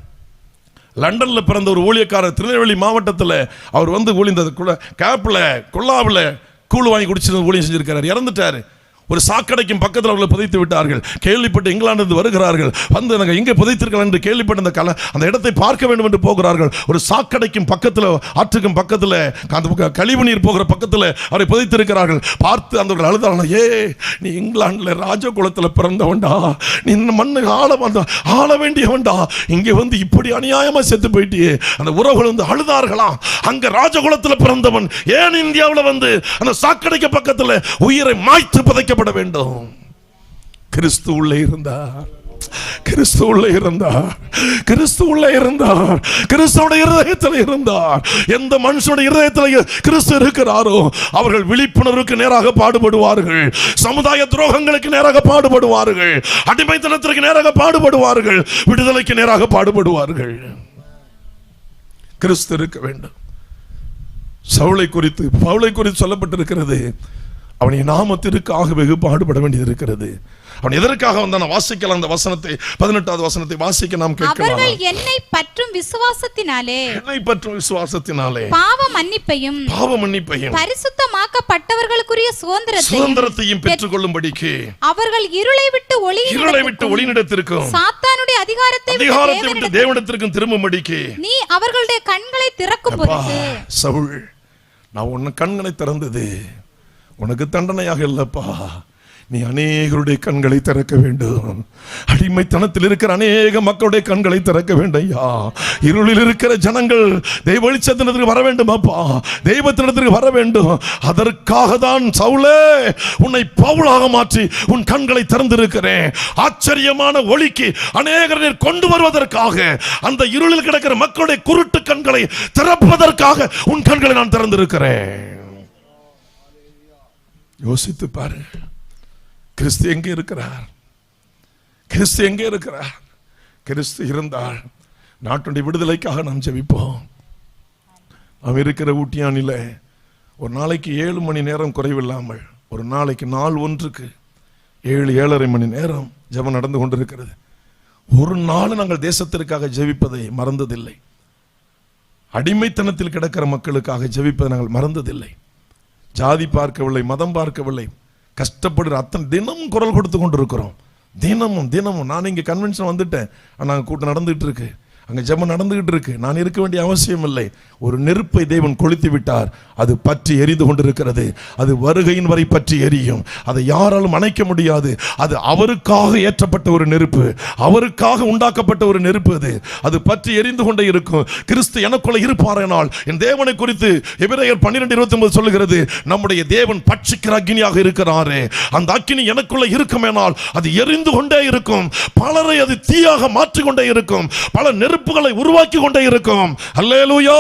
Speaker 1: லண்டன்ல பிறந்த ஒரு ஊழியக்காரர் திருநெல்வேலி மாவட்டத்தில் அவர் வந்து ஊழியர் கேப்ல கொல்லாவில் கூழ் வாங்கி குடிச்சு ஊழியம் செஞ்சிருக்கிறார். இறந்துட்டாரு. ஒரு சாக்கடைக்கும் பக்கத்தில் அவர்களை புதைத்து விட்டார்கள். கேள்விப்பட்டு இங்கிலாந்து வருகிறார்கள். வந்து நாங்கள் எங்கே புதைத்திருக்கலாம் என்று கேள்விப்பட்ட அந்த இடத்தை பார்க்க வேண்டும் என்று போகிறார்கள். ஒரு சாக்கடைக்கும் பக்கத்தில், ஆற்றுக்கும் பக்கத்தில், அந்த கழிவு நீர் போகிற பக்கத்தில் அவரை புதைத்திருக்கிறார்கள். பார்த்து அந்த அழுதாங்க. ஏ, நீ இங்கிலாந்தில் ராஜகுலத்தில் பிறந்தவன்டா, நீ இந்த மண்ணை ஆள வேண்டியவன்டா, இங்கே வந்து இப்படி அநியாயமாக செத்து போயிட்டியே. அந்த உறவுகள் வந்து அழுதார்களாம். அங்கே ராஜகுலத்தில் பிறந்தவன் ஏன் இந்தியாவில் வந்து அந்த சாக்கடைக்கு பக்கத்தில் உயிரை மாய்த்து புதைக்க வேண்டும்? கிறிஸ்து உள்ளே இருந்தார், கிறிஸ்து உள்ளே இருந்தார், கிறிஸ்து உள்ளே இருந்தார், கிறிஸ்துவோட இருதயத்தில் இருந்தார். எந்த மனுஷனுடைய இருதயத்தில் கிறிஸ்து இருக்கிறாரோ அவர்கள் விழிப்புணர்வுக்கு நேராக பாடுபடுவார்கள், சமுதாய துரோகங்களுக்கு நேராக பாடுபடுவார்கள், அடிமைத்தனத்திற்கு நேராக பாடுபடுவார்கள், விடுதலைக்கு நேராக பாடுபடுவார்கள். கிறிஸ்து இருக்க வேண்டும். சவுலை குறித்து, பவுலை குறித்து சொல்லப்பட்டிருக்கிறது. அவனை நாமத்திற்காக வெகு பாடுபட வேண்டியது இருக்கிறது. அவன் எதற்காக வந்தான்? வாசிக்கலாம் அந்த வசனத்தை, 18வது வசனத்தை வாசிக்க நாம் கேட்கலாம்.
Speaker 2: அவர்கள் என்னை பற்றும் விசுவாசத்தினாலே பாவ மன்னிப்பையும் பரிசுத்தமாக்கப்பட்டவர்களுக்குரிய சுதந்திரத்தையும்
Speaker 1: பெற்றுக்கொள்ளும்படிக்கு
Speaker 2: அவர்கள் இருளை விட்டு ஒளியினிடத்திற்கும் சாத்தானுடைய அதிகாரத்தை விட்டு
Speaker 1: தேவனிடத்திற்கும் திரும்பும்படிக்கு
Speaker 2: நீ அவர்களுடைய கண்களை திறக்கும் பொருட்டு.
Speaker 1: சவுல், நான் உன்னை கண்களை திறந்தது உனக்கு தண்டனையாக இல்லப்பா, நீ அநேகருடைய கண்களை திறக்க வேண்டும். அடிமைத்தனத்தில் இருக்கிற அநேக மக்களுடைய கண்களை திறக்க வேண்டும் ஐயா. இருளில் இருக்கிற ஜனங்கள் தெய்வ வெளிச்சத்தினத்திற்கு வர வேண்டும் அப்பா, தெய்வத்தினத்திற்கு வர வேண்டும். அதற்காக தான் சவுலே உன்னை பவுலாக மாற்றி உன் கண்களை திறந்திருக்கிறேன். ஆச்சரியமான ஒளிக்கு அநேகரை கொண்டு வருவதற்காக, அந்த இருளில் கிடக்கிற மக்களுடைய குருட்டு கண்களை திறப்பதற்காக உன் கண்களை நான் திறந்திருக்கிறேன். யோசித்து பாரு, கிறிஸ்து எங்கே இருக்கிறார்? கிறிஸ்து எங்கே இருக்கிறார்? கிறிஸ்து இருந்தால் நாட்டுடைய விடுதலைக்காக நாம் ஜெபிப்போம். அவன் இருக்கிற ஊட்டியானில ஒரு நாளைக்கு 7 மணி நேரம் குறைவில்லாமல், ஒரு நாளைக்கு நாள் ஒன்றுக்கு 7-7.5 மணி நேரம் ஜெபம் நடந்து கொண்டிருக்கிறது. ஒரு நாள் நாங்கள் தேசத்திற்காக ஜெபிப்பதை மறந்ததில்லை. அடிமைத்தனத்தில் கிடக்கிற மக்களுக்காக ஜெபிப்பதை நாங்கள் மறந்ததில்லை. ஜாதி பார்க்கவில்லை, மதம் பார்க்கவில்லை, கஷ்டப்படுற அத்தனை தினமும் குரல் கொடுத்து கொண்டிருக்கிறோம். தினமும் நான் இங்கே கன்வென்ஷன் வந்துட்டேன், ஆனால் கூட்டம் நடந்துகிட்டு இருக்கு, அங்கே ஜெபம் நடந்துகிட்டு இருக்கு. நான் இருக்க வேண்டிய அவசியம் இல்லை. ஒரு நெருப்பை தேவன் கொளுத்தி விட்டார், அது பற்றி எரிந்து கொண்டிருக்கிறது. அது வருகையின் வரை பற்றி எரியும், அதை யாராலும் அணைக்க முடியாது. அது அவருக்காக ஏற்றப்பட்ட ஒரு நெருப்பு, அவருக்காக உண்டாக்கப்பட்ட ஒரு நெருப்பு. அது பற்றி எரிந்து கொண்டே இருக்கும். கிறிஸ்து எனக்குள்ள இருப்பாரானால், என் தேவனை குறித்து எபிரேயர் 12:29 சொல்லுகிறது, நம்முடைய தேவன் பட்சிக்கிற அக்கினியாக இருக்கிறாரே, அந்த அக்கினி எனக்குள்ள இருக்குமேனால் அது எரிந்து கொண்டே இருக்கும். பலரை அது தீயாக மாற்றிக்கொண்டே இருக்கும், பல நெருப்புகளை உருவாக்கி கொண்டே இருக்கும். அல்லேலூயா,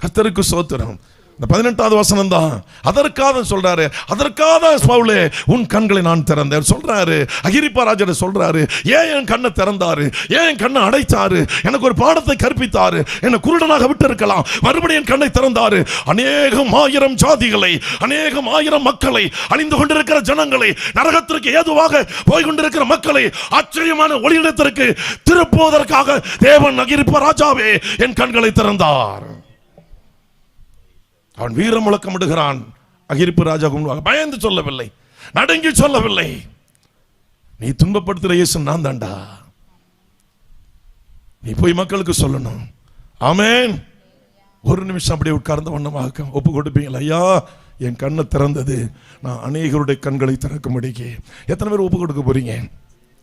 Speaker 1: கர்த்தருக்கு ஸ்தோத்திரம். இந்த 18வது வசனம் தான் அதற்காக சொல்றாரு. அதற்காக பவுலே உன் கண்களை நான் திறந்தேன் சொல்றாரு. அகிரிப்பா ராஜா சொல்றாரு, ஏன் என் கண்ணை திறந்தாரு, ஏன் என் கண்ணை அடைத்தாரு, எனக்கு ஒரு பாடத்தை கற்பித்தாரு, என்னை குருடனாக விட்டு இருக்கலாம், மறுபடியும் என் கண்ணை திறந்தாரு. அநேகம் ஆயிரம் ஜாதிகளை, அநேகம் ஆயிரம் மக்களை, அழிந்து கொண்டிருக்கிற ஜனங்களை, நரகத்திற்கு ஏதுவாக போய்கொண்டிருக்கிற மக்களை ஆச்சரியமான ஒளியிடத்திற்கு திருப்புவதற்காக தேவன் அகிரிப்பா ராஜாவே என் கண்களை திறந்தார். அவன் வீர முழக்கமிடுகிறான். அகிரிப்பு ராஜா பயந்து சொல்லவில்லை, நடுங்கி சொல்லவில்லை, நீ துன்பப்படுத்துற இயேசு நான் தாண்டா, நீ போய் மக்களுக்கு சொல்லணும். ஆமென். ஒரு நிமிஷம் அப்படியே உட்கார்ந்து வண்ணமாக ஒப்பு கொடுப்பீங்களா? ஐயா, என் கண்ணை திறந்தது, நான் அநேகருடைய கண்களை திறக்கும்படிக்கு. எத்தனை பேர் ஒப்பு கொடுக்க போறீங்க?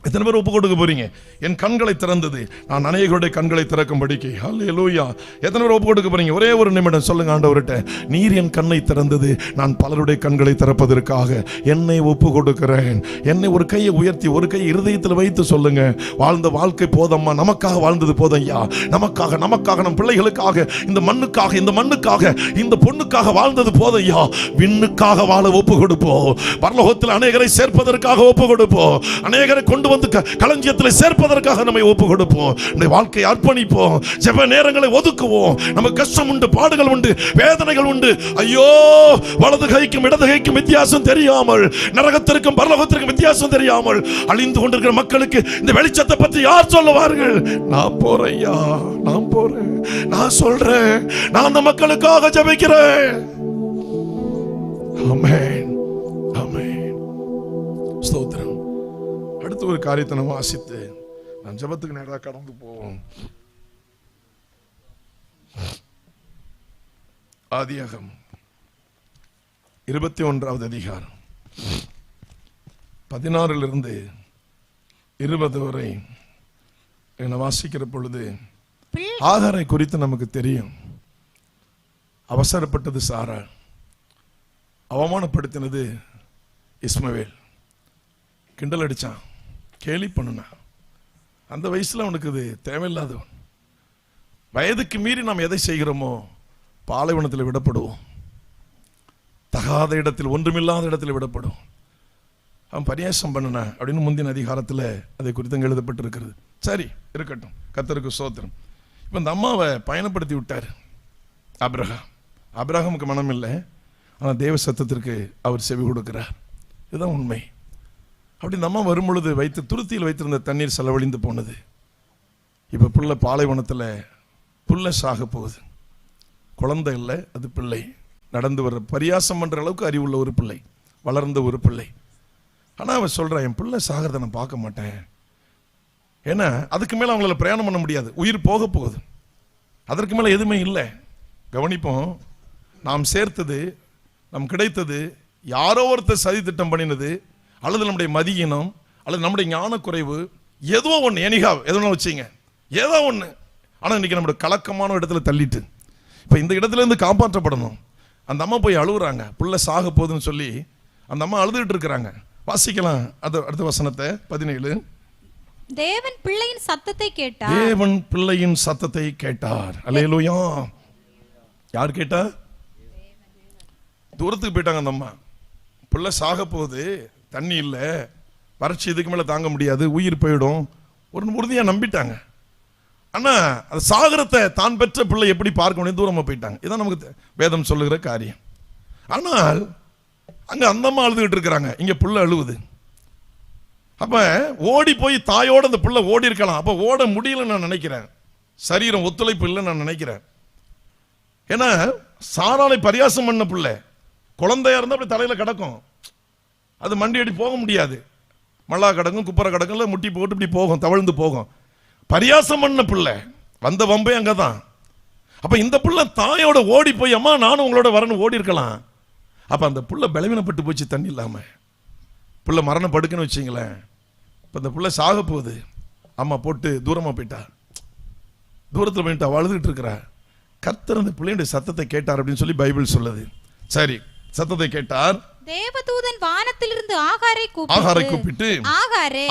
Speaker 1: எத்தனை பேர் ஒப்பு கொடுக்க போறீங்க? என் கண்களை திறந்தது, நான் அநேகருடைய கண்களை திறக்கும்படிக்கு. ஹல்லேலூயா. எத்தனை பேர் ஒப்பு கொடுக்க போறீங்க? ஒரே ஒரு நிமிடம் சொல்லுங்க ஆண்டவர்கிட்ட, நீர் என் கண்ணை திறந்தது, நான் பலருடைய கண்களை திறப்பதற்காக என்னை ஒப்பு கொடுக்கிறேன். என்னை ஒரு கையை உயர்த்தி ஒரு கை இருதயத்தில் வைத்து சொல்லுங்க, வாழ்ந்த வாழ்க்கை போதம்மா, நமக்காக வாழ்ந்தது போதையா, நமக்காக நம் பிள்ளைகளுக்காக, இந்த மண்ணுக்காக இந்த பொண்ணுக்காக வாழ்ந்தது போதையா, விண்ணுக்காக வாழ ஒப்பு கொடுப்போம். பரலோகத்தில் அநேகரை சேர்ப்பதற்காக ஒப்பு கொடுப்போம். அநேகரை கொண்டு வந்து களஞ்சியத்தில் சேர்ப்பதற்காக நம்மை ஒப்பு கொடுப்போம். நம்முடைய வாழ்க்கையை அர்ப்பணிப்போம். ஜெப நேரங்களை ஒதுக்குவோம். நமக்கு கஷ்டம் உண்டு, பாடுகள் உண்டு, வேதனைகள் உண்டு. ஐயோ, வலது கைக்கும் இடது கைக்கும் வித்தியாசம் தெரியாமல், நரகத்திற்கும் பரலோகத்திற்கும் வித்தியாசம் தெரியாமல் அழிந்து கொண்டிருக்கிற மக்களுக்கு இந்த வெளிச்சத்தை பற்றி யார் சொல்லுவார்கள்? நான் போறேன் ஐயா, நான் போறேன், நான் சொல்றேன், நான் அந்த மக்களுக்காக ஜெபிக்கிறேன். ஆமென், ஆமென். ஸ்தோத்திரம். அடுத்த ஒரு காரியத்தை நம்ம வாசித்து நான் ஜெபத்துக்கு நேராக கடந்து போவோம். ஆதியாகமம் 21வது அதிகாரம் 16 20 வரை என்ன வாசிக்கிற பொழுது, ஆகாரை குறித்து நமக்கு தெரியும். அவசரப்பட்டது சாரா, அவமானப்படுத்தினது இஸ்மவேல், கிண்டல் அடிச்சான், கேலி பண்ணுனா. அந்த வயசுல அவனுக்கு இது தேவையில்லாதவன். வயதுக்கு மீறி நாம் எதை செய்கிறோமோ பாலைவனத்தில் விடப்படுவோம், தகாத இடத்தில், ஒன்றுமில்லாத இடத்தில் விடப்படும். அவன் பரியாசம் பண்ணன அப்படின்னு முந்தின அதிகாரத்தில் அதை குறித்து எழுதப்பட்டிருக்கிறது. சரி, இருக்கட்டும், கர்த்தருக்கு ஸ்தோத்திரம். இப்போ இந்த அம்மாவை பயணப்படுத்தி விட்டார் ஆபிரகாம். ஆபிரகாமுக்கு மனம் இல்லை, ஆனால் தேவ சத்தத்திற்கு அவர் செவி கொடுக்கிறார். இதுதான் உண்மை. அப்படி நம்ம வரும் பொழுது துருத்தியில் வைத்திருந்த தண்ணீர் செலவழிந்து போனது. இப்போ புள்ள பாலைவனத்தில் புள்ள சாக போகுது. குழந்தை இல்லை, அது பிள்ளை. நடந்து வர்ற பரியாசம் பண்ணுற அளவுக்கு அறிவுள்ள ஒரு பிள்ளை, வளர்ந்த ஒரு பிள்ளை. ஆனால் அவன் சொல்கிறான், என் பிள்ளை சாகிறத நான் பார்க்க மாட்டேன். ஏன்னா அதுக்கு மேலே அவங்களால பிரயாணம் பண்ண முடியாது, உயிர் போக போகுது. அதற்கு மேலே எதுவுமே இல்லை. கவனிப்போம், நாம் சேர்த்தது, நம் கிடைத்தது யாரோ ஒருத்தர் சதி திட்டம் பண்ணினது, அல்லது நம்முடைய மதியினம், அல்லது நம்முடைய ஞானக்குறைவு, ஏதோ ஒன்று, எனிகா எதுவும் வச்சிங்க, ஏதோ ஒன்று. ஆனால் இன்னைக்கு நம்முடைய கலக்கமான இடத்துல தள்ளிட்டு இப்போ இந்த இடத்துல இருந்து காப்பாற்றப்படணும். அந்த அம்மா போய் அழுகுறாங்க, பிள்ளை சாக போகுதுன்னு சொல்லி அந்த அம்மா அழுதுகிட்டு இருக்கிறாங்க. வாசிக்கலாம் அடுத்த வசனத்தை 17.
Speaker 2: தேவன் பிள்ளையின் சத்தத்தை கேட்டார்.
Speaker 1: தேவன் பிள்ளையின் சத்தத்தை கேட்டார். அல்லேலூயா. யார் கேட்டா? தூரத்துக்கு போயிட்டாங்க அந்த அம்மா. பிள்ளை சாக போகுது, தண்ணி இல்லை, வறட்சி இதுக்கு மேலே தாங்க முடியாது, உயிர் போயிடும், ஒரு உறுதியாக நம்பிட்டாங்க. ஆனால் அது சாகரத்தை தான் பெற்ற பிள்ளை எப்படி பார்க்க முடியும், தூரமாக போயிட்டாங்க. இதான் நமக்கு வேதம் சொல்லுகிற காரியம். ஆனால் அங்கே அந்த அம்மா அழுதுகிட்டு இருக்கிறாங்க, இங்கே பிள்ளை அழுவுது. அப்போ ஓடி போய் தாயோட அந்த பிள்ளை ஓடி இருக்கலாம். அப்போ ஓட முடியலன்னு நான் நினைக்கிறேன், சரீரம் ஒத்துழைப்பு இல்லைன்னு நான் நினைக்கிறேன். ஏன்னா சாராளை பரியாசம் பண்ண பிள்ளை குழந்தையா இருந்தால் அப்படி தலையில் கிடக்கும், அது மண்டி அடி போக முடியாது, மல்லா கிடக்கும், குப்பரை கிடக்கும், இல்லை முட்டி போட்டு இப்படி போகும், தவழ்ந்து போகும். பரியாசம் பண்ண பிள்ளை, வந்த வம்பே அங்கே தான். அப்போ இந்த பிள்ளை தாயோட ஓடி போய், அம்மா நானும் உங்களோட வரணும் ஓடி இருக்கலாம். அப்போ அந்த பிள்ளை பலவீனப்பட்டு போச்சு, தண்ணி இல்லாமல். பிள்ளை மரணம் படுக்குன்னு வச்சிங்களேன். இப்போ இந்த பிள்ளை சாக போகுது, அம்மா போட்டு தூரமாக போயிட்டா, தூரத்தில் போயிட்டா, அழுதுகிட்டு இருக்கிறா. கர்த்தர் அந்த பிள்ளையுடைய சத்தத்தை கேட்டார் அப்படின்னு சொல்லி பைபிள் சொல்லுது. சரி, சத்தத்தை கேட்டார்.
Speaker 2: தேவதூதன் வானத்திலிருந்து ஆகாரை
Speaker 1: கூப்பிட்டு,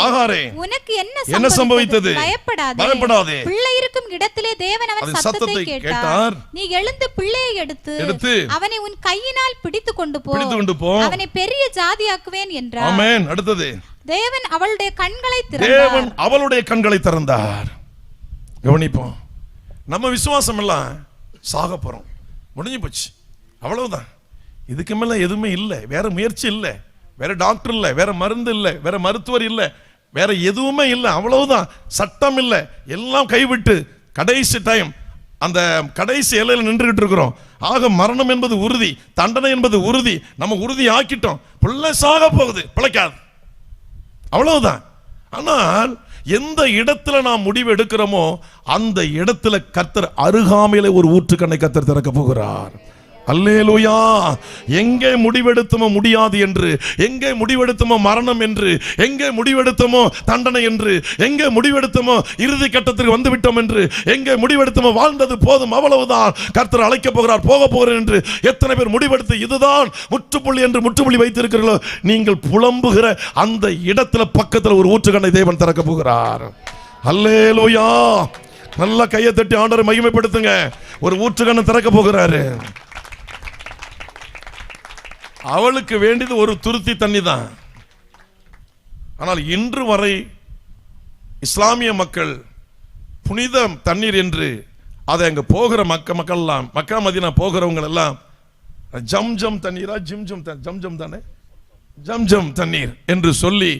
Speaker 2: ஆகாரே உனக்கு என்ன சம்பவித்தது? பயப்படாதே. பிள்ளை இருக்கும் இடத்திலே தேவன் அவன் சத்தத்தை கேட்டார். நீ எழுந்து பிள்ளையை எடுத்து அவனை உன் கையினால் பிடித்து கொண்டு போ, அவனை பெரிய ஜாதியாக்குவேன் என்றார்.
Speaker 1: ஆமென். அடுத்தது,
Speaker 2: தேவன் அவளுடைய கண்களை திறந்தார்.
Speaker 1: கவனிப்போம், நம்ம விசுவாசம் எல்லாம் சாக போறோம், முடிஞ்சு போச்சு, அவ்வளவுதான். இதுக்கு மேல எதுவுமே இல்லை, வேற முயற்சி இல்லை, வேற டாக்டர் இல்லை, வேற மருந்து இல்லை, வேற மருத்துவர் இல்லை, வேற எதுவுமே இல்லை, அவ்வளவுதான். சட்டம் இல்லை, எல்லாம் கைவிட்டு கடைசி டைம், அந்த கடைசி எல்லையில் நின்றுகிட்டு இருக்கிறோம். ஆக மரணம் என்பது உறுதி, தண்டனை என்பது உறுதி, நம்ம உறுதி ஆக்கிட்டோம். பிள்ளை சாக போகுது, பிழைக்காது, அவ்வளவுதான். ஆனால் எந்த இடத்துல நாம் முடிவு எடுக்கிறோமோ அந்த இடத்துல கர்த்தர் அருகாமையில ஒரு ஊற்றுக்கண்ணை கர்த்தர் திறக்க போகிறார். அல்லேலூயா. எங்கே முடிவெடுத்தமோ முடியாது என்று, எங்கே முடிவெடுத்தமோ மரணம் என்று, எங்கே முடிவெடுத்தமோ தண்டனை என்று, எங்கே முடிவெடுத்தமோ இறுதி கட்டத்திற்கு வந்து விட்டோம் என்று, எங்கே முடிவெடுத்தமோ வாழ்ந்தது போதும் அவ்வளவுதான், கர்த்தர் அழைக்க போகிறார், போக போகிறேன் என்று எத்தனை பேர் முடிவெடுத்து இதுதான் முற்றுப்புள்ளி என்று முற்றுப்புள்ளி வைத்திருக்கிறீர்களோ, நீங்கள் புலம்புகிற அந்த இடத்துல பக்கத்தில் ஒரு ஊற்றுக்கண்ணை தேவன் திறக்க போகிறார். அல்லேலூயா. நல்ல கையை தட்டி ஆண்டவரை மகிமைப்படுத்துங்க. ஒரு ஊற்றுக்கண்ணை திறக்க போகிறாரு. அவளுக்கு வேண்டியது ஒரு துருத்தி தண்ணி தான். ஆனால் இன்று வரை இஸ்லாமிய மக்கள் புனித தண்ணீர் என்று அதை அங்க போகிற மக்கள் எல்லாம், மக்கா மதீனா போகிறவங்க எல்லாம் ஜம்ஜம் தண்ணீரா, ஜம்ஜம் தானே, ஜம்ஜம் தண்ணீர் என்று சொல்லி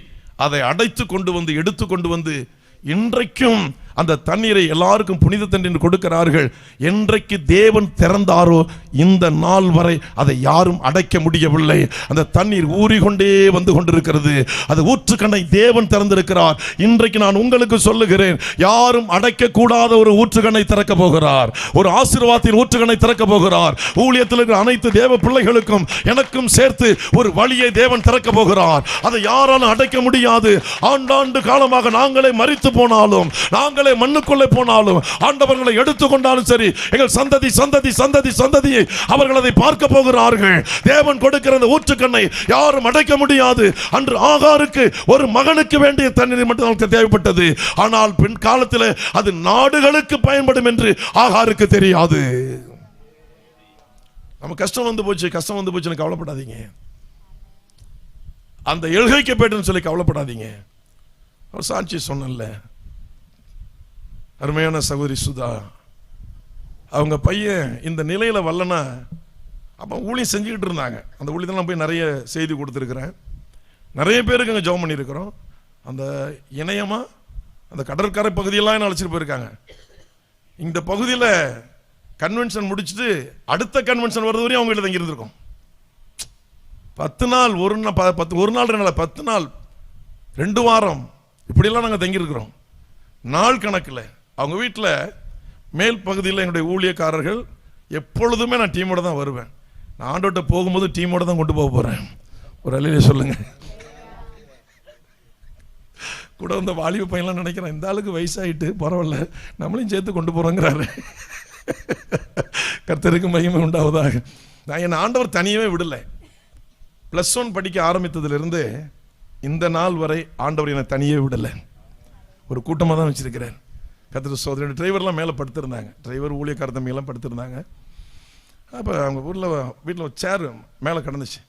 Speaker 1: அதை அடைத்து கொண்டு வந்து எடுத்து கொண்டு வந்து இன்றைக்கும் அந்த தண்ணீரை எல்லாருக்கும் புனித தண்ணீர் கொடுக்கிறார்கள். என்றைக்கு தேவன் திறந்தாரோ இந்த நாள் வரை அதை யாரும் அடைக்க முடியவில்லை. அந்த தண்ணீர் ஊறிக்கொண்டே வந்து கொண்டிருக்கிறது. அது ஊற்றுக்கண்ணை தேவன் திறந்திருக்கிறார். இன்றைக்கு நான் உங்களுக்கு சொல்லுகிறேன், யாரும் அடைக்க கூடாத ஒரு ஊற்றுக்கண்ணை திறக்க போகிறார். ஒரு ஆசீர்வாதத்தின் ஊற்றுக்கண்ணை திறக்க போகிறார். ஊழியத்தில் இருக்கிற அனைத்து தேவ பிள்ளைகளுக்கும் எனக்கும் சேர்த்து ஒரு வழியை தேவன் திறக்க போகிறார். அதை யாராலும் அடைக்க முடியாது. ஆண்டாண்டு காலமாக நாங்களே மரித்து போனாலும், நாங்களே மண்ணுக்குள்ளே போனாலும், ஆண்டவர்களை எடுத்துக்கொண்டாலும் சரி, எங்கள் சந்ததி சந்ததி சந்ததி சந்ததியை அவர்கள் அதை பார்க்க போகிறார்கள். தேவன் கொடுக்கிற அந்த ஊற்றுக்கண்ணை யாரும் அடைக்க முடியாது. அன்று ஆகாருக்கு ஒரு மகனுக்கு வேண்டிய தண்ணீர் மட்டும் தேவைப்பட்டது. ஆனால் பின் காலத்தில் அது நாடுகளுக்கு பயன்படும் என்று ஆகாருக்கு தெரியாது. நம்ம கஷ்டம் வந்து போச்சுன்னு கவலைப்படாதீங்க. அந்த எழுகைக்கு போயிட்டுன்னு சொல்லி கவலைப்படாதீங்க. அவர் சாட்சி சொன்னல, அருமையான சகோதரி சுதா, அவங்க பையன் இந்த நிலையில வரலனா அப்போ ஊழியம் செஞ்சுக்கிட்டு இருந்தாங்க. அந்த ஊழியத்தில் நான் போய் நிறைய செய்தி கொடுத்துருக்குறேன். நிறைய பேருக்கு அங்கே ஜெபம் பண்ணியிருக்கிறோம். அந்த இணையமாக அந்த கடற்கரை பகுதியெல்லாம் என்ன அழைச்சிட்டு போயிருக்காங்க. இந்த பகுதியில் கன்வென்ஷன் முடிச்சுட்டு அடுத்த கன்வென்ஷன் வர்றது வரையும் அவங்க வீட்டில் தங்கி இருந்திருக்கோம். 10 நாள், ஒரு நாள் 2 நாள், 10 நாள், 2 வாரம் இப்படியெல்லாம் நாங்கள் தங்கியிருக்கிறோம். நாள் கணக்கில் அவங்க வீட்டில் மேல் பகுதியில் என்னுடைய ஊழியக்காரர்கள் எப்பொழுதுமே நான் டீமோட தான் வருவேன். நான் ஆண்டோட்ட போகும்போது டீமோட தான் கொண்டு போக போகிறேன். ஒரு அல்லேலூயா சொல்லுங்க. கூட வந்த வாலிப பையன்லாம் நினைக்கிறேன், இந்த ஆளுக்கு வயசாகிட்டு பரவாயில்ல நம்மளையும் சேர்த்து கொண்டு போகிறோங்கிறாரு. கர்த்தருக்கு மகிமை உண்டாவதாக. நான் என் ஆண்டவர் தனியவே விடலை. +1 படிக்க ஆரம்பித்ததிலிருந்து இந்த நாள் வரை ஆண்டவர் என்னை தனியே விடலை. ஒரு கூட்டமாக தான் வச்சிருக்கிறார். கர்த்தர் சோதனை டிரைவர்லாம் மேலே படுத்திருந்தாங்க. டிரைவர் ஊழியக்கார தம்பியெல்லாம் படுத்திருந்தாங்க. அப்போ அவங்க வீட்டில் சேர் மேலே கிடந்துச்சு.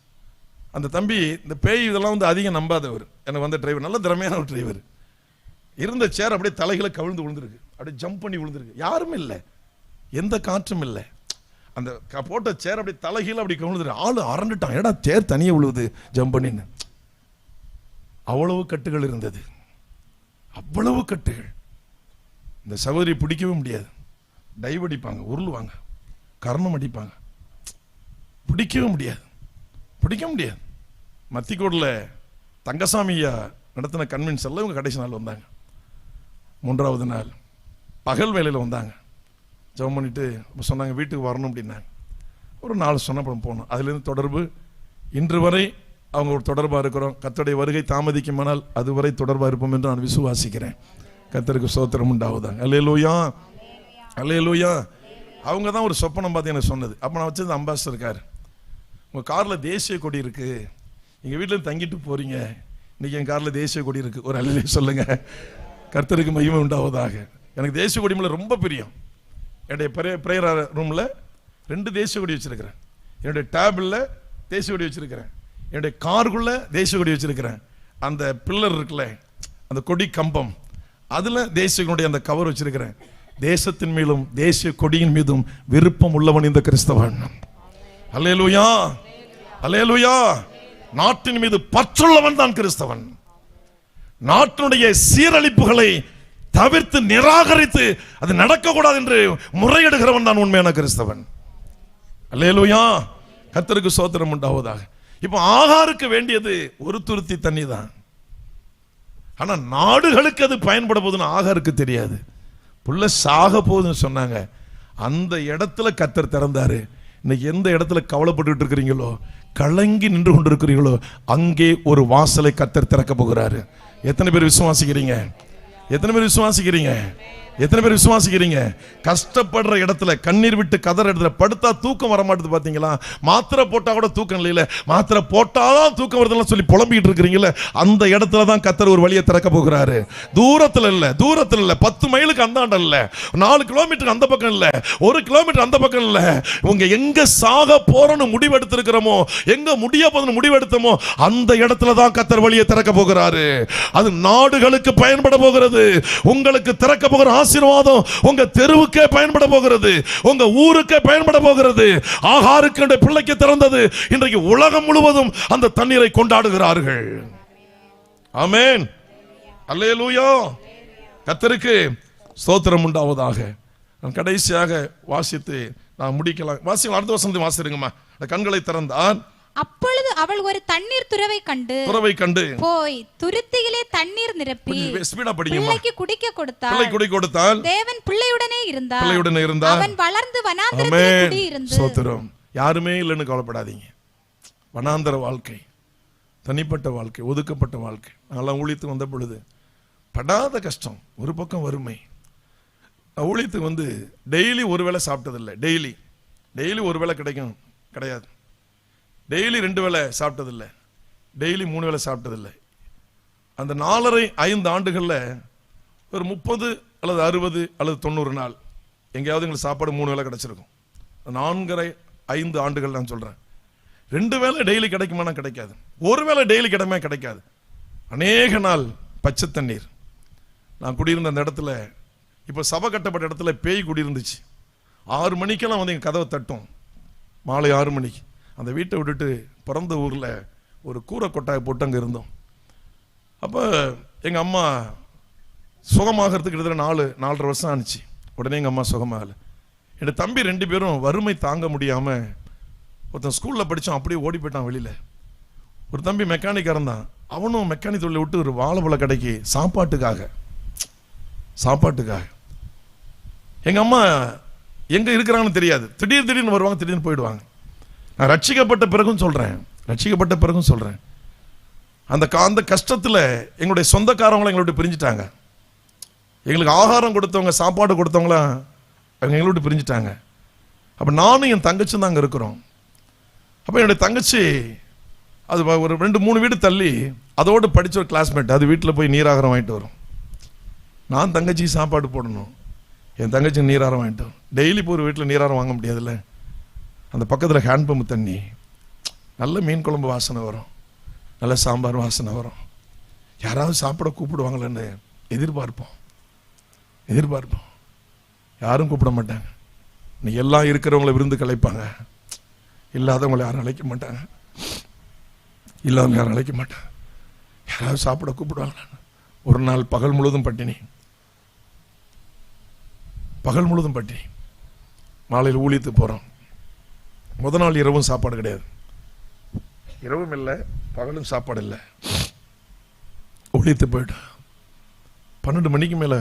Speaker 1: அந்த தம்பி இந்த பேய் இதெல்லாம் வந்து அதிகம் நம்பாதவர். எனக்கு வந்த டிரைவர் நல்ல திறமையான ஒரு டிரைவர். இருந்த சேர் அப்படியே தலைகளை கவிழ்ந்து விழுந்திருக்கு. அப்படியே ஜம்ப் பண்ணி விழுந்திருக்கு. யாருமே இல்லை, எந்த காற்றும் இல்லை. அந்த போட்ட சேர் அப்படியே தலைகீழ அப்படி கவிழ்ந்துருக்கு. ஆளு அரண்டுட்டான். ஏடா சேர் தனியே விழுவுது ஜம்ப் பண்ணின்னு. அவ்வளவு கட்டுகள் இருந்தது, அவ்வளவு கட்டுகள். இந்த சகோதரி பிடிக்கவே முடியாது. டைவ் அடிப்பாங்க, உருளுவாங்க, கர்ணம் அடிப்பாங்க. பிடிக்கவே முடியாது, பிடிக்க முடியாது. மத்திக்கோடில் தங்கசாமி ஐயா நடத்தின கன்வென்ஷனில் இவங்க கடைசி நாள் வந்தாங்க. 3வது நாள் பகல் வேலையில் வந்தாங்க. ஜெபம் பண்ணிட்டு சொன்னாங்க வீட்டுக்கு வரணும் அப்படின்னாங்க. ஒரு 4 சொன்னப்பறம் போனோம். அதுலேருந்து தொடர்பு இன்று வரை அவங்க ஒரு தொடர்பாக இருக்கிறோம். கர்த்தருடைய வருகை தாமதிக்குமானால் அதுவரை தொடர்பாக இருப்போம் என்று நான் விசுவாசிக்கிறேன். கர்த்தருக்கு ஸ்தோத்திரம் உண்டாவதாங்க. அல்லேலூயா, அல்லேலூயா. அவங்க தான் ஒரு சொப்பனம் பார்த்து எனக்கு சொன்னது. அப்போ நான் வச்சது அம்பாசிடர் இருக்கார். உங்கள் காரில் தேசிய கொடி இருக்குது, எங்கள் வீட்டில் தங்கிட்டு போகிறீங்க, இன்றைக்கி என் காரில் தேசிய கொடி இருக்குது. ஒரு அல்லேலூயா சொல்லுங்க. கர்த்தருக்கு மகிமை உண்டாவதாக. எனக்கு தேசிய கொடி மேலே ரொம்ப பிரியம். என்னுடைய ப்ரேயர் ரூமில் 2 தேசிய கொடி வச்சுருக்கிறேன். என்னுடைய டேபிளில் தேசிய கொடி வச்சுருக்கிறேன். என்னுடைய காருக்குள்ளே தேசிய கொடி வச்சுருக்கிறேன். அந்த பில்லர் இருக்குல்ல, அந்த கொடி கம்பம், அதில் தேசிய கொடிய அந்த கவர் வச்சுருக்கிறேன். தேசத்தின் மீதும் தேசிய கொடியின் மீதும் விருப்பம் உள்ளவன் இந்த கிறிஸ்தவன். அல்லேலூயா, அல்லேலூயா. நாட்டின் மீது பற்றுள்ளவன் தான் கிறிஸ்தவன். நாட்டினுடைய சீரழிப்புகளை தவிர்த்து நிராகரித்து அது நடக்கக்கூடாது என்று முறையிடுகிறவன் தான் உண்மையான கிறிஸ்தவன். அல்லேலூயா, கர்த்தருக்கு ஸ்தோத்திரம் உண்டாவதாக. இப்போ ஆகாருக்கு வேண்டியது ஒரு துருத்தி தண்ணி தான். ஆனா நாடுகளுக்கு அது பயன்பட போகுதுன்னு ஆகாருக்கு தெரியாது. புள்ள சாக போகுதுன்னு சொன்னாங்க. அந்த இடத்துல கர்த்தர் திறந்தாரு. இன்னைக்கு எந்த இடத்துல கவலைப்பட்டு இருக்கிறீங்களோ, கலங்கி நின்று கொண்டு இருக்கிறீங்களோ, அங்கே ஒரு வாசலை கர்த்தர் திறக்க போகிறாரு. எத்தனை பேர் விசுவாசிக்கிறீங்க? எத்தனை பேர் விசுவாசிக்கிறீங்க? எத்தனை பேர் விசுவாசிக்கிறீங்க? கஷ்டப்படுற இடத்துல, கண்ணீர் விட்டு கதற இடத்துல படுத்தா தூக்கம் வர மாட்டேது. பார்த்தீங்களா? மாத்திரை போட்டா கூட தூக்கம் இல்லையில, மாத்திரை போட்டாதான் தூக்கம் வருதுன்னு சொல்லி புலம்பிக்கிட்டு இருக்கிறீங்களே, அந்த இடத்துல தான் கர்த்தர் ஒரு வழியை திறக்க போகிறாரு. தூரத்தில் இல்லை, தூரத்தில் இல்லை, 10 மைலுக்கு அந்தாண்ட இல்லை, 4 கிலோமீட்டருக்கு அந்த பக்கம் இல்லை, 1 கிலோமீட்டர் அந்த பக்கம் இல்லை. உங்க எங்க சாக போறோன்னு முடிவெடுத்திருக்கிறோமோ, எங்க முடிய போதுன்னு முடிவெடுத்தோமோ, அந்த இடத்துல தான் கர்த்தர் வழியை திறக்க போகிறாரு. அது நாடுகளுக்கு பயன்பட போகிறது. உங்களுக்கு திறக்க போகிற ஆசீர்வாதம் உங்க தெருவுக்கே பயன்பட போகிறது, உங்க ஊருக்கே பயன்பட போகிறது. ஆகாருக்கு பிள்ளைக்கு திறந்தது. இன்றைக்கு உலகம் முழுவதும் அந்த தண்ணீரை கொண்டாடுகிறார்கள். ஆமென், அல்லேலூயா. கர்த்தருக்கு ஸ்தோத்திரம் உண்டாவதாக. நான் கடைசியாக வாசித்து நான் முடிக்கலாம். வாசிக்கலாம், அடுத்த வசனத்தை வாசிருங்கம்மா. கண்களை திறந்தான்.
Speaker 2: அப்பொழுது அவள் ஒரு தண்ணீர் துறவை கண்டு போய் துருத்தியிலே தண்ணீர் நிரப்பி பிள்ளைக்கு குடிக்க கொடுத்தாள். தேவன் பிள்ளையுடனே இருந்தார். அவன் வளர்ந்து வனாந்தரத்திலே குடியிருந்து.
Speaker 1: ஸ்தோத்திரம். யாருமே இல்லைன்னு கவலைப்படாதீங்க. வனாந்தர வாழ்க்கை, தனிப்பட்ட வாழ்க்கை, ஒதுக்கப்பட்ட வாழ்க்கை. நான்லாம் ஊழியத்துக்கு வந்த பொழுது படாத கஷ்டம். ஒரு பக்கம் வறுமை. ஊழியத்துக்கு வந்து டெய்லி ஒரு வேளை சாப்பிட்டதில்லை. டெய்லி ஒரு வேளை கிடையாது. டெய்லி 2 வேளை சாப்பிட்டதில்லை. டெய்லி 3 வேளை சாப்பிட்டதில்லை. அந்த 4.5 ஆண்டுகளில் ஒரு 30 அல்லது 60 அல்லது 90 நாள் எங்கேயாவது எங்களுக்கு சாப்பாடு 3 வேளை கிடைச்சிருக்கும். 4.5 ஆண்டுகள் நான் சொல்கிறேன். 2 வேளை டெய்லி கிடைக்குமானா கிடைக்காது. 1 வேளை டெய்லி கிடைக்காது. அநேக நாள் பச்சை தண்ணீர். நான் குடியிருந்த அந்த இடத்துல, இப்போ சபை கட்டப்பட்ட இடத்துல பேய் குடியிருந்துச்சு. 6 மணிக்கெல்லாம் வந்து எங்கள் கதவை தட்டும். மாலை 6 மணிக்கு அந்த வீட்டை விட்டுட்டு பிறந்த ஊரில் ஒரு கூரை கொட்டாயை போட்டு அங்கே இருந்தோம். அப்போ எங்கள் அம்மா சுகமாகறதுக்கு கிட்டத்தட்ட 4.5 வருஷம் ஆனிச்சு. உடனே எங்கள் அம்மா சுகமாகலை. என்னோட தம்பி 2 பேரும் வறுமை தாங்க முடியாமல், ஒருத்தன் ஸ்கூலில் படித்தான், அப்படியே ஓடி போயிட்டான் வெளியில். ஒரு தம்பி மெக்கானிக்காக இருந்தான், அவனும் மெக்கானிக் தொழிலை விட்டு ஒரு வாழைப்பழ கடைக்கு சாப்பாட்டுக்காக எங்கள் அம்மா எங்கே இருக்கிறாங்கன்னு தெரியாது. திடீர்னு வருவாங்க, திடீர்னு போயிடுவாங்க. நான் ரட்சிக்கப்பட்ட பிறகும் சொல்கிறேன், அந்த கஷ்டத்தில் எங்களுடைய சொந்தக்காரவங்களை எங்களோட பிரிஞ்சுட்டாங்க. எங்களுக்கு ஆகாரம் கொடுத்தவங்க, சாப்பாடு கொடுத்தவங்களாம் அவங்க எங்களோட பிரிஞ்சுட்டாங்க. அப்போ நானும் என் தங்கச்சும் தான் அங்கே இருக்கிறோம். அப்போ என்னுடைய தங்கச்சி அது ஒரு 2-3 வீடு தள்ளி அதோடு படித்த ஒரு கிளாஸ்மேட், அது வீட்டில் போய் நீராகாரம் வாங்கிட்டு வரும். நான் தங்கச்சிக்கு சாப்பாடு போடணும், என் தங்கச்சி நீராகாரம் வாங்கிட்டு வரும். டெய்லி போய் ஒரு வீட்டில் நீராகாரம் வாங்க முடியாதுல்ல. அந்த பக்கத்தில் ஹேண்ட் பம்பு தண்ணி, நல்ல மீன் குழம்பு வாசனை வரும், நல்ல சாம்பார் வாசனை வரும். யாராவது சாப்பிட கூப்பிடுவாங்களேன்னு எதிர்பார்ப்போம். யாரும் கூப்பிட மாட்டாங்க. நீ எல்லாம் இருக்கிறவங்களை விருந்து கலைப்பாங்க, இல்லாதவங்களை யாரும் அழைக்க மாட்டாங்க. யாராவது சாப்பிட கூப்பிடுவாங்க. ஒரு நாள் பகல் முழுதும் பட்டினி. மாலையில் ஊழியத்துக்கு போகிறோம். முதல் நாள் இரவும் சாப்பாடு கிடையாது. இரவும் இல்லை, பகலும் சாப்பாடு இல்லை. ஊழியத்து போயிட்டு 12 மணிக்கு மேலே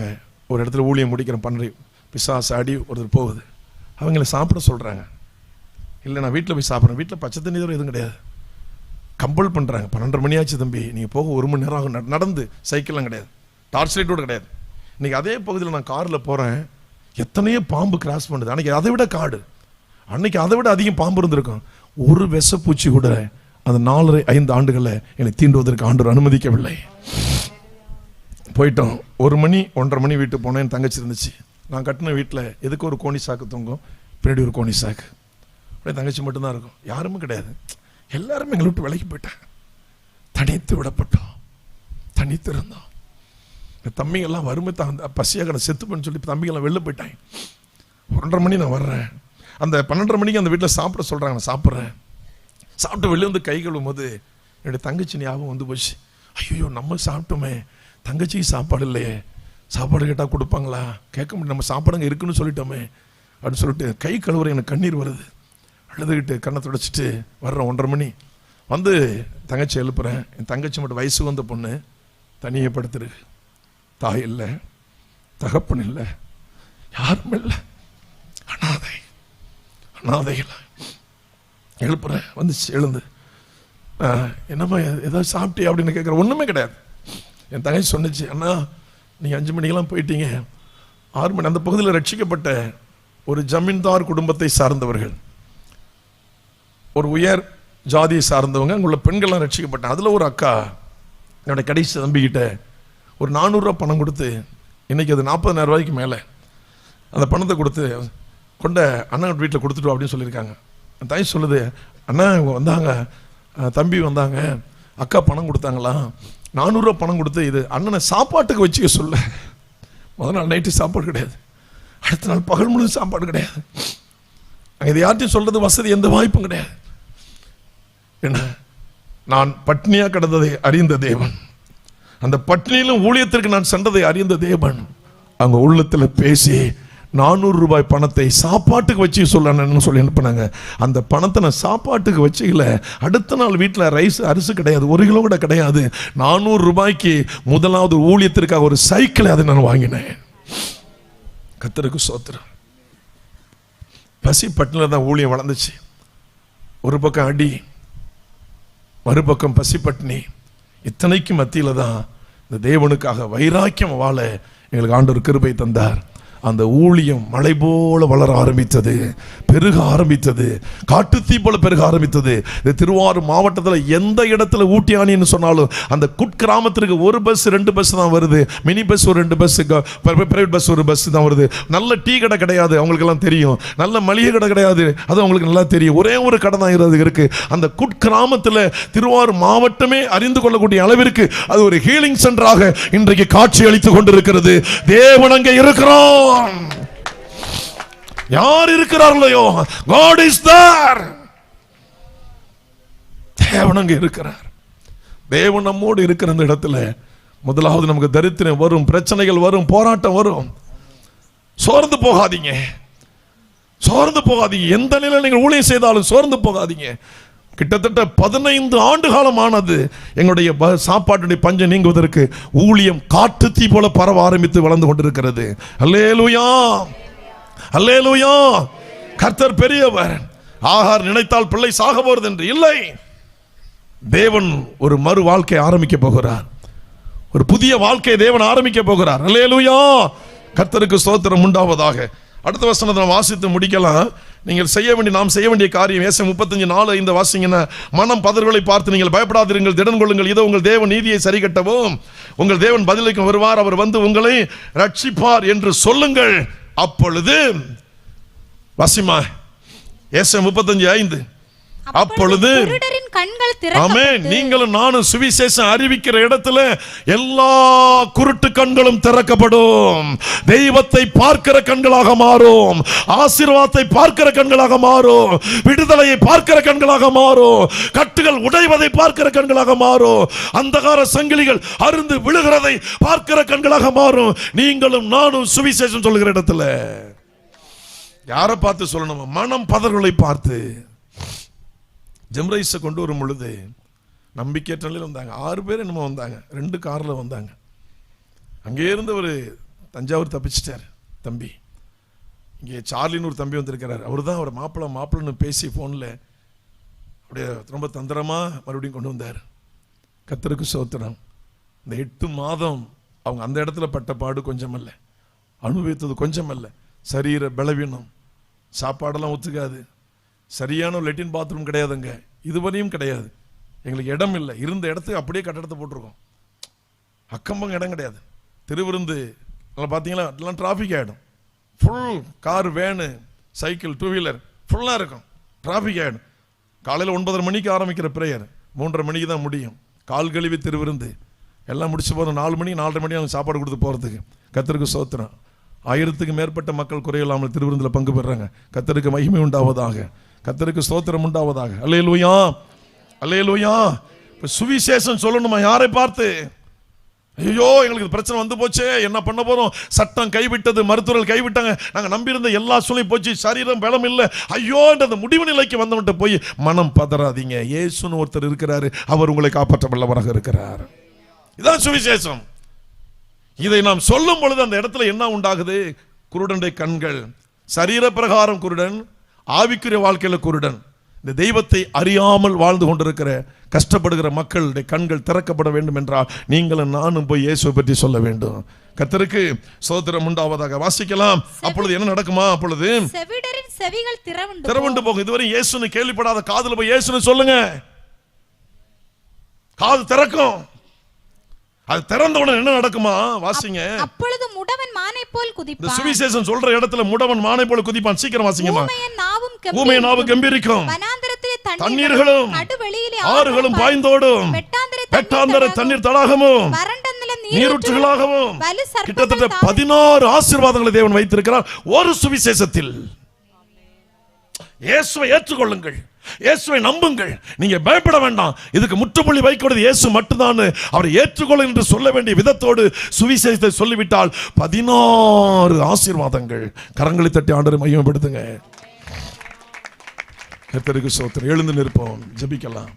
Speaker 1: ஒரு இடத்துல ஊழியம் முடிக்கிறேன். 12 பிசாசு அடி ஒருத்தர் போகுது. அவங்கள சாப்பிட சொல்கிறாங்க. இல்லை, நான் வீட்டில் போய் சாப்பிட்றேன். வீட்டில் பச்சை தண்ணி தவிர எதுவும் கிடையாது. கம்பல் பண்ணுறாங்க. 12:30 மணி ஆச்சு தம்பி, நீங்கள் போக 1 மணி நேரம் ஆகும். நடந்து, சைக்கிள்லாம் கிடையாது, டார்ச் லைட்டோடு கிடையாது. இன்றைக்கி அதே பகுதியில் நான் காரில் போகிறேன், எத்தனையோ பாம்பு கிராஸ் பண்ணுது. அன்றைக்கி அதை விட காடு, அன்னைக்கு அதை விட அதிகம் பாம்பு இருந்திருக்கும். ஒரு விஷப்பூச்சி கூட அந்த 4-5 ஆண்டுகளில் என்னை தீண்டுவதற்கு ஆண்டவர் அனுமதிக்கவில்லை. போயிட்டோம். 1 மணி 1:30 மணி வீட்டுக்கு போனேன். என் தங்கச்சி இருந்துச்சு. நான் கட்டின வீட்டில் எதுக்கு ஒரு கோணி சாக்கு தொங்கும், பின்னாடி ஒரு கோணி சாக்கு. அப்படியே தங்கச்சி மட்டும்தான் இருக்கும், யாருமே கிடையாது. எல்லாருமே எங்களை விட்டு விலகி போயிட்டாங்க. தனித்து விடப்பட்டோம், தனித்து இருந்தோம். இந்த தம்பிங்கெல்லாம் வறுமை பசியாக கடை செத்துப்பன்னு சொல்லி தம்பிங்கெல்லாம் வெளில போயிட்டாங்க. 1:30 மணி நான் வர்றேன். அந்த 12:30 மணிக்கு அந்த வீட்டில் சாப்பிட சொல்கிறாங்க. நான் சாப்பிட்றேன். சாப்பிட்டு வெளியே வந்து கை கழுவும் போது என்னுடைய தங்கச்சி ஞாபகம் வந்து போச்சு. ஐயோ, நம்ம சாப்பிட்டோமே, தங்கச்சிக்கு சாப்பாடு இல்லையே, சாப்பாடு கேட்டால் கொடுப்பாங்களா, கேட்க முடியும், நம்ம சாப்பாடுங்க இருக்குன்னு சொல்லிட்டோமே அப்படின்னு சொல்லிட்டு கை கழுவுற எனக்கு கண்ணீர் வருது. அழுதுகிட்டு கண்ணை துடைச்சிட்டு வர்றேன். 1:30 மணி வந்து தங்கச்சி எழுப்புறேன். என் தங்கச்சி மட்டும் வயசு வந்த பொண்ணு, தனியே படுத்துருக்கு. தாய் இல்லை, தகப்பன் இல்லை, யாரும் இல்லை, அனாதைகள். எழுப்புறேன். வந்துச்சு, எழுந்து என்னம்மா ஏதாவது சாப்பிட்டியா அப்படின்னு கேட்குறேன். ஒன்றுமே கிடையாது. என் தங்கச்சி சொன்னிச்சு, அண்ணா நீங்கள் 5 மணிக்கெல்லாம் போயிட்டீங்க, 6 மணி. அந்த பகுதியில் ரட்சிக்கப்பட்ட ஒரு ஜமீன்தார் குடும்பத்தை சார்ந்தவர்கள், ஒரு உயர் ஜாதியை சார்ந்தவங்க, அங்குள்ள பெண்கள்லாம் ரட்சிக்கப்பட்டேன். அதில் ஒரு அக்கா என்னோட கடைசி தம்பிக்கிட்ட ஒரு 400 ரூபா பணம் கொடுத்து, இன்னைக்கு அது 40,000 ரூபாய்க்கு மேலே, அந்த பணத்தை கொடுத்து கொண்ட அண்ணன் வீட்டில் கொடுத்துட்டோம் அப்படின்னு சொல்லியிருக்காங்க. என் தாய் சொல்லுது, அண்ணா இவங்க வந்தாங்க, தம்பி வந்தாங்க, அக்கா பணம் கொடுத்தாங்களா, 400 ரூபா பணம் கொடுத்து இது அண்ணனை சாப்பாட்டுக்கு வச்சுக்க சொல்ல. முதல் நாள் நைட்டு சாப்பாடு கிடையாது, அடுத்த நாள் பகல் முழு சாப்பாடு கிடையாது. இது யார்ட்டையும் சொல்றது வசதி எந்த வாய்ப்பும் கிடையாது. என்ன, நான் பட்னியா கிடந்ததை அறிந்த தேவன், அந்த பட்னியிலும் ஊழியத்திற்கு நான் சென்றதை அறிந்த தேவன் அவங்க உள்ளத்தில் பேசி 400 ரூபாய் பணத்தை சாப்பாட்டுக்கு வச்சு சொல்லணும்னு சொல்லி அனுப்பினாங்க. அந்த பணத்தை நான் சாப்பாட்டுக்கு வச்சுக்கல. அடுத்த நாள் வீட்டில் ரைஸ் அரிசி கிடையாது, 1 கிலோ கூட கிடையாது. 400 ரூபாய்க்கு முதலாவது ஊழியத்திற்காக ஒரு சைக்கிளை அதை நான் வாங்கினேன். கர்த்தருக்கு ஸ்தோத்திரம். பசி பட்டினில தான் ஊழியம் வளர்ந்துச்சு. ஒரு பக்கம் அடி, மறுபக்கம் பசி பட்டினி. இத்தனைக்கு மத்தியில தான் இந்த தேவனுக்காக வைராக்கியம் வாழ எங்களுக்கு ஆண்டவர் கிருபை தந்தார். அந்த ஊழியம் மழை போல வளர ஆரம்பித்தது, பெருக ஆரம்பித்தது, காட்டுத்தீ போல பெருக ஆரம்பித்தது. இந்த திருவாரூர் மாவட்டத்தில் எந்த இடத்துல ஊட்டியானின்னு சொன்னாலும் அந்த குட்கிராமத்திற்கு 1 பஸ் 2 பஸ் தான் வருது. மினி பஸ் ஒரு 2 பஸ், பிரைவேட் பஸ் ஒரு பஸ் தான் வருது. நல்ல டீ கடை கிடையாது, அவங்களுக்கெல்லாம் தெரியும். நல்ல மளிகை கடை கிடையாது, அது அவங்களுக்கு நல்லா தெரியும். ஒரே ஒரு கடை தான் இருக்கு. அந்த குட்கிராமத்தில் திருவாரூர் மாவட்டமே அறிந்து கொள்ளக்கூடிய அளவிற்கு அது ஒரு ஹீலிங் சென்டராக இன்றைக்கு காட்சி அளித்துக் கொண்டிருக்கிறது. தேவன் அங்கே இருக்கிறோம். யார் இருக்கிறார்களோ God is there. தேவன் அங்கே இருக்கிறார். தேவன் நம்மோடு இருக்கிற அந்த இடத்துல முதலாவது நமக்கு தரித்திரம் வரும், பிரச்சனைகள் வரும், போராட்டம் வரும். சோர்ந்து போகாதீங்க, சோர்ந்து போகாதீங்க. எந்த நிலையில் நீங்கள் ஊழியம் செய்தாலும் சோர்ந்து போகாதீங்க. கிட்டத்தட்ட 15 ஆண்டு காலமானது எங்களுடைய சாப்பாட்டுடைய பஞ்சம் நீங்குவதற்கு ஊழியம் காட்டு தீ போல பரவ ஆரம்பித்து வளர்ந்து கொண்டிருக்கிறது. அல்லேலூயா, அல்லேலூயா. கர்த்தர் பெரியவர். ஆகார் நினைத்தால் பிள்ளை சாக போறது என்று இல்லை. தேவன் ஒரு மறு வாழ்க்கை ஆரம்பிக்க போகிறார். ஒரு புதிய வாழ்க்கையை தேவன் ஆரம்பிக்க போகிறார். அல்லேலூயா. கர்த்தருக்கு ஸ்தோத்திரம் உண்டாவதாக. அடுத்த வசனத்தை வாசித்து முடிக்கலாம். நீங்கள் செய்ய வேண்டிய, நாம் செய்ய வேண்டிய காரியம் ஏசாயா 35:4-5 வாசிங்கன்னா, மனம் பதறுகளை பார்த்து நீங்கள் பயப்படாதிருங்கள், திடன் கொள்ளுங்கள், இதோ உங்கள் தேவன் நீதியை சரி கட்டவும் உங்கள் தேவன் பதிலுக்கு வருவார், அவர் வந்து உங்களை ரட்சிப்பார் என்று சொல்லுங்கள். அப்பொழுது வாசிமா ஏசாயா 35:5, அப்பொழுது
Speaker 2: கண்கள்
Speaker 1: ஆமென், நீங்களும் நானும் சுவிசேஷம் அறிவிக்கிற இடத்துல எல்லா குருட்டு கண்களும் திறக்கப்படும். தெய்வத்தை பார்க்கிற கண்களாக மாறும், ஆசீர்வாதத்தை பார்க்கிற கண்களாக மாறும், விடுதலையை பார்க்கிற கண்களாக மாறும், கட்டுகள் உடைவதை பார்க்கிற கண்களாக மாறும், அந்தகார சங்கிலிகள் அருந்து விழுகிறதை பார்க்கிற கண்களாக மாறும். நீங்களும் நானும் சுவிசேஷம் சொல்லுகிற இடத்துல யாரை பார்த்து சொல்லணும்? மனம் பதறுகளை பார்த்து. ஜெம்ரைஸை கொண்டு வரும் பொழுது நம்பிக்கையற்ற நிலையில் வந்தாங்க. 6 பேர் என்னமோ வந்தாங்க, 2 காரில் வந்தாங்க. அங்கே இருந்து ஒரு தஞ்சாவூர் தப்பிச்சிட்டார் தம்பி. இங்கே சார்லின்னு ஒரு தம்பி வந்திருக்கிறார். அவர் தான் அவர் மாப்பிள்ளைன்னு பேசி ஃபோனில் அப்படியே ரொம்ப தந்திரமாக மறுபடியும் கொண்டு வந்தார். கர்த்தருக்கு ஸ்தோத்திரம். இந்த 8 மாதம் அவங்க அந்த இடத்துல பட்ட பாடு கொஞ்சமல்ல, அனுபவித்தது கொஞ்சமல்ல. சரீர பலவீனம், சாப்பாடெல்லாம் ஒத்துக்காது, சரியான லெட்டின் பாத்ரூம் கிடையாதுங்க, இதுவரையும் கிடையாது. எங்களுக்கு இடம் இல்லை, இருந்த இடத்துக்கு அப்படியே கட்டடத்தை போட்டிருக்கோம். அக்கம்பங்க இடம் கிடையாது. திருவிருந்து பார்த்தீங்களா, எல்லாம் டிராஃபிக் ஆகிடும். Full car, van, cycle, 2 wheeler ஃபுல்லாக இருக்கும். டிராஃபிக் ஆகிடும். காலையில் 9:30 மணிக்கு ஆரம்பிக்கிற ப்ரேயர் 3:30 மணிக்கு தான் முடியும். கால் கழுவி திருவிருந்து எல்லாம் முடிச்சு போதும் 4 மணி 4:30 மணி அவங்க சாப்பாடு கொடுத்து போகிறதுக்கு. கர்த்தருக்கு ஸ்தோத்திரம். 1000க்கு மேற்பட்ட மக்கள் குறையில்லாமல் திருவிருந்தில் பங்கு பெறாங்க. கர்த்தருக்கு மகிமை உண்டாவதாக, கர்த்தருக்கு ஸ்தோத்திரம் உண்டாவதாக. அல்லேலூயா, அல்லேலூயா. இப்போ சுவிசேஷம் சொல்லணுமா? யாரை பார்த்து? ஐயோ எங்களுக்கு பிரச்சனை வந்து போச்சே, என்ன பண்ண போறோம்? சட்டம் கைவிட்டது, மருத்துவர்கள் கைவிட்டாங்க, நாங்கள் நம்பியிருந்த எல்லா சூழ்நிலையும் போச்சு, சரீரம் பலம் இல்லை, ஐயோன்ற முடிவு நிலைக்கு வந்தவன்ட்டு போய் மனம் பதறாதீங்க. இயேசுன்னு ஒருத்தர் இருக்கிறாரு, அவர் உங்களை காப்பாற்ற வல்லவராக இருக்கிறார். இதான் சுவிசேஷம். இதை நாம் சொல்லும் பொழுது அந்த இடத்துல என்ன உண்டாகுது? குருடனுடைய கண்கள், சரீர பிரகாரம் குருடன், ஆவிக்குரிய வாழ்க்கையில குருடன். இந்த தெய்வத்தை அறியாமல் வாழ்ந்து கொண்டிருக்கிற கஷ்டப்படுகிற மக்களுடைய கண்கள் திறக்கப்பட வேண்டும் என்றால் நீங்களும் நானும் போய் இயேசுவை பற்றி சொல்ல வேண்டும். கர்த்தருக்கு ஸ்தோத்திரம் உண்டாவதாக. வாசிக்கலாம். அப்பொழுது என்ன நடக்குமா? அப்பொழுது
Speaker 2: செவிடரின் செவிகள்
Speaker 1: திறவுண்டு போகும். இதுவரை இயேசுன்னு கேள்விப்படாத காதுல போய் இயேசுன்னு சொல்லுங்க, காது திறக்கும். அது திறந்தவுடன் என்ன நடக்குமா? வாசிங்க.
Speaker 2: அப்பொழுது முடவன் மானை போல் குதிப்பான்.
Speaker 1: இந்த சுவிசேஷம் சொல்ற இடத்துல முடவன் மானை போல குதிப்பான். சீக்கிரம் வாசிங்கம்மா. ஊமையின் நாவு கெம்பீரிக்கும், தண்ணீர்களும் ஆறுகளும் பாய்ந்தோடும், வெட்டாந்தர தண்ணீர் தடாகமும் நீரூற்றுகளாகவும். கிட்டத்தட்ட 16 ஆசீர்வாதங்களை தேவன் வைத்திருக்கிறார் ஒரு சுவிசேஷத்தில். இயேசுவை ஏற்றுக்கொள்ளுங்கள், இயேசுவை நம்புங்கள், நீங்க பயப்பட வேண்டாம். இதுக்கு முற்றுப்புள்ளி வைக்கிறது இயேசு மட்டும்தான். அவரை ஏற்றுக்கொள்ளுங்கள் என்று சொல்ல வேண்டிய விதத்தோடு சுவிசேஷத்தை சொல்லிவிட்டால் 16 ஆசீர்வாதங்கள். கரங்களை தட்டி ஆண்டவரை மகிமைப்படுத்துங்க. கர்த்தருக்கு ஸ்தோத்திரம். எழுந்து நிற்போம், ஜெபிக்கலாம்.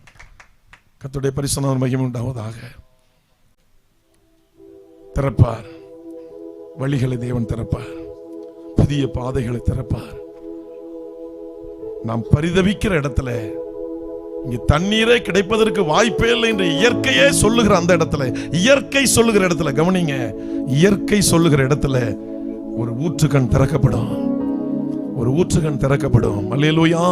Speaker 1: கர்த்தருடைய பரிசுத்த மகிமை உண்டாவதாக. திறப்பார் வழிகளை தேவன், திறப்பார் புதிய பாதைகளை திறப்பார். நாம் பரிதவிக்கிற இடத்துல, இங்க தண்ணீரே கிடைப்பதற்கு வாய்ப்பே இல்லை என்று இயற்கையே சொல்லுகிற அந்த இடத்துல, இயற்கை சொல்லுகிற இடத்துல கவனிங்க, இயற்கை சொல்லுகிற இடத்துல ஒரு ஊற்றுக்கண் திறக்கப்படும், ஒரு ஊற்றுக்கண் திறக்கப்படும். அல்லேலூயா.